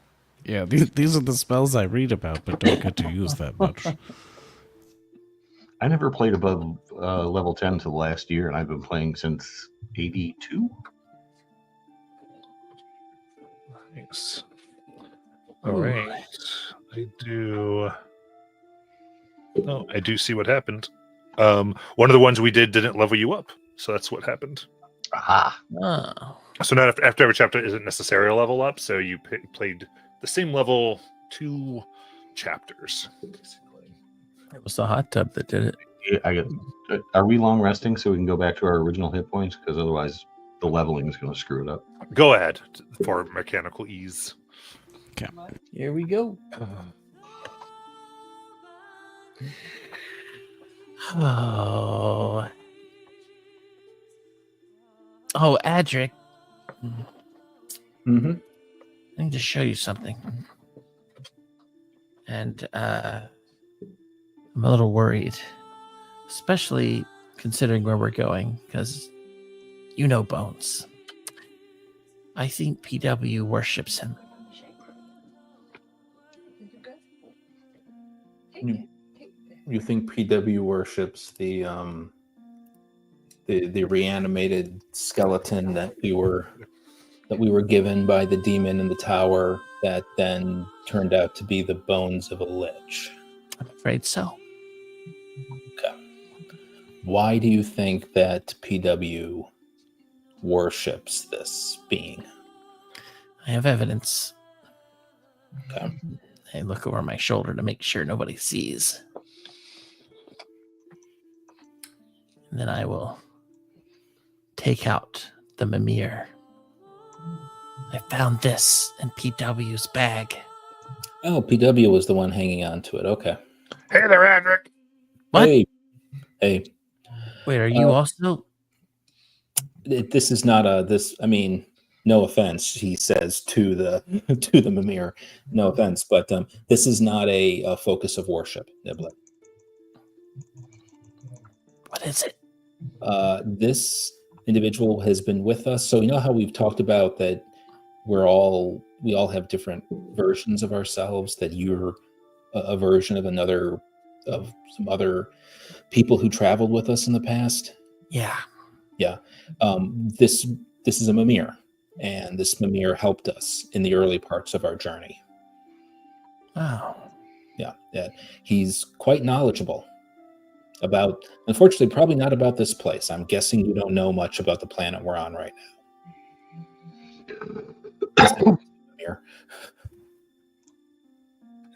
yeah, these are the spells I read about, but don't get to use that much. I never played above level 10 until last year, and I've been playing since 82. Nice. All right. I do see what happened. One of the ones we didn't level you up, so that's what happened. Aha. Oh. So now after every chapter isn't necessarily a level up, so you played the same level 2 chapters. Basically. It was the hot tub that did it. Yeah, are we long resting so we can go back to our original hit points? Because otherwise, the leveling is going to screw it up. Go ahead for mechanical ease. Here we go. Oh. Oh, Adric. Mm-hmm. I need to show you something. And I'm a little worried, especially considering where we're going, because you know Bones. I think PW worships him. You think PW worships the reanimated skeleton that we were given by the demon in the tower that then turned out to be the bones of a lich? I'm afraid so. Okay. Why do you think that PW worships this being? I have evidence. Okay. I look over my shoulder to make sure nobody sees. And then I will take out the Mimir. I found this in PW's bag. Oh, PW was the one hanging on to it. Okay. Hey there, Adric. What? Hey. Wait, are you also? This is not I mean, no offense, he says to the Mimir. No offense, but this is not a focus of worship, Niblet. What is it? This individual has been with us. So you know how we've talked about that we all have different versions of ourselves, that you're a version of some other people who traveled with us in the past. Yeah. This is a Mimir, and this Mimir helped us in the early parts of our journey. Oh. Yeah. He's quite knowledgeable about, unfortunately, probably not about this place. I'm guessing you don't know much about the planet we're on right now. Mimir.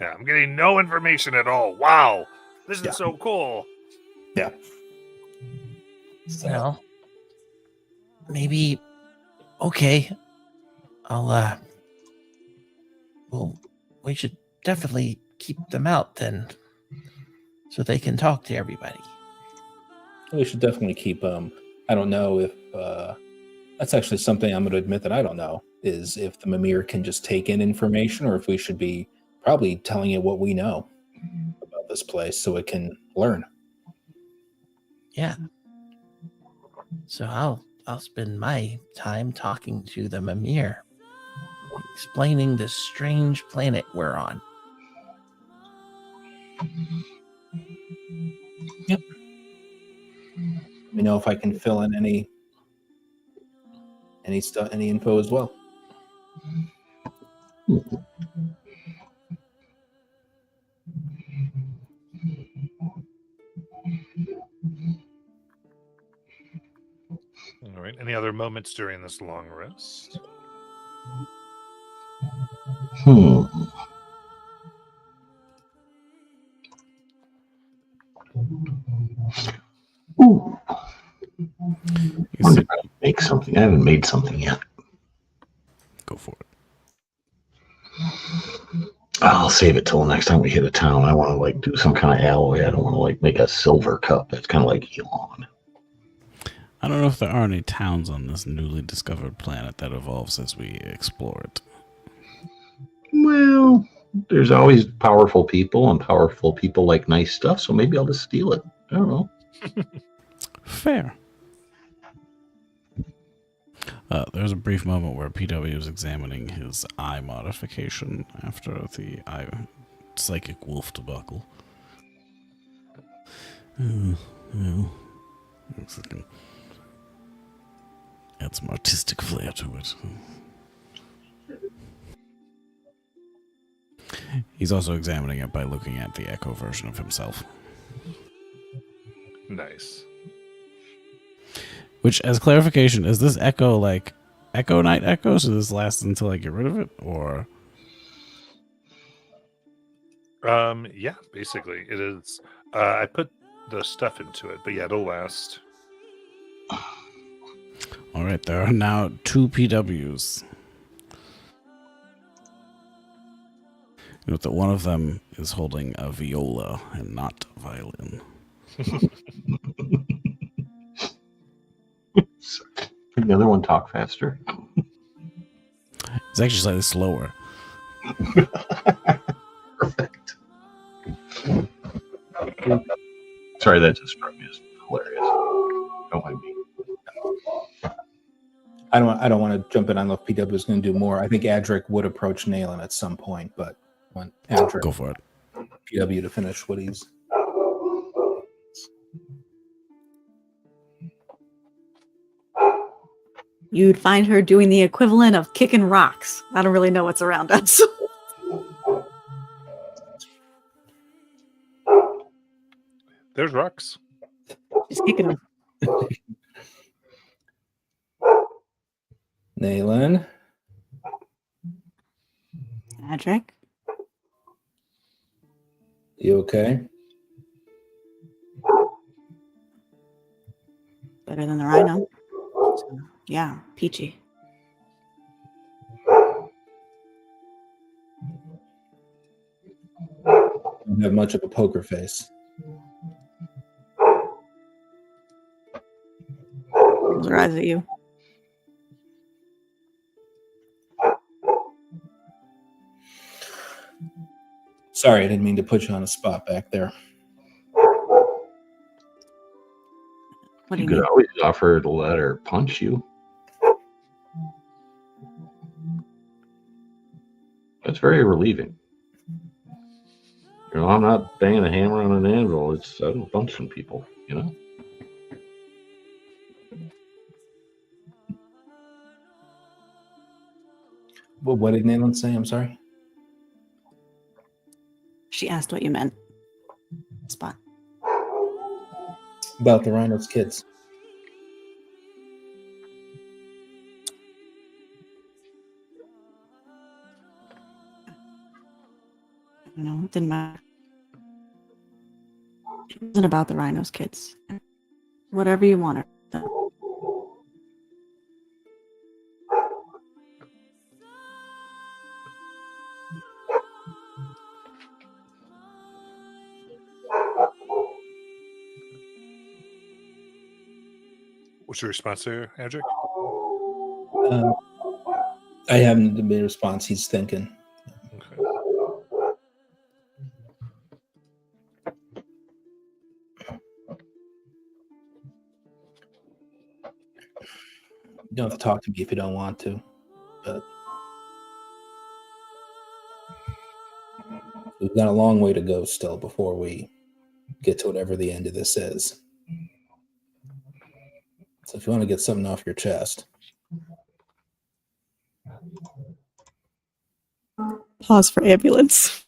Yeah, I'm getting no information at all. Wow, this is Yeah. so cool. Yeah. So, Well, maybe. Okay. I'll. Well, we should definitely keep them out then, so they can talk to everybody. we should definitely keep I don't know if that's actually something I'm going to admit that I don't know, is if the Mimir can just take in information or if we should be probably telling it what we know about this place so it can learn. Yeah. So I'll spend my time talking to the Mimir, explaining this strange planet we're on. Yep. Let me know if I can fill in any stuff, any info as well. All right. Any other moments during this long rest? Hmm. Ooh, You wonder see- if I can make something. I haven't made something yet. Go for it. I'll save it till next time we hit a town. I want to like do some kind of alloy. I don't want to like make a silver cup. That's kind of like Elon. I don't know if there are any towns on this newly discovered planet that evolves as we explore it. Well, there's always powerful people, and powerful people like nice stuff. So maybe I'll just steal it. I don't know. Fair. There's a brief moment where PW is examining his eye modification after the eye psychic wolf debacle. Well, looks like an add some artistic flair to it. He's also examining it by looking at the Echo version of himself. Nice. Which, as clarification, is this Echo like Echo Knight Echo? So this lasts until I get rid of it? Or. Yeah, basically it is. I put the stuff into it, but yeah, it'll last. All right, there are now 2 PWs. Note that one of them is holding a viola and not a violin. Can the other one talk faster? It's actually slightly slower. Perfect. Sorry, that just struck me as hilarious. Don't mind me. I don't want to jump in. I don't know if PW is going to do more. I think Adric would approach Nayland at some point, but I want Adric, Go for it. PW to finish what he's. You'd find her doing the equivalent of kicking rocks. I don't really know what's around us. There's rocks. She's kicking them. Nayland. Adric. You okay? Better than the rhino. So, yeah, peachy. Don't have much of a poker face. Rolls her eyes at you. Sorry, I didn't mean to put you on a spot back there. What do You you could mean? always offer to let her punch you. That's very relieving. You know, I'm not banging a hammer on an anvil. It's I don't punch some people, you know? What did Nayland say? I'm sorry. She asked what you meant. Spot. About the Rhino's kids. I don't know. It didn't matter. It wasn't about the rhinos, kids. Whatever you want. What's your response there, Adric? I haven't made a response. He's thinking. Okay. You don't have to talk to me if you don't want to, but we've got a long way to go still before we get to whatever the end of this is. So if you want to get something off your chest. Pause for ambulance.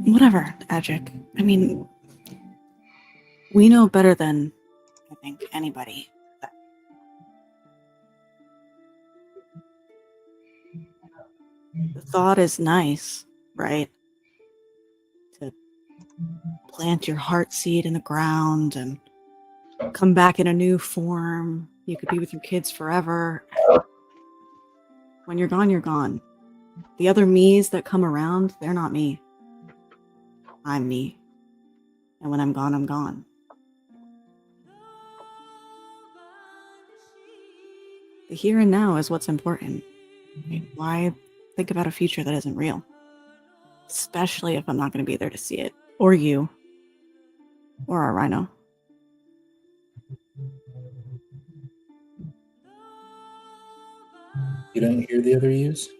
Whatever, Adric. I mean, we know better than, I think, anybody. The thought is nice, right? To plant your heart seed in the ground and come back in a new form. You could be with your kids forever. When you're gone, you're gone. The other me's that come around, they're not me. I'm me. And when I'm gone, I'm gone. The here and now is what's important. Why think about a future that isn't real? Especially if I'm not going to be there to see it. Or you. Or our rhino. You don't hear the other use?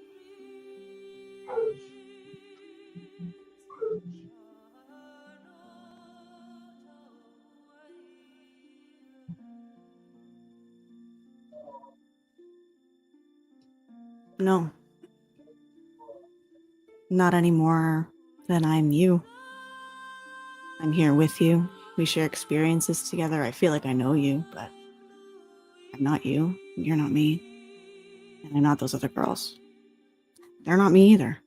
No. Not any more than I'm you. I'm here with you. We share experiences together. I feel like I know you, but I'm not you. You're not me. And I'm not those other girls. They're not me either.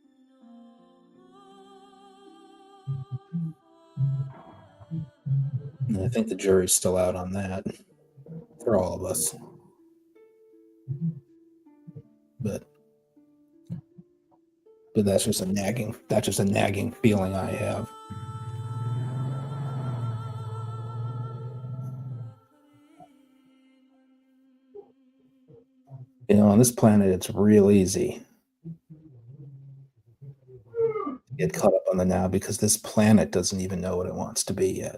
And I think the jury's still out on that for all of us. But that's just a nagging feeling I have. You know, on this planet, it's real easy to get caught up on the now because this planet doesn't even know what it wants to be yet.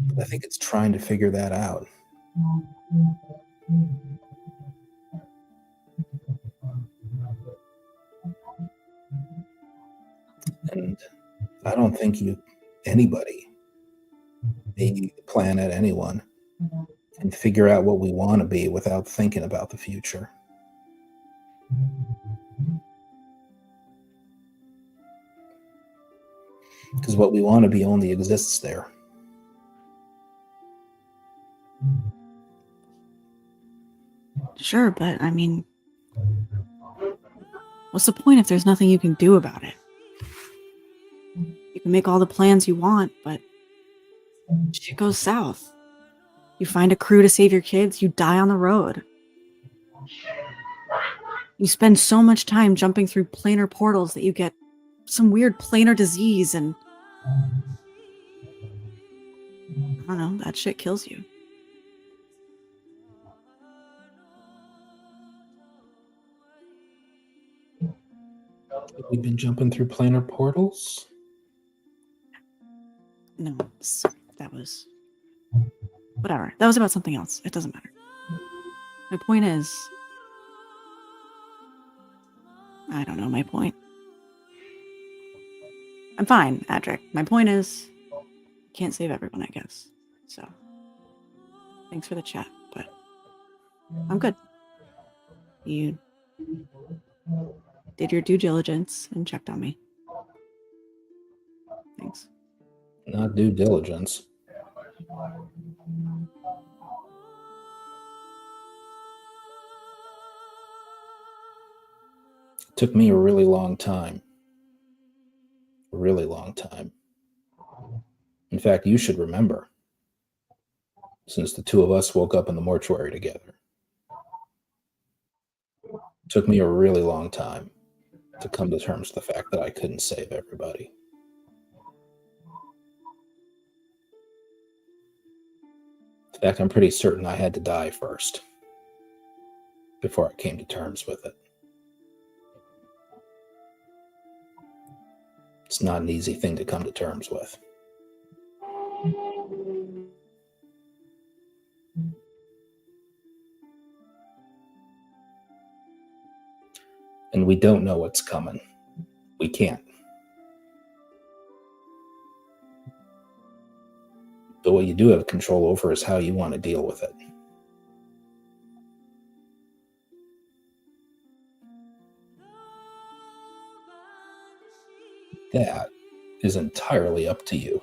But I think it's trying to figure that out. And I don't think anybody, maybe the planet, anyone, can figure out what we want to be without thinking about the future. Because what we want to be only exists there. Sure, but I mean, what's the point if there's nothing you can do about it? You can make all the plans you want, but shit goes south. You find a crew to save your kids, you die on the road. You spend so much time jumping through planar portals that you get some weird planar disease and I don't know, that shit kills you. We've been jumping through planar portals? No, that was... Whatever. That was about something else. It doesn't matter. My point is... I don't know my point. I'm fine, Adric. My point is... Can't save everyone, I guess. So... Thanks for the chat, but... I'm good. You... did your due diligence and checked on me. Thanks. Not due diligence. Took me a really long time. A really long time. In fact, you should remember, since the two of us woke up in the mortuary together. Took me a really long time to come to terms with the fact that I couldn't save everybody. In fact, I'm pretty certain I had to die first before I came to terms with it. It's not an easy thing to come to terms with. And we don't know what's coming. We can't. But what you do have control over is how you want to deal with it. That is entirely up to you.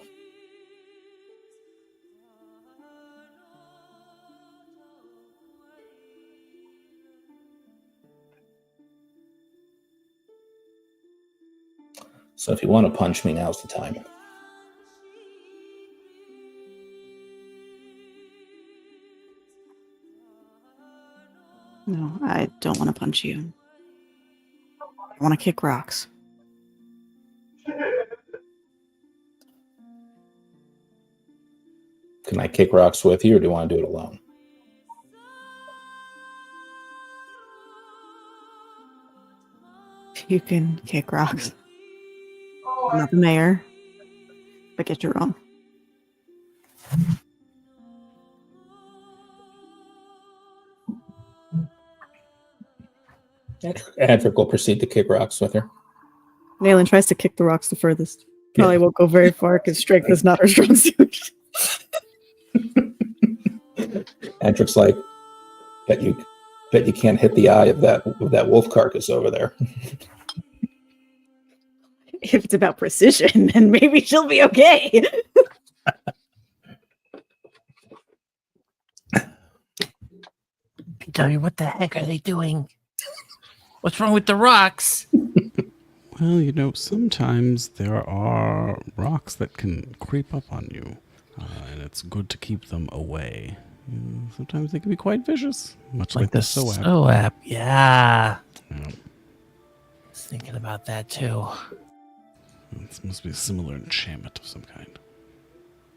So if you want to punch me, now's the time. No, I don't want to punch you. I want to kick rocks. Can I kick rocks with you, or do you want to do it alone? You can kick rocks. I'm not the mayor, but get your own. Adric will proceed to kick rocks with her. Nayland tries to kick the rocks the furthest. Probably won't go very far because strength is not her strong suit. Adric's like, bet you can't hit the eye of that wolf carcass over there. If it's about precision, then maybe she'll be okay. Tell what the heck are they doing? What's wrong with the rocks? Well, you know, sometimes there are rocks that can creep up on you, and it's good to keep them away. Sometimes they can be quite vicious, much like the SOAP. SOAP, yeah. Yeah. I was thinking about that too. It must be a similar enchantment of some kind.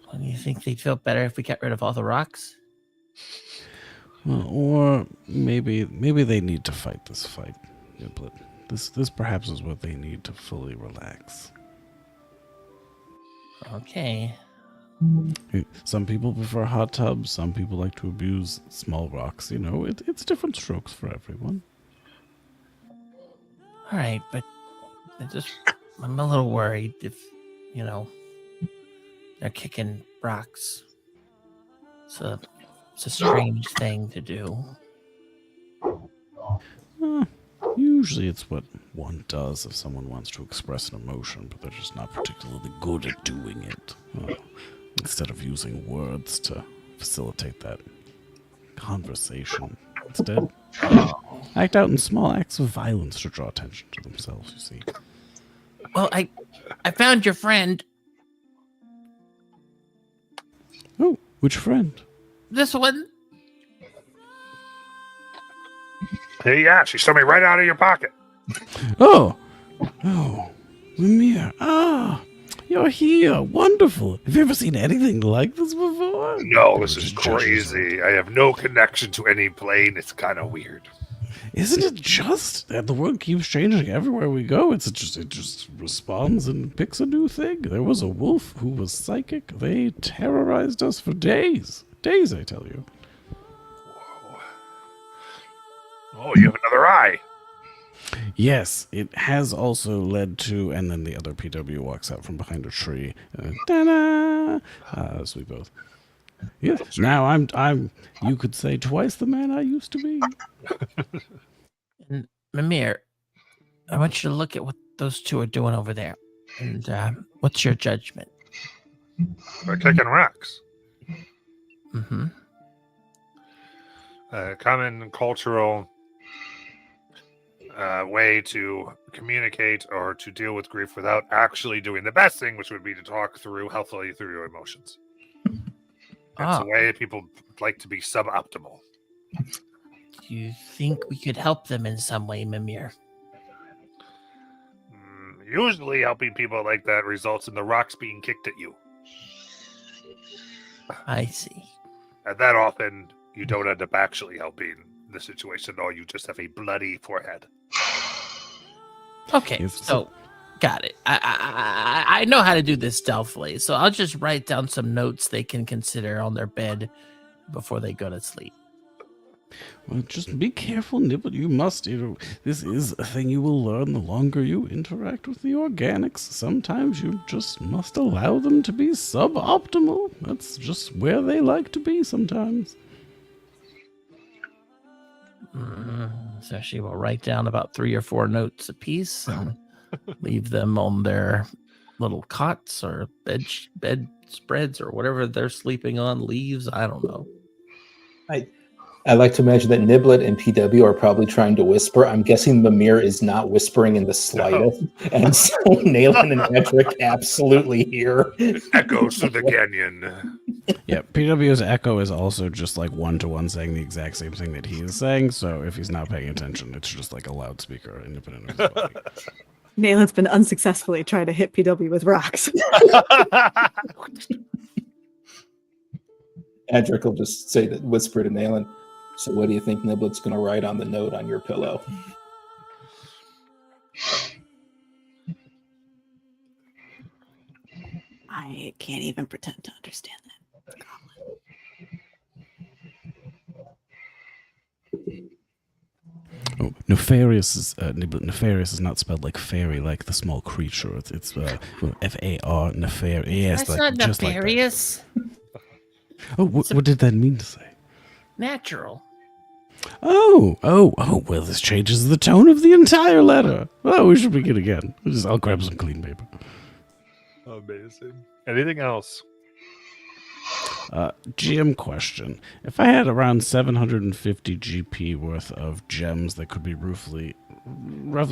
Well, do you think they'd feel better if we got rid of all the rocks? Well, or maybe they need to fight this fight. Niblet. This perhaps is what they need to fully relax. Okay. Some people prefer hot tubs. Some people like to abuse small rocks. You know, it's different strokes for everyone. All right, but I'm a little worried if, they're kicking rocks. It's a strange thing to do. Usually it's what one does if someone wants to express an emotion, but they're just not particularly good at doing it. Instead of using words to facilitate that conversation. Instead, act out in small acts of violence to draw attention to themselves, you see. Well, I found your friend. Oh, which friend? This one. Hey, yeah, she stole me right out of your pocket. Oh, Mimir. You're here. Wonderful. Have you ever seen anything like this before? No, this is crazy. I have no connection to any plane. It's kind of weird. Isn't it just that the world keeps changing everywhere we go? It just responds and picks a new thing. There was a wolf who was psychic. They terrorized us for days. Days, I tell you. Whoa. Oh, you have another eye. Yes, it has also led to, and then the other PW walks out from behind a tree. Ta-da! As we both. Yes. Now I'm. You could say twice the man I used to be. And Mimir, I want you to look at what those two are doing over there. And what's your judgment? We're kicking rocks. Mm-hmm. Common cultural way to communicate or to deal with grief without actually doing the best thing, which would be to talk healthily through your emotions. It's a way people like to be suboptimal. Do you think we could help them in some way, Mimir? Usually helping people like that results in the rocks being kicked at you. I see. And that often you don't end up actually helping the situation, or you just have a bloody forehead. Okay, so got it. I know how to do this stealthily, so I'll just write down some notes they can consider on their bed before they go to sleep. Well, just be careful, Nibble. You must. This is a thing you will learn the longer you interact with the organics. Sometimes you just must allow them to be suboptimal. That's just where they like to be sometimes. So she will write down about 3 or 4 notes apiece and leave them on their little cots or bed spreads or whatever they're sleeping on, leaves. I don't know. I like to imagine that Niblet and PW are probably trying to whisper. I'm guessing Mimir is not whispering in the slightest. And so Nayland and Edric absolutely hear. Echoes through the canyon. Yeah, PW's echo is also just like one-to-one saying the exact same thing that he is saying, so if he's not paying attention, it's just like a loudspeaker independent of his body. Nayland's been unsuccessfully trying to hit PW with rocks. Edric will just say that, whisper to Nayland. So what do you think Niblet's going to write on the note on your pillow? I can't even pretend to understand that. Oh, nefarious is nefarious is not spelled like fairy, like the small creature. It's F-A-R nefarious. Yes, That's like, not just nefarious. Like that. Oh, what did that mean to say? Natural. Oh, well, this changes the tone of the entire letter. Oh, we should begin again. I'll grab some clean paper. Amazing. Anything else? GM question. If I had around 750 GP worth of gems that could be roughly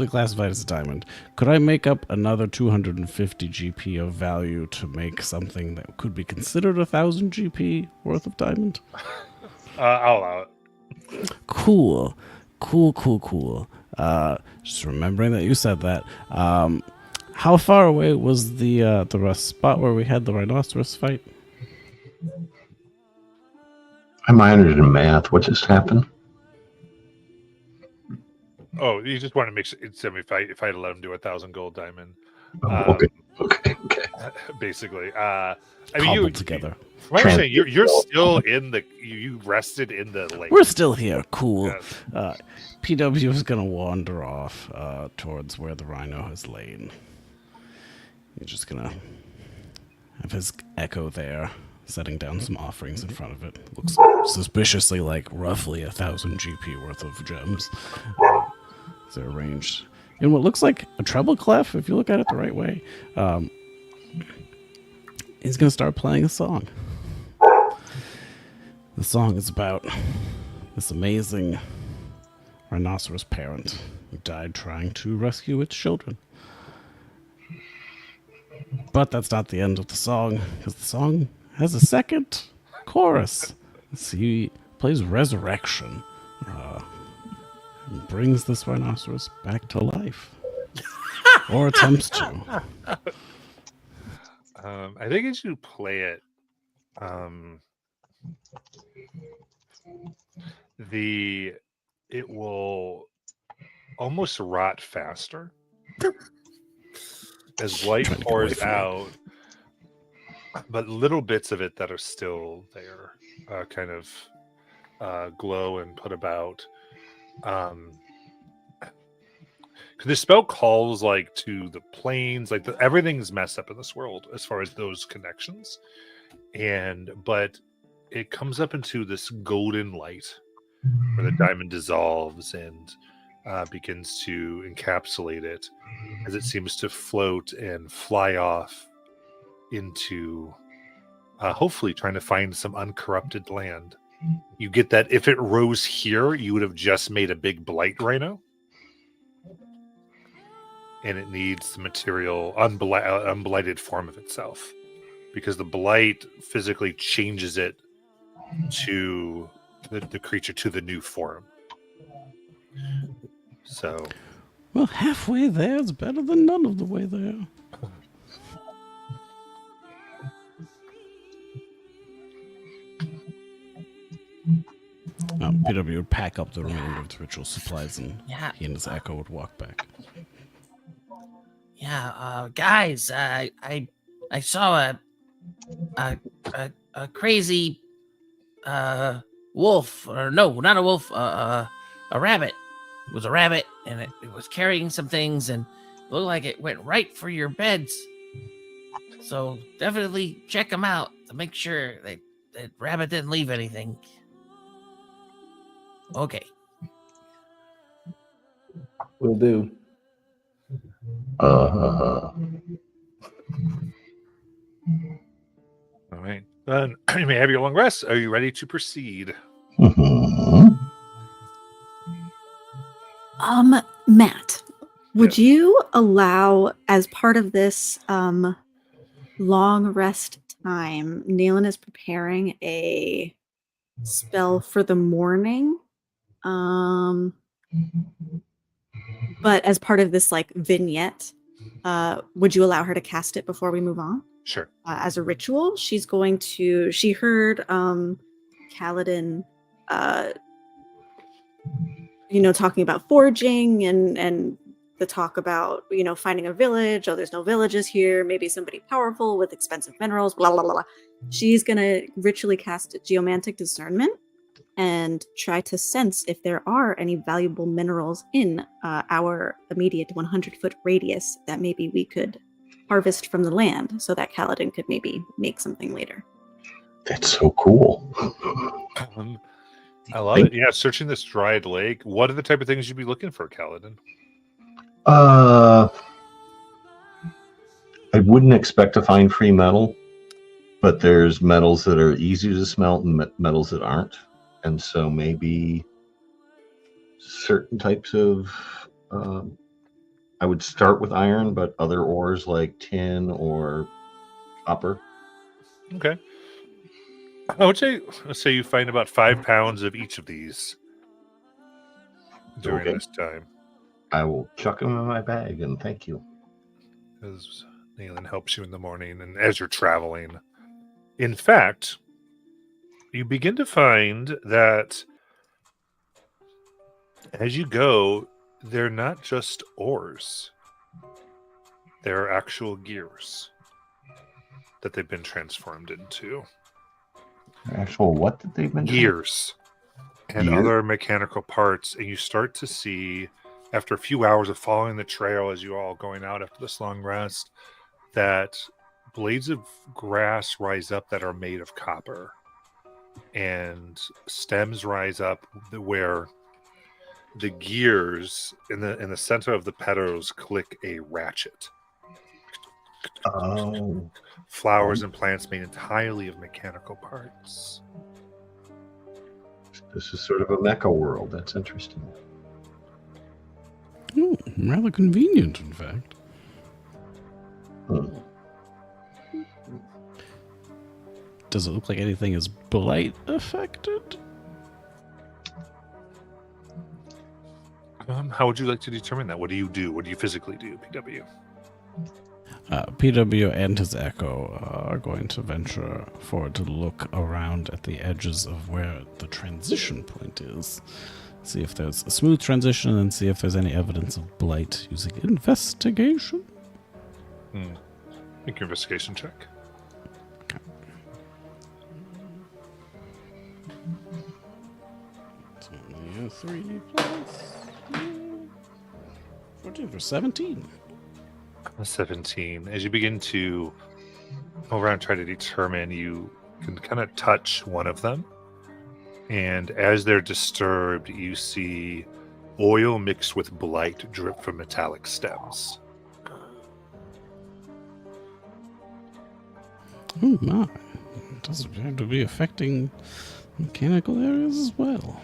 classified as a diamond, could I make up another 250 GP of value to make something that could be considered 1,000 GP worth of diamond? I'll allow it. Cool. Just remembering that you said that. How far away was the spot where we had the rhinoceros fight? I'm minored in math. What just happened? Oh, you just want to make sure if I had let him do 1,000 gold diamond. Okay. Basically, Cobbled together. From my understanding, you're still in the. You rested in the lake. We're still here. Cool. Yes. PW is gonna wander off towards where the rhino has lain. He's just gonna have his echo there, setting down some offerings in front of it. Looks suspiciously like roughly 1,000 GP worth of gems. They're arranged in what looks like a treble clef, if you look at it the right way. He's going to start playing a song. The song is about this amazing rhinoceros parent who died trying to rescue its children. But that's not the end of the song, because the song has a second chorus. He plays Resurrection. And brings this rhinoceros back to life. Or attempts to. I think as you play it, it will almost rot faster as light pours out, but little bits of it that are still there kind of glow and put about. The spell calls like to the planes, like everything's messed up in this world as far as those connections, but it comes up into this golden light where the diamond dissolves and begins to encapsulate it as it seems to float and fly off into hopefully trying to find some uncorrupted land. You get that if it rose here, you would have just made a big blight rhino. And it needs the material, unblighted form of itself. Because the blight physically changes it to the creature to the new form. So, Well, halfway there is better than none of the way there. PW would pack up the remainder of the ritual supplies, and he and his echo would walk back. Yeah, guys, I saw a crazy wolf, or no, not a wolf, a rabbit. It was a rabbit, and it was carrying some things, and it looked like it went right for your beds. So definitely check them out to make sure that rabbit didn't leave anything. Okay. Will do. all right. Then you may have your long rest. Are you ready to proceed? Matt, would you allow, as part of this long rest time, Nayland is preparing a spell for the morning. But as part of this like vignette, would you allow her to cast it before we move on? Sure. As a ritual, she's going to. She heard Kaladin, talking about foraging and the talk about finding a village. Oh, there's no villages here. Maybe somebody powerful with expensive minerals. Blah blah blah blah. She's gonna ritually cast Geomantic Discernment and try to sense if there are any valuable minerals in our immediate 100-foot radius that maybe we could harvest from the land so that Kaladin could maybe make something later. That's so cool. I love it. Yeah, searching this dried lake. What are the type of things you'd be looking for, Kaladin? I wouldn't expect to find free metal, but there's metals that are easy to smelt and metals that aren't. And so maybe certain types of, I would start with iron, but other ores like tin or copper. Okay. I would say, let's say you find about 5 pounds of each of these during this time. I will chuck them in my bag and thank you. As Nayland helps you in the morning and as you're traveling. In fact, you begin to find that as you go, they're not just ores. They're actual gears that they've been transformed into. Actual what that they've been gears and other mechanical parts, and you start to see after a few hours of following the trail as you all going out after this long rest that blades of grass rise up that are made of copper, and stems rise up where the gears in the center of the petals click a ratchet. Oh. Flowers and plants made entirely of mechanical parts. This is sort of a mecha world. That's interesting. Oh, rather convenient, in fact. Does it look like anything is blight affected? How would you like to determine that? What do you do? What do you physically do, PW? PW and his Echo are going to venture forward to look around at the edges of where the transition point is. See if there's a smooth transition and see if there's any evidence of blight using investigation. Make your investigation check. Okay. It's only a 3 plus 14 for 17. 17. As you begin to go around and try to determine, you can kind of touch one of them. And as they're disturbed, you see oil mixed with blight drip from metallic stems. Oh my. It does appear to be affecting mechanical areas as well.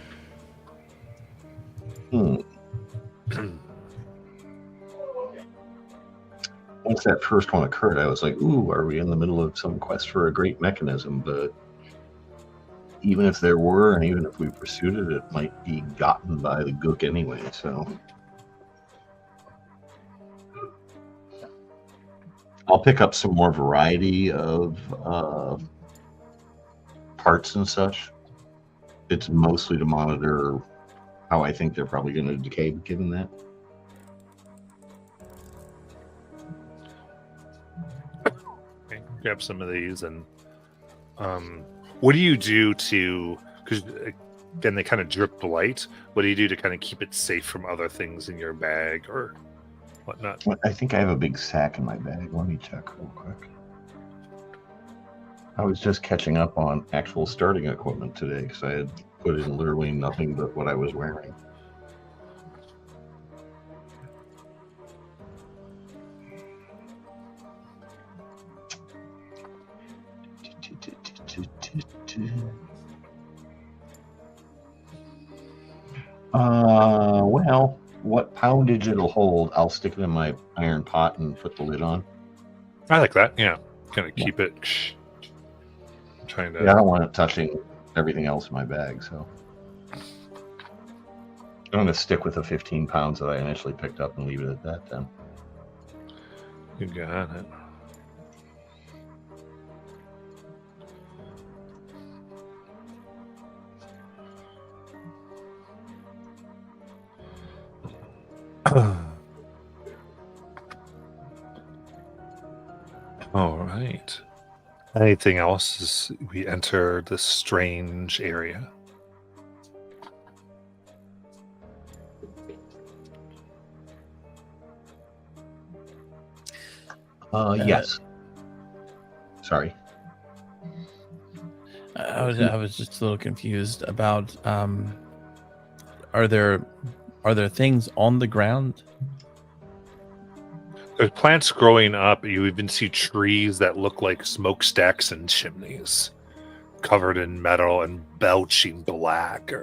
Once that first one occurred, I was like, ooh, are we in the middle of some quest for a great mechanism? But even if there were, and even if we pursued it, it might be gotten by the Gook anyway, so. I'll pick up some more variety of parts and such. It's mostly to monitor how I think they're probably going to decay given that. Okay, grab some of these, and what do you do to, because again they kind of drip blight, what do you do to kind of keep it safe from other things in your bag or whatnot? I think I have a big sack in my bag. Let me check real quick. I was just catching up on actual starting equipment today because I had put in literally nothing but what I was wearing. Well, what poundage it'll hold, I'll stick it in my iron pot and put the lid on. I like that. Yeah, kind of keep it. I'm trying to. Yeah, I don't want it touching everything else in my bag, so I'm going to stick with the 15 pounds that I initially picked up and leave it at that then. You got it. All right. Anything else as we enter this strange area? Yes. Sorry. I was just a little confused about are there things on the ground? There's plants growing up. You even see trees that look like smokestacks and chimneys, covered in metal and belching black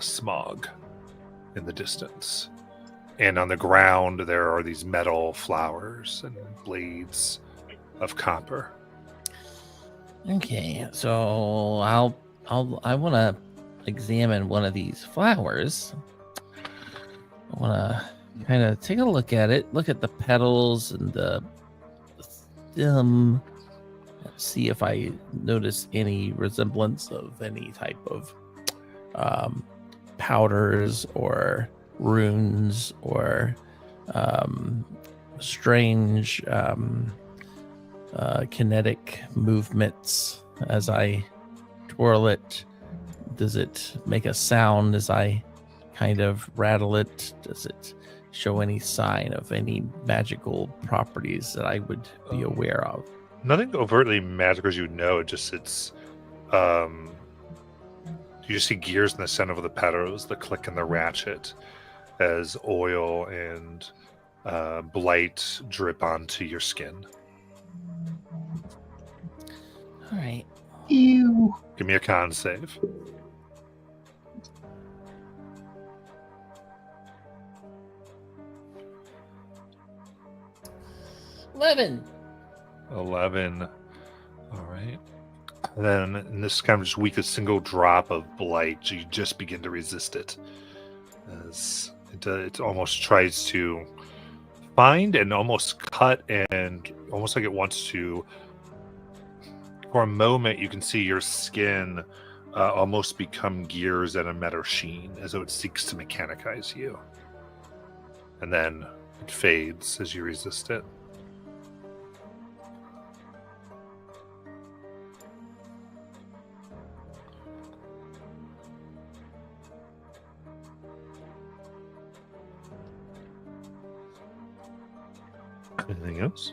smog in the distance. And on the ground, there are these metal flowers and blades of copper. Okay, so I want to examine one of these flowers. I want to kind of take a look at it, look at the petals and the stem, see if I notice any resemblance of any type of powders or runes or strange kinetic movements as I twirl it. Does it make a sound as I kind of rattle it? Does it show any sign of any magical properties that I would be aware of? Nothing overtly magical as you know. It just it's you just see gears in the center of the petals, the click and the ratchet, as oil and blight drip onto your skin. All right. Ew. Give me a con save. $11. 11. All right. And then in this kind of just weak, a single drop of blight, you just begin to resist it. As it almost tries to find and almost cut, and almost like it wants to. For a moment, you can see your skin almost become gears and a metal sheen, as though it seeks to mechanicize you. And then it fades as you resist it. Anything else?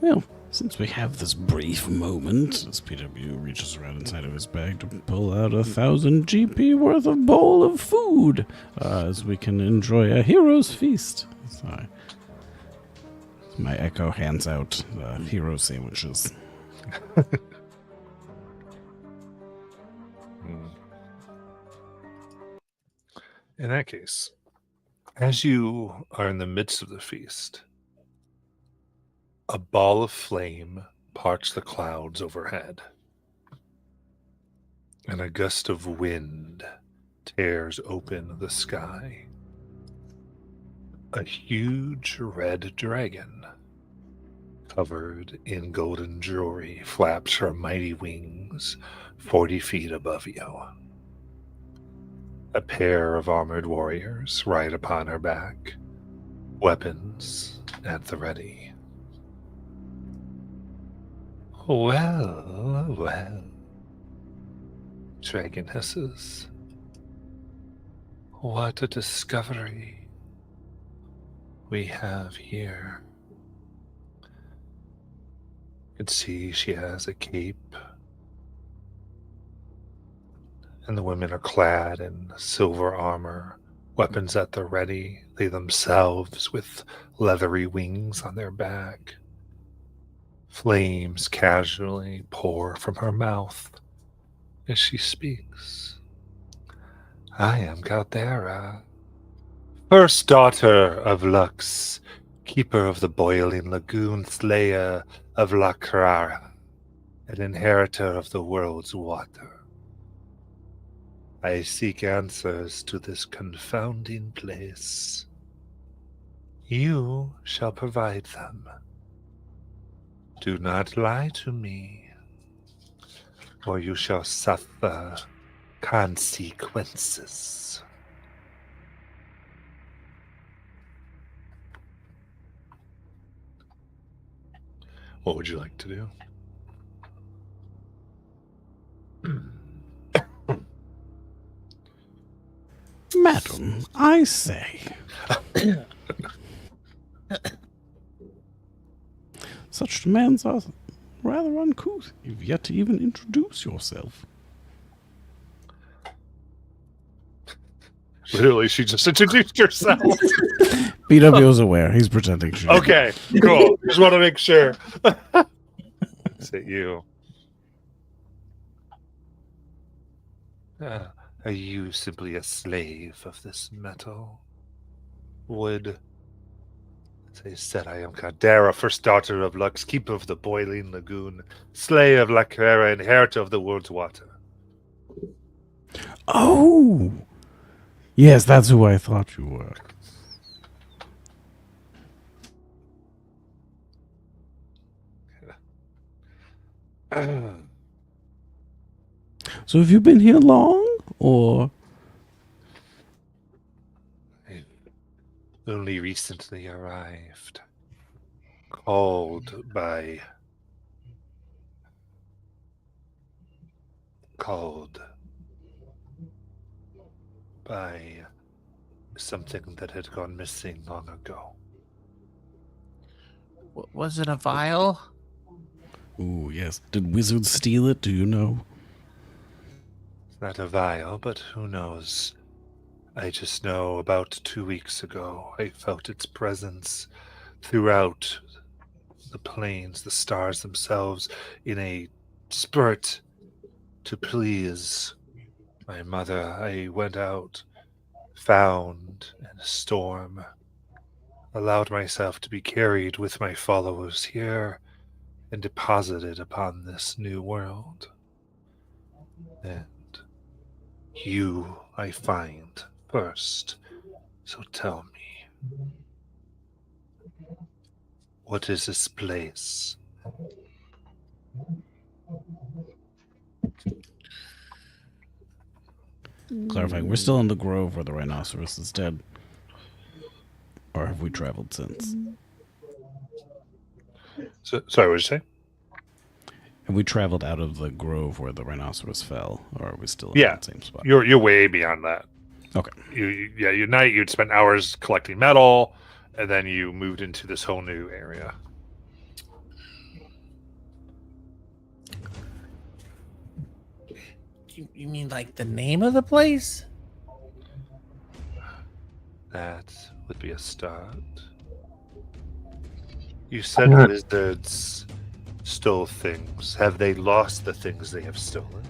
Well, Since we have this brief moment, as PW reaches around inside of his bag to pull out 1,000 GP worth of bowl of food, as we can enjoy a hero's feast. Sorry. My Echo hands out hero sandwiches. In that case, as you are in the midst of the feast, a ball of flame parts the clouds overhead, and a gust of wind tears open the sky. A huge red dragon, covered in golden jewelry, flaps her mighty wings 40 feet above you. A pair of armored warriors ride upon her back, weapons at the ready. Well, well, Dragon hisses. What a discovery we have here. You can see she has a cape, and the women are clad in silver armor, weapons at the ready, they themselves with leathery wings on their back. Flames casually pour from her mouth as she speaks. I am Galdera, first daughter of Lux, keeper of the boiling lagoon, slayer of La Carrara, and inheritor of the world's water. I seek answers to this confounding place. You shall provide them. Do not lie to me, or you shall suffer consequences. What would you like to do? Madam, I say. Such demands are rather uncouth. You've yet to even introduce yourself. Literally, she just introduced herself. BW is aware. He's pretending she Okay, cool. Just want to make sure. Is it you? Are you simply a slave of this metal? Would, as I said, I am Caldera, first daughter of Lux, keeper of the boiling lagoon, slayer of La Carrera, inheritor of the world's water. Oh! Yes, that's who I thought you were. So have you been here long, or? I only recently arrived, called by something that had gone missing long ago. Was it a vial? Ooh, yes. Did wizards steal it? Do you know? It's not a vial, but who knows? I just know about 2 weeks ago, I felt its presence throughout the plains, the stars themselves, in a spurt to please my mother. I went out, found in a storm, allowed myself to be carried with my followers here, and deposited upon this new world. And you I find first. So tell me, what is this place? Clarifying, we're still in the grove where the rhinoceros is dead. Or have we traveled since? So, sorry, what did you say? Have we traveled out of the grove where the rhinoceros fell? Or are we still in Yeah, that same spot? You're way beyond that. Okay. You'd spent hours collecting metal, and then you moved into this whole new area. You mean like the name of the place? That would be a start. You said I'm gonna- wizards stole things. Have they lost the things they have stolen?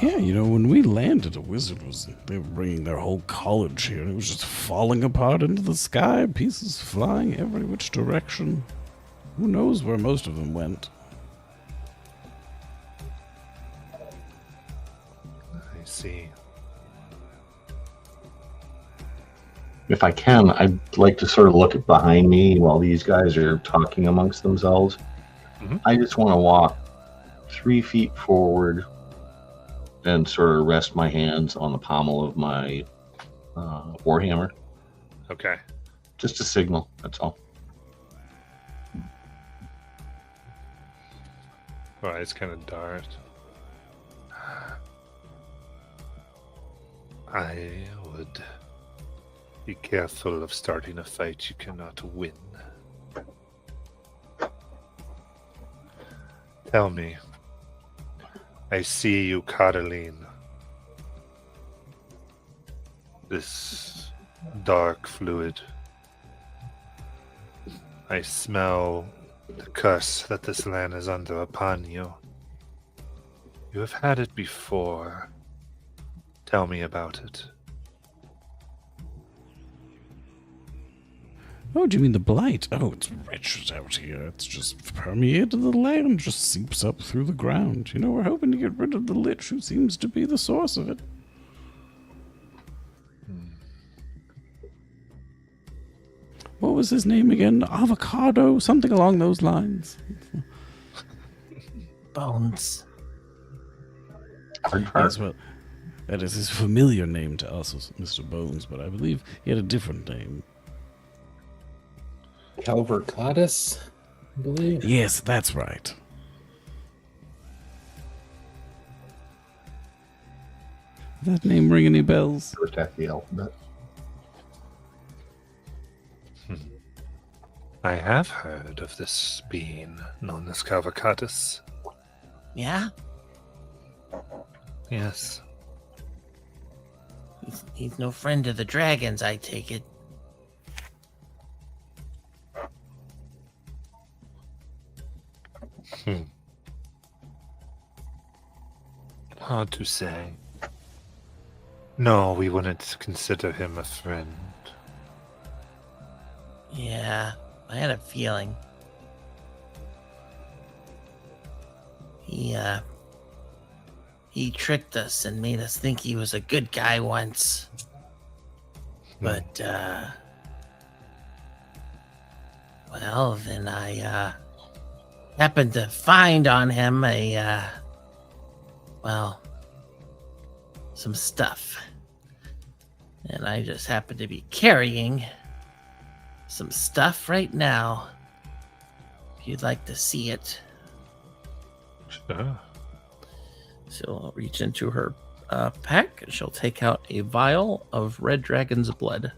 Yeah, you know, when we landed, they were bringing their whole college here. It was just falling apart into the sky, pieces flying every which direction. Who knows where most of them went? I see. If I can, I'd like to sort of look at behind me while these guys are talking amongst themselves. Mhm. I just want to walk 3 feet forward and sort of rest my hands on the pommel of my warhammer. Okay. Just a signal, that's all. Alright, it's kind of dark. I would be careful of starting a fight you cannot win. Tell me. I see you cuddling this dark fluid. I smell the curse that this land is under upon you. You have had it before. Tell me about it. Oh, do you mean the blight? Oh, it's rich out here. It's just permeated the land, just seeps up through the ground. You know, we're hoping to get rid of the Lich, who seems to be the source of it. What was his name again? Avocado? Something along those lines. Bones. Yes, well, that is his familiar name to us, Mr. Bones, but I believe he had a different name. Calvercatus, I believe. Yes, that's right. Does that name ring any bells? First half of the alphabet. I have heard of this being known as Calvacatus. Yeah? Yes. He's no friend of the dragons, I take it. Hard to say. No, we wouldn't consider him a friend. Yeah, I had a feeling. He tricked us and made us think he was a good guy once. But, well, then I, happened to find on him some stuff. And I just happen to be carrying some stuff right now. If you'd like to see it. Sure. She'll reach into her pack and she'll take out a vial of red dragon's blood.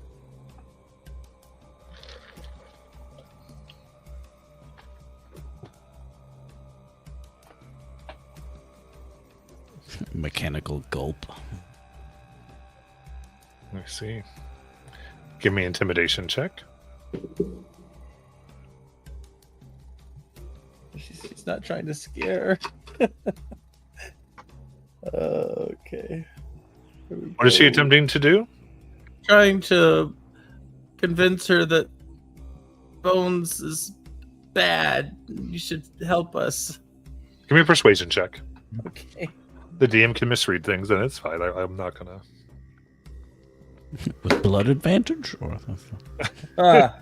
Mechanical gulp. Let me see. Give me intimidation check. She's not trying to scare her. Okay. What is she attempting to do? Trying to convince her that Bones is bad. You should help us. Give me a persuasion check. Okay. The DM can misread things, and it's fine. I'm not gonna. With blood advantage? Or Ah.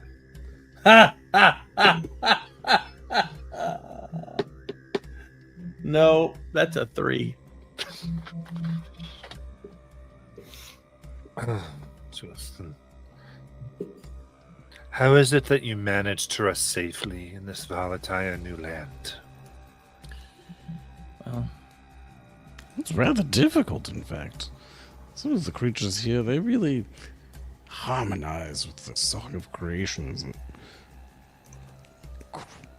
Ha, ha, ha, ha, ha, ha. No, that's a 3. How is it that you managed to rest safely in this volatile new land? Well, it's rather difficult, in fact. Some of the creatures here, they really harmonize with the song of creations and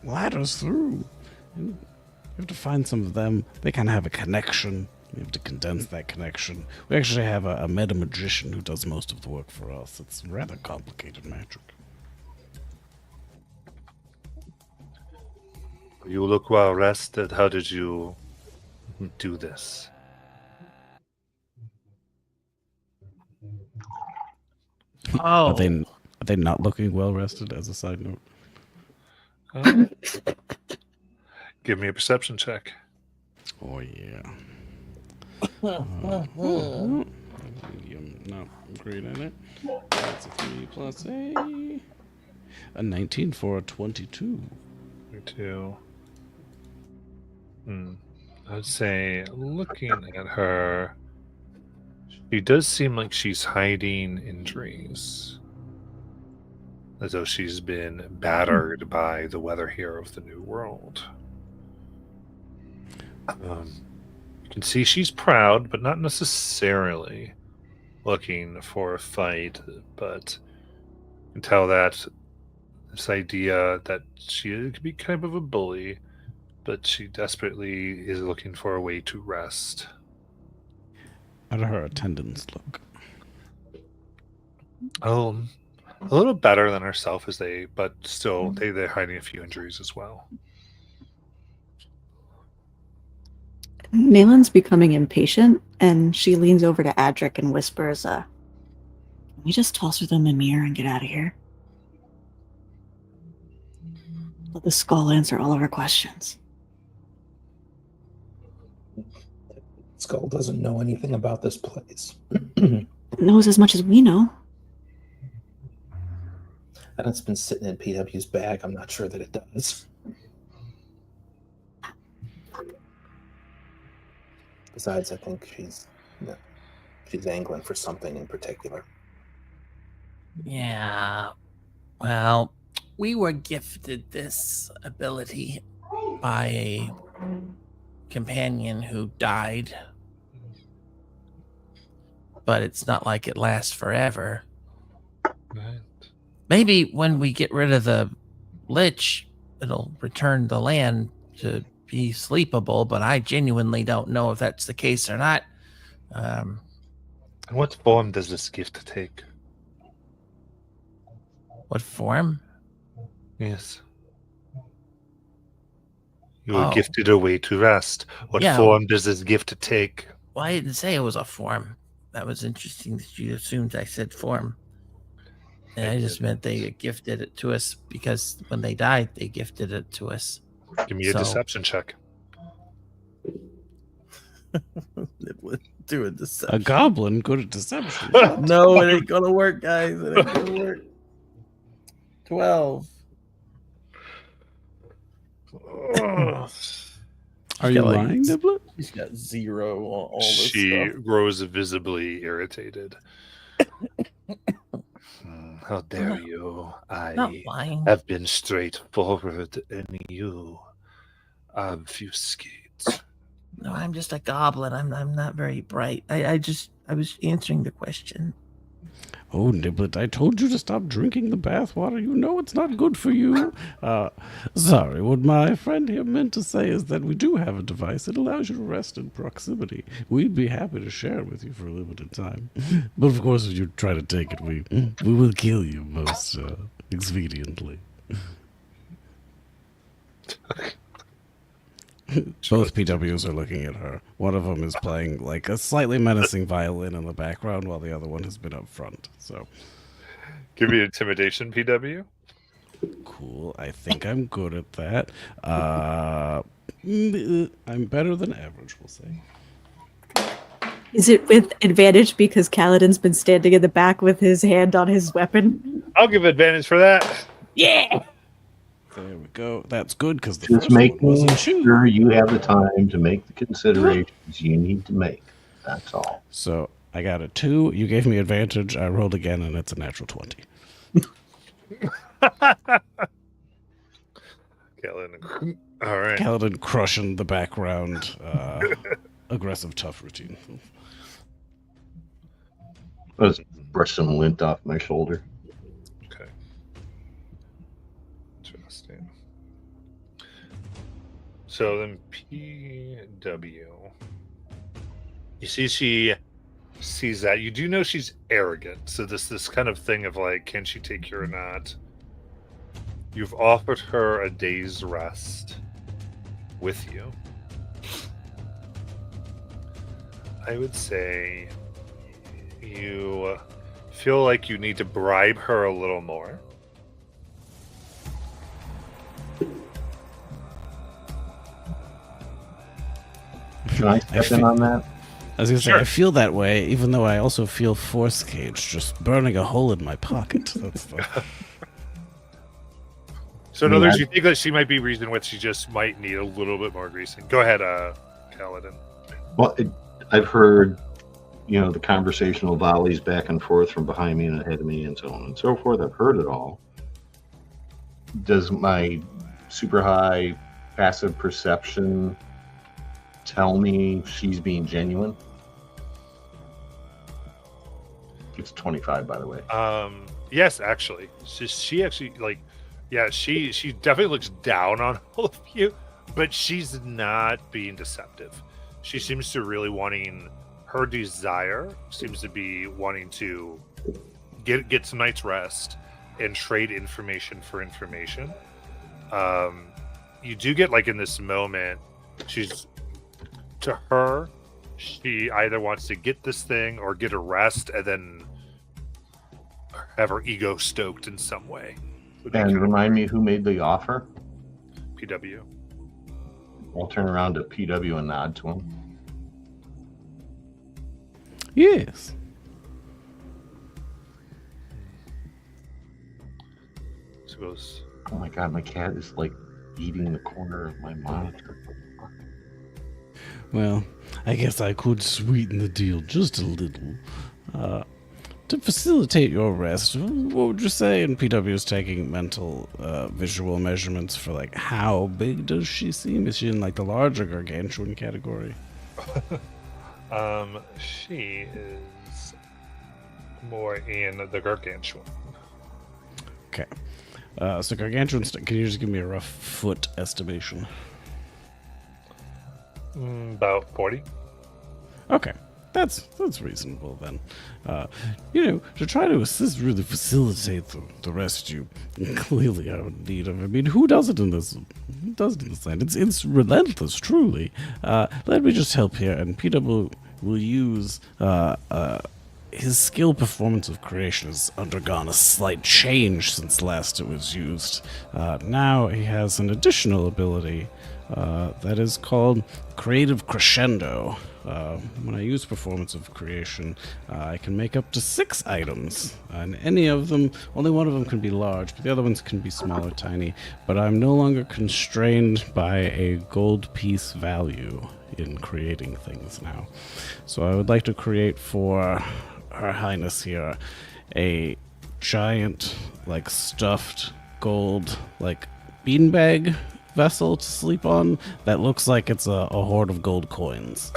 ladders through. And We have to find some of them. They kind of have a connection. We have to condense that connection. We actually have a meta magician who does most of the work for us. It's rather complicated magic. You look well rested. How did you do this? Oh, Are they not looking well rested? As a side note. Give me a perception check. Oh yeah. Medium, not great at it. That's a 3 plus a 19 for a 22. Me too. I'd say, looking at her, she does seem like she's hiding injuries, as though she's been battered by the weather here of the New World. You can see she's proud, but not necessarily looking for a fight. But you can tell that this idea that she could be kind of a bully, but she desperately is looking for a way to rest. How do her attendants look? A little better than herself, but still they're hiding a few injuries as well. Nalen's becoming impatient, and she leans over to Adric and whispers, "Can we just toss her the Mimir and get out of here? Let the skull answer all of our questions." Skull doesn't know anything about this place. It knows as much as we know. And it's been sitting in PW's bag. I'm not sure that it does. Besides, I think she's angling for something in particular. yeah. Well, we were gifted this ability by a companion who died. But it's not like it lasts forever. Right. Maybe when we get rid of the lich, it'll return the land to be sleepable, but I genuinely don't know if that's the case or not. And what form does this gift take? What form? Yes. You were Oh. gifted a way to rest. What Yeah. form does this gift take? Well, I didn't say it was a form. That was interesting that you assumed I said form. And I just meant they gifted it to us because when they died, they gifted it to us. Give me a So- deception check. Do a A deception. goblin good at deception. No, it ain't gonna work, guys. It ain't gonna work. 12. Are you got, like, lying, Niblet? He's got 0 on all this She stuff. grows visibly irritated. How dare you? Not I lying. have been straightforward, and you obfuscate. No, I'm just a goblin. I'm not very bright. I was answering the question. Oh, Niblet, I told you to stop drinking the bathwater. You know it's not good for you. Sorry, what my friend here meant to say is that we do have a device that allows you to rest in proximity. We'd be happy to share it with you for a limited time. But of course, if you try to take it, we will kill you most expediently. Both PWs are looking at her. One of them is playing like a slightly menacing violin in the background, while the other one has been up front. So Give me intimidation, PW. cool. I think I'm good at that. I'm better than average, we'll say. Is it with advantage because Kaladin's been standing in the back with his hand on his weapon? I'll give advantage for that. Yeah! There we go. That's good because the Just first one was making a shoe. sure you have the time to make the considerations you need to make. That's all. So I got a 2. You gave me advantage. I rolled again, and it's a natural 20. Kellen. All right. Kaladin crushing the background. Aggressive, tough routine. Let's brush some lint off my shoulder. Okay. Interesting. So then PW. You see, she sees that. You do know she's arrogant. So this kind of thing of like, can she take you or not? You've offered her a day's rest with you. I would say you feel like you need to bribe her a little more. Can I step in on that? I was gonna say, Sure. I feel that way, even though I also feel force cage just burning a hole in my pocket. That's the... So in other words, you think that she might be reason with she just might need a little bit more greasing. Go ahead, Kaladin. Well, I've heard, the conversational volleys back and forth from behind me and ahead of me and so on and so forth. I've heard it all. Does my super high passive perception tell me she's being genuine? It's 25, by the way. Yes, actually. She actually, she definitely looks down on all of you, but she's not being deceptive. She seems to really her desire seems to be wanting to get some night's rest and trade information for information. You do get in this moment, to her, she either wants to get this thing or get a rest and then have her ego stoked in some way. And remind me who made the offer? PW. I'll turn around to PW and nod to him. Yes. Suppose. Oh my god, my cat is eating the corner of my monitor. Well, I guess I could sweeten the deal just a little. To facilitate your rest, what would you say? And PW is taking mental visual measurements for how big does she seem? Is she in the larger gargantuan category? She is more in the gargantuan. Okay. So gargantuan, can you just give me a rough foot estimation? About 40. Okay. That's reasonable then. To try to assist, really facilitate the rest you clearly are in need of. I mean, who does it in this? Who does it in this land? It's relentless, truly. Let me just help here, and PW will use his skill performance of creation has undergone a slight change since last it was used. Now he has an additional ability that is called Creative Crescendo. When I use performance of creation, I can make up to 6 items, and any of them, only one of them can be large, but the other ones can be small or tiny, but I'm no longer constrained by a gold piece value in creating things now. So I would like to create for Her Highness here a giant, stuffed gold, beanbag vessel to sleep on that looks like it's a hoard of gold coins.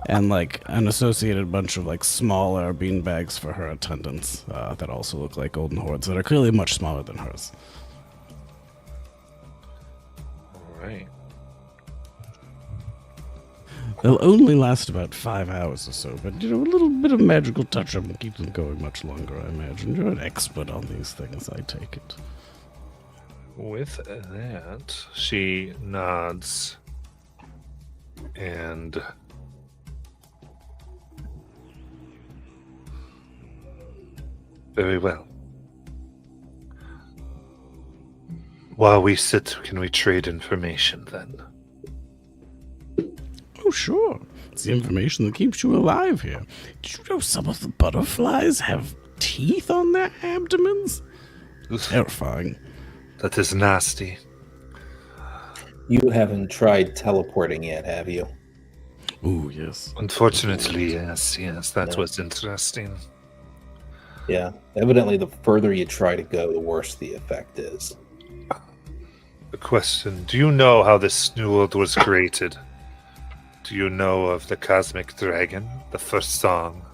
And an associated bunch of smaller beanbags for her attendants that also look like golden hoards that are clearly much smaller than hers. All right. They'll only last about 5 hours or so, but a little bit of magical touch-up and keep them going much longer, I imagine. You're an expert on these things, I take it. With that, she nods and very well. While we sit, can we trade information then? Oh, sure. It's the information that keeps you alive here. Did you know some of the butterflies have teeth on their abdomens? Terrifying. That is nasty. You haven't tried teleporting yet, have you? Oh, yes. Unfortunately, yes, that's what's interesting. Yeah. Evidently, the further you try to go, the worse the effect is. A question, do you know how this new world was created? Do you know of the Cosmic Dragon, the first song,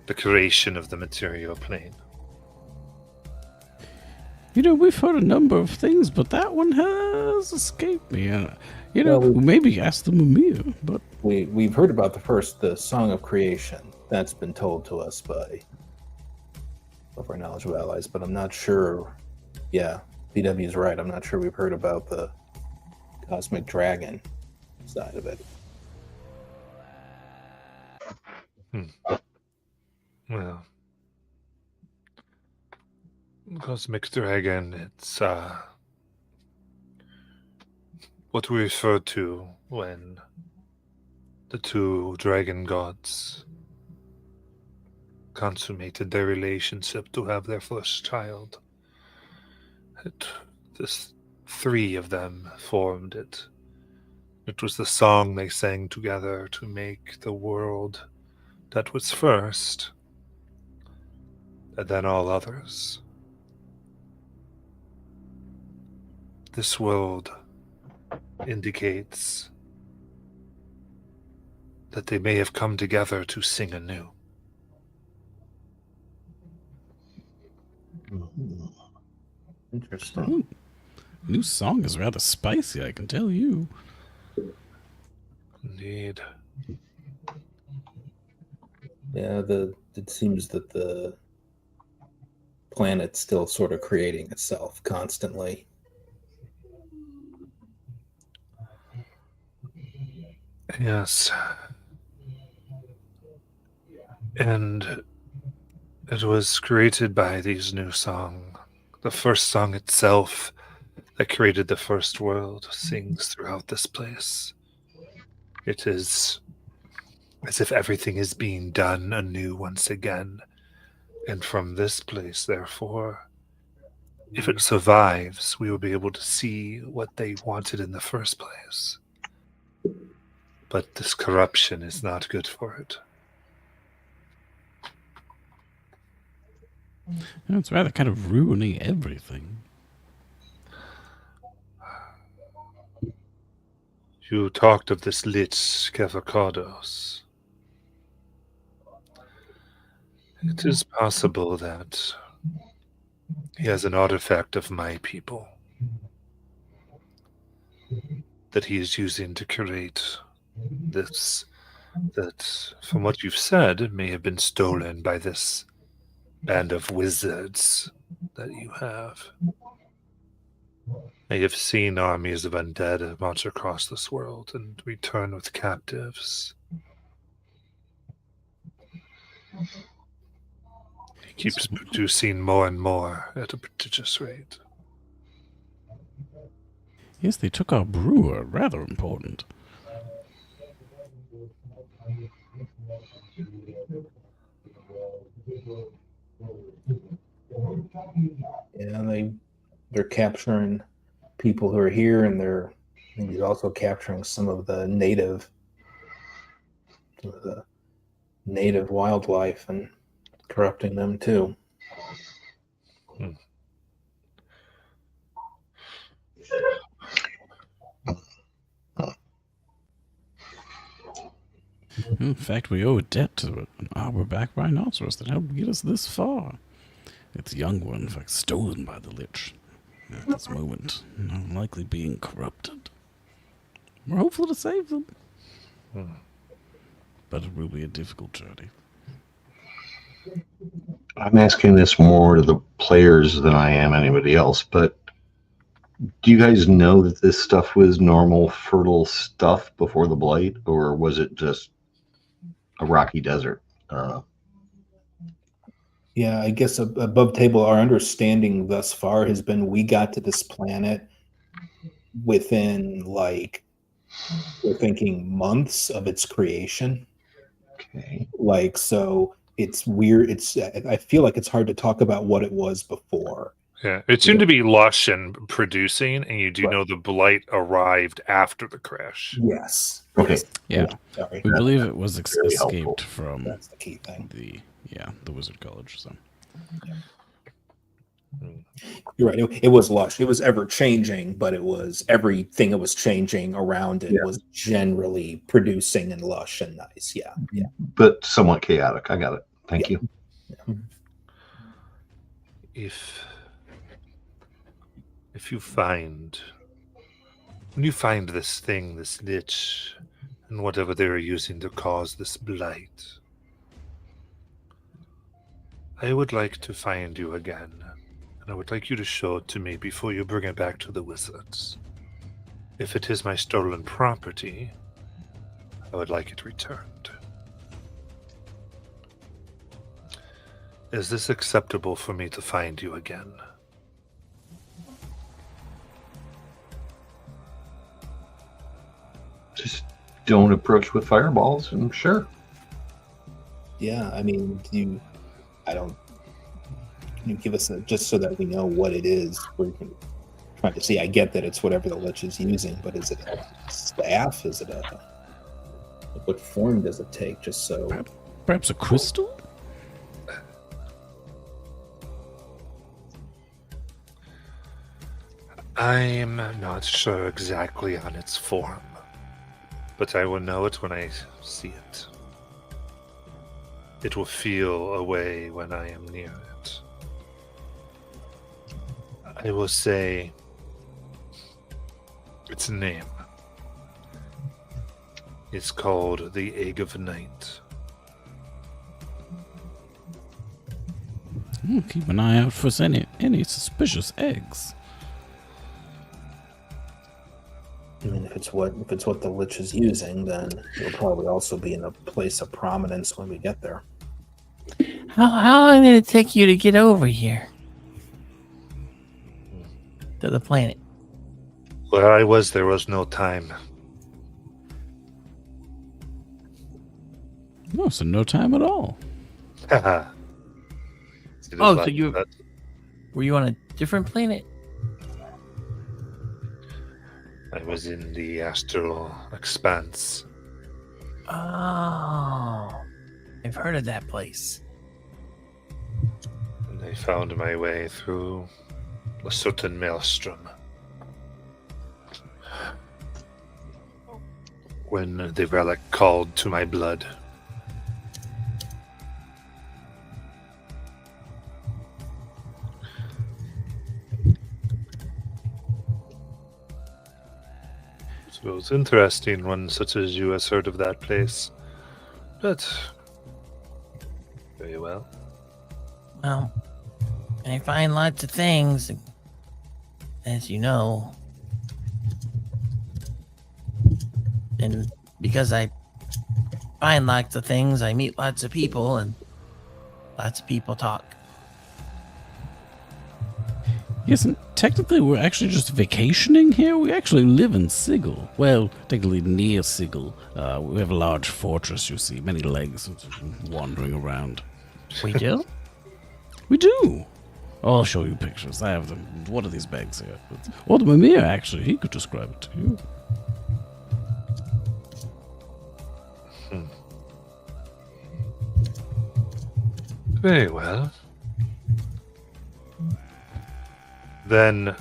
the creation of the material plane? We've heard a number of things, but that one has escaped me. You know, Well, maybe ask the Mimir, but we've heard about the Song of Creation. That's been told to us by of our knowledge of allies, but I'm not sure. Yeah, PW is right. I'm not sure we've heard about the Cosmic Dragon side of it. Well, Cosmic Dragon, it's what we refer to when the two dragon gods consummated their relationship to have their first child. This three of them formed it. It was the song they sang together to make the world that was first, and then all others. This world indicates that they may have come together to sing anew. Interesting. new song is rather spicy, I can tell you. Indeed. Yeah, it seems that the planet's still sort of creating itself constantly. Yes. And it was created by these new songs. The first song itself that created the first world sings throughout this place. It is as if everything is being done anew once again. And from this place, therefore, if it survives, we will be able to see what they wanted in the first place. But this corruption is not good for it. It's rather kind of ruining everything. You talked of this Lich Kevakados. It is possible that he has an artifact of my people that he is using to create this, that, from what you've said, it may have been stolen by this band of wizards that you have. I have seen armies of undead march across this world and return with captives. He keeps producing more and more at a prodigious rate. Yes, they took our brewer. Rather important. Yeah, they're capturing people who are here, and they're maybe also capturing some of the native wildlife and corrupting them too. In fact, we owe a debt to an arbor-backed rhinoceros that helped get us this far. Its young were, in fact, stolen by the Lich. At this moment, likely being corrupted. We're hopeful to save them. But it will be a difficult journey. I'm asking this more to the players than I am anybody else, but do you guys know that this stuff was normal, fertile stuff before the Blight, or was it just a rocky desert? Yeah, I guess above table, our understanding thus far has been we got to this planet within, like, we're thinking months of its creation. Okay. Like, so it's weird. I feel like it's hard to talk about what it was before. Yeah, it seemed to be lush and producing, and you do Right. know the Blight arrived after the crash. Yes. Okay. Yes. Yeah. Sorry. We believe it was Very helpful. escaped from That's the key thing. the Wizard College. So You're right. It was lush. It was ever changing, but it was everything that was changing around it was generally producing and lush and nice. Yeah. Yeah. But somewhat chaotic. I got it. Thank you. If you find when you find this thing, this lich, and whatever they are using to cause this blight, I would like to find you again, and I would like you to show it to me before you bring it back to the wizards. If it is my stolen property, I would like it returned. Is this acceptable for me to find you again? Just don't approach with fireballs, and sure. Yeah, I mean, can you give us just so that we know what it is? We're trying to see. I get that it's whatever the lich is using, but is it a staff? Is it what form does it take? Just so. Perhaps a crystal? I'm not sure exactly on its form, but I will know it when I see it. It will feel a way when I am near it. I will say its name. It's called the Egg of Night. Keep an eye out for any suspicious eggs. I mean, if it's what the lich is using, then it'll probably also be in a place of prominence when we get there. How long did it take you to get over here? To the planet? Where I was, there was no time. No, so no time at all. Haha. Oh, so were you on a different planet? I was in the astral expanse. Oh, I've heard of that place. And I found my way through a certain maelstrom. When the relic called to my blood. So it's interesting one such as you has heard of that place. But very well. Well, I find lots of things, as you know. And because I find lots of things, I meet lots of people, and lots of people talk. Yes, and technically we're actually just vacationing here. We actually live in Sigil. Well, technically near Sigil. We have a large fortress, you see, many legs wandering around. We do? We do. I'll show you pictures. I have them. What are these bags here? Or the Mimir, actually. He could describe it to you. Very well. Then,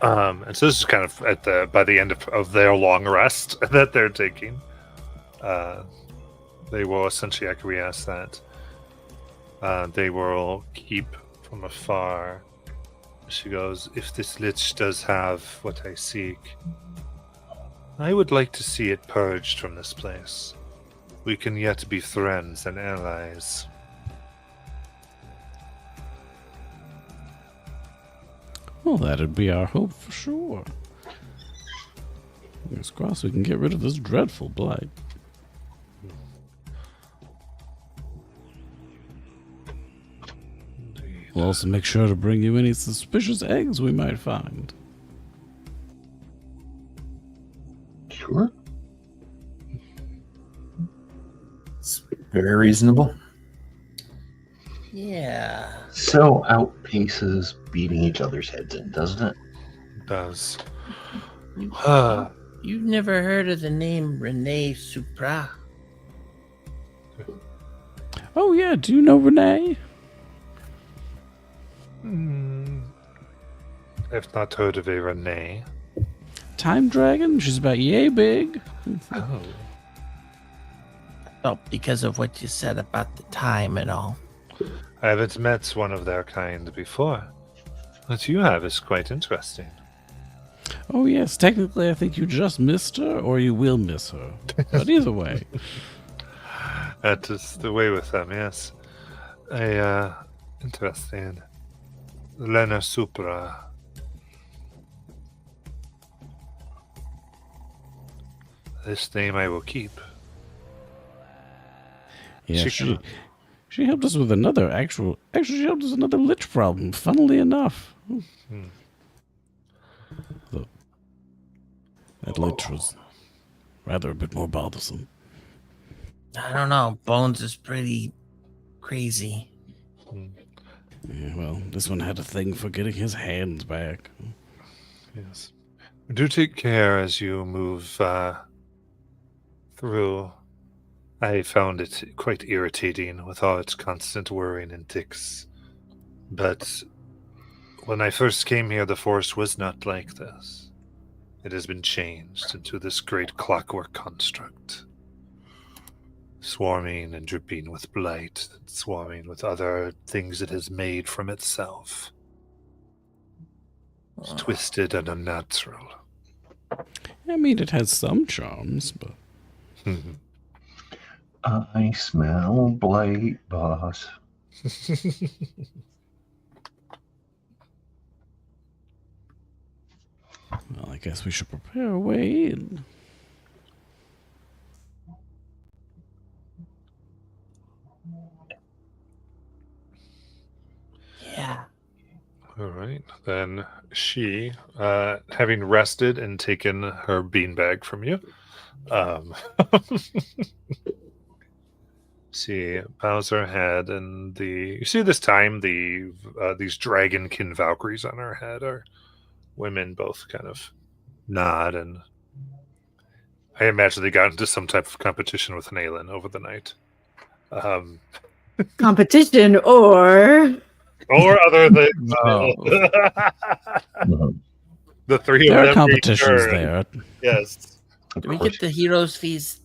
and so this is kind of by the end of their long rest that they're taking. They will essentially acquiesce that they will keep from afar. She goes, if this lich does have what I seek, I would like to see it purged from this place. We can yet be friends and allies. Well, that'd be our hope for sure. Fingers crossed we can get rid of this dreadful blight. We'll also make sure to bring you any suspicious eggs we might find. Sure. It's very reasonable. Yeah. So outpaces beating each other's heads in, doesn't it? Does. You've never heard of the name Renee Supra? Oh yeah, do you know Renee? I've not heard of a Renee. Time dragon? She's about yay big. Oh. Oh, because of what you said about the time and all. I haven't met one of their kind before. What you have is quite interesting. Oh, yes. Technically, I think you just missed her, or you will miss her. But either way. That is the way with them, yes. Interesting. Lena Supra. This name I will keep. Yeah, She- she helped us with another actually she helped us with another lich problem, funnily enough. Hmm. That lich was rather a bit more bothersome. I don't know. Bones is pretty crazy. Yeah, well, this one had a thing for getting his hands back. Yes. Do take care as you move through. I found it quite irritating with all its constant whirring and ticks. But when I first came here, the forest was not like this. It has been changed into this great clockwork construct. Swarming and dripping with blight, swarming with other things it has made from itself. It's twisted and unnatural. I mean, it has some charms, but I smell blight, boss. well, I guess we should prepare a way in. Yeah. All right. Then she, having rested and taken her beanbag from you, see, bows her head, and you see this time these dragonkin Valkyries on her head are women, both kind of nod, and I imagine they got into some type of competition with Naylin over the night. Competition or Or other things. No. The three There of are them competitions return. there. Yes. Of Do we course. get the hero's feast?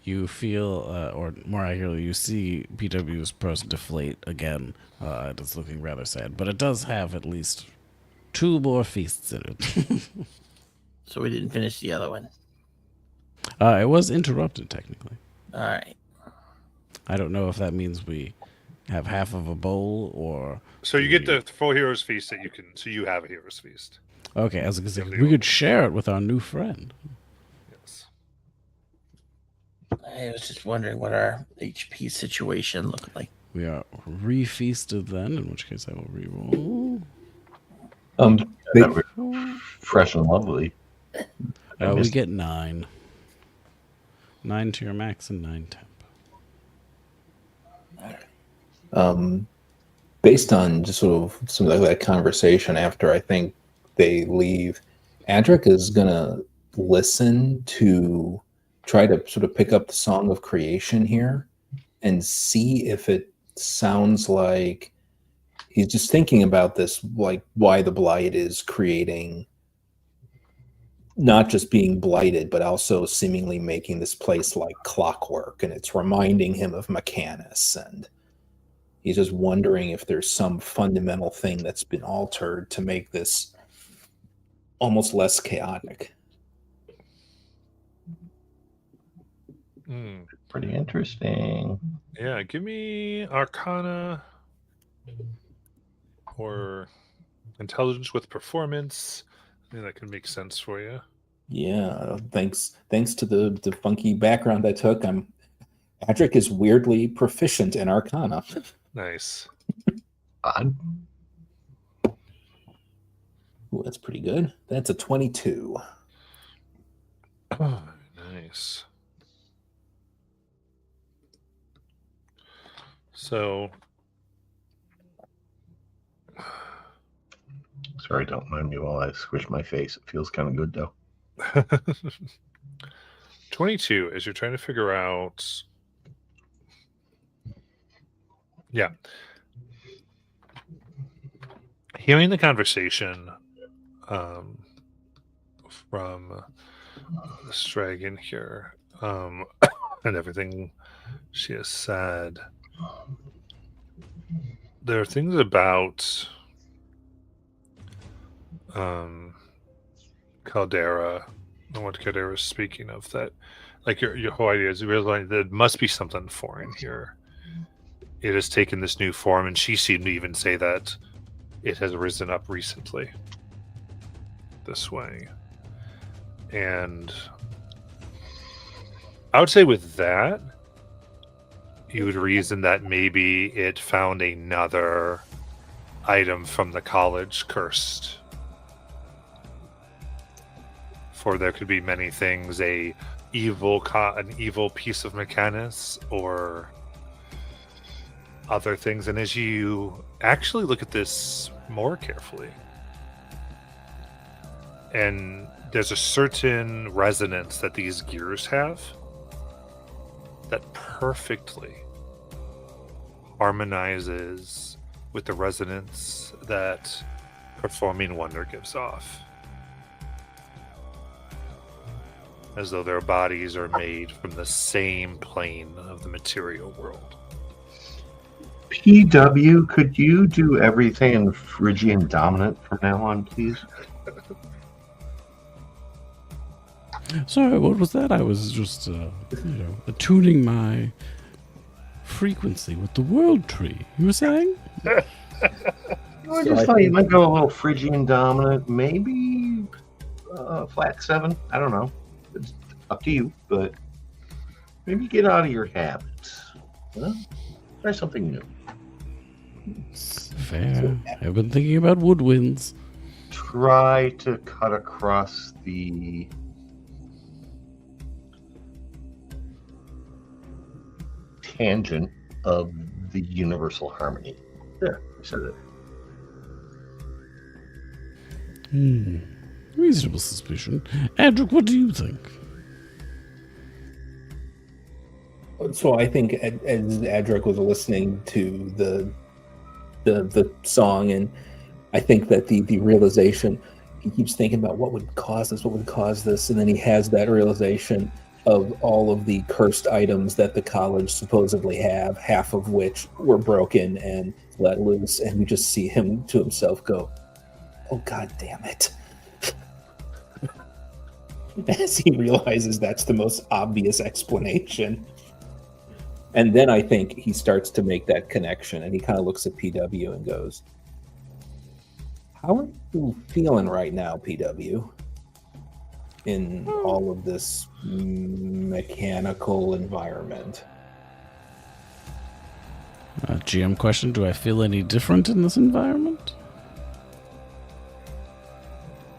You feel, or more accurately, you see PW's purse deflate again. It's looking rather sad, but it does have at least 2 more feasts in it. So we didn't finish the other one. It was interrupted, technically. All right. I don't know if that means we have half of a bowl or... So you get the full hero's feast that you can. So you have a hero's feast. Okay, as I say, we could share it with our new friend. Yes. I was just wondering what our HP situation looked like. We are re-feasted then, in which case I will re-roll. That was fresh and lovely. I We missed- get 9. 9 to your max and 9 temp. Based on just sort of some of that conversation after I think they leave, Adric is gonna listen to try to sort of pick up the song of creation here and see if it sounds like he's just thinking about this, like why the blight is creating not just being blighted, but also seemingly making this place like clockwork, and it's reminding him of Mechanus, and he's just wondering if there's some fundamental thing that's been altered to make this almost less chaotic. Hmm. Pretty interesting. Yeah. Give me Arcana or Intelligence with Performance. I think that can make sense for you. Yeah, thanks to the funky background I took, Adric is weirdly proficient in Arcana. Nice. Odd. Ooh, that's pretty good. That's a 22. Oh, nice. So, Sorry, don't mind me while I squish my face. It feels kind of good though. 22, as you're trying to figure out. Yeah. Hearing the conversation from this dragon here and everything she has said, there are things about Caldera, what Caldera is speaking of, that like your whole idea is realizing there must be something foreign here. It has taken this new form, and she seemed to even say that it has risen up recently this way. And I would say with that, you would reason that maybe it found another item from the college cursed. For there could be many things, an evil piece of Mechanus, or other things. And as you actually look at this more carefully, and there's a certain resonance that these gears have that perfectly harmonizes with the resonance that Performing Wonder gives off. As though their bodies are made from the same plane of the material world. PW, could you do everything in Phrygian dominant from now on, please? Sorry, what was that? I was just, attuning my frequency with the world tree. You were saying? I just thought you might go a little Phrygian dominant, maybe flat 7. I don't know. It's up to you, but maybe get out of your habits. Try something new. Fair. I've been thinking about woodwinds. Try to cut across the tangent of the universal harmony. There, I said it. Reasonable suspicion. Andrew, what do you think? So I think as Adric was listening to the song, and I think that the realization, he keeps thinking about what would cause this, and then he has that realization of all of the cursed items that the college supposedly have, half of which were broken and let loose, and we just see him to himself go, "Oh, God damn it." As he realizes that's the most obvious explanation. And then I think he starts to make that connection, and he kind of looks at PW and goes, "How are you feeling right now, PW, in all of this mechanical environment?" GM question, do I feel any different in this environment?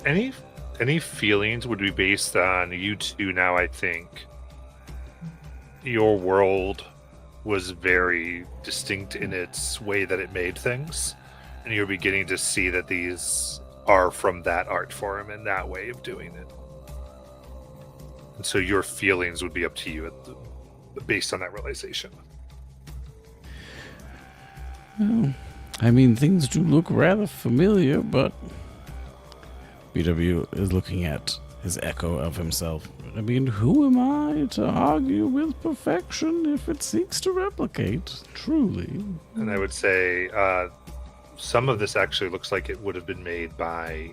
Any feelings would be based on you two now, I think. Your world was very distinct in its way that it made things, and you're beginning to see that these are from that art form and that way of doing it. And so your feelings would be up to you based on that realization. Well, I mean, things do look rather familiar, but BW is looking at his echo of himself. I mean, who am I to argue with perfection if it seeks to replicate, truly? And I would say some of this actually looks like it would have been made by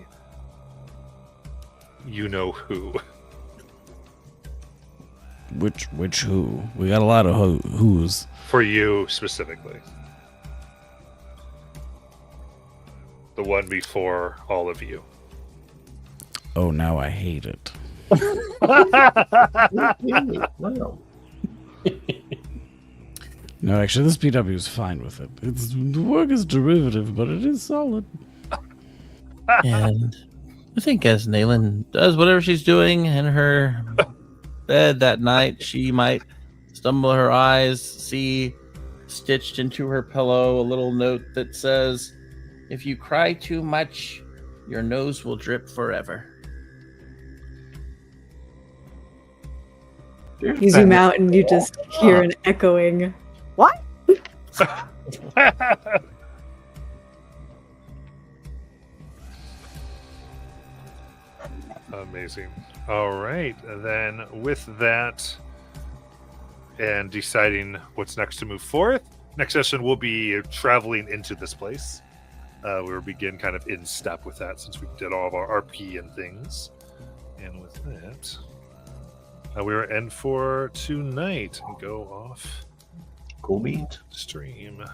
you-know-who. Which who? We got a lot of who's. For you specifically. The one before all of you. Oh, now I hate it. Wow. No, actually, this PW is fine with it. The work is derivative, but it is solid. And I think as Nayland does whatever she's doing in her bed that night, she might stumble her eyes, see stitched into her pillow a little note that says, "If you cry too much, your nose will drip forever." You zoom out and you just hear an echoing, "What?" Amazing. All right. Then with that and deciding what's next to move forth, next session we'll be traveling into this place we will begin kind of in step with that since we did all of our RP and things. And with that, we are end for tonight and go off Cool beans. stream.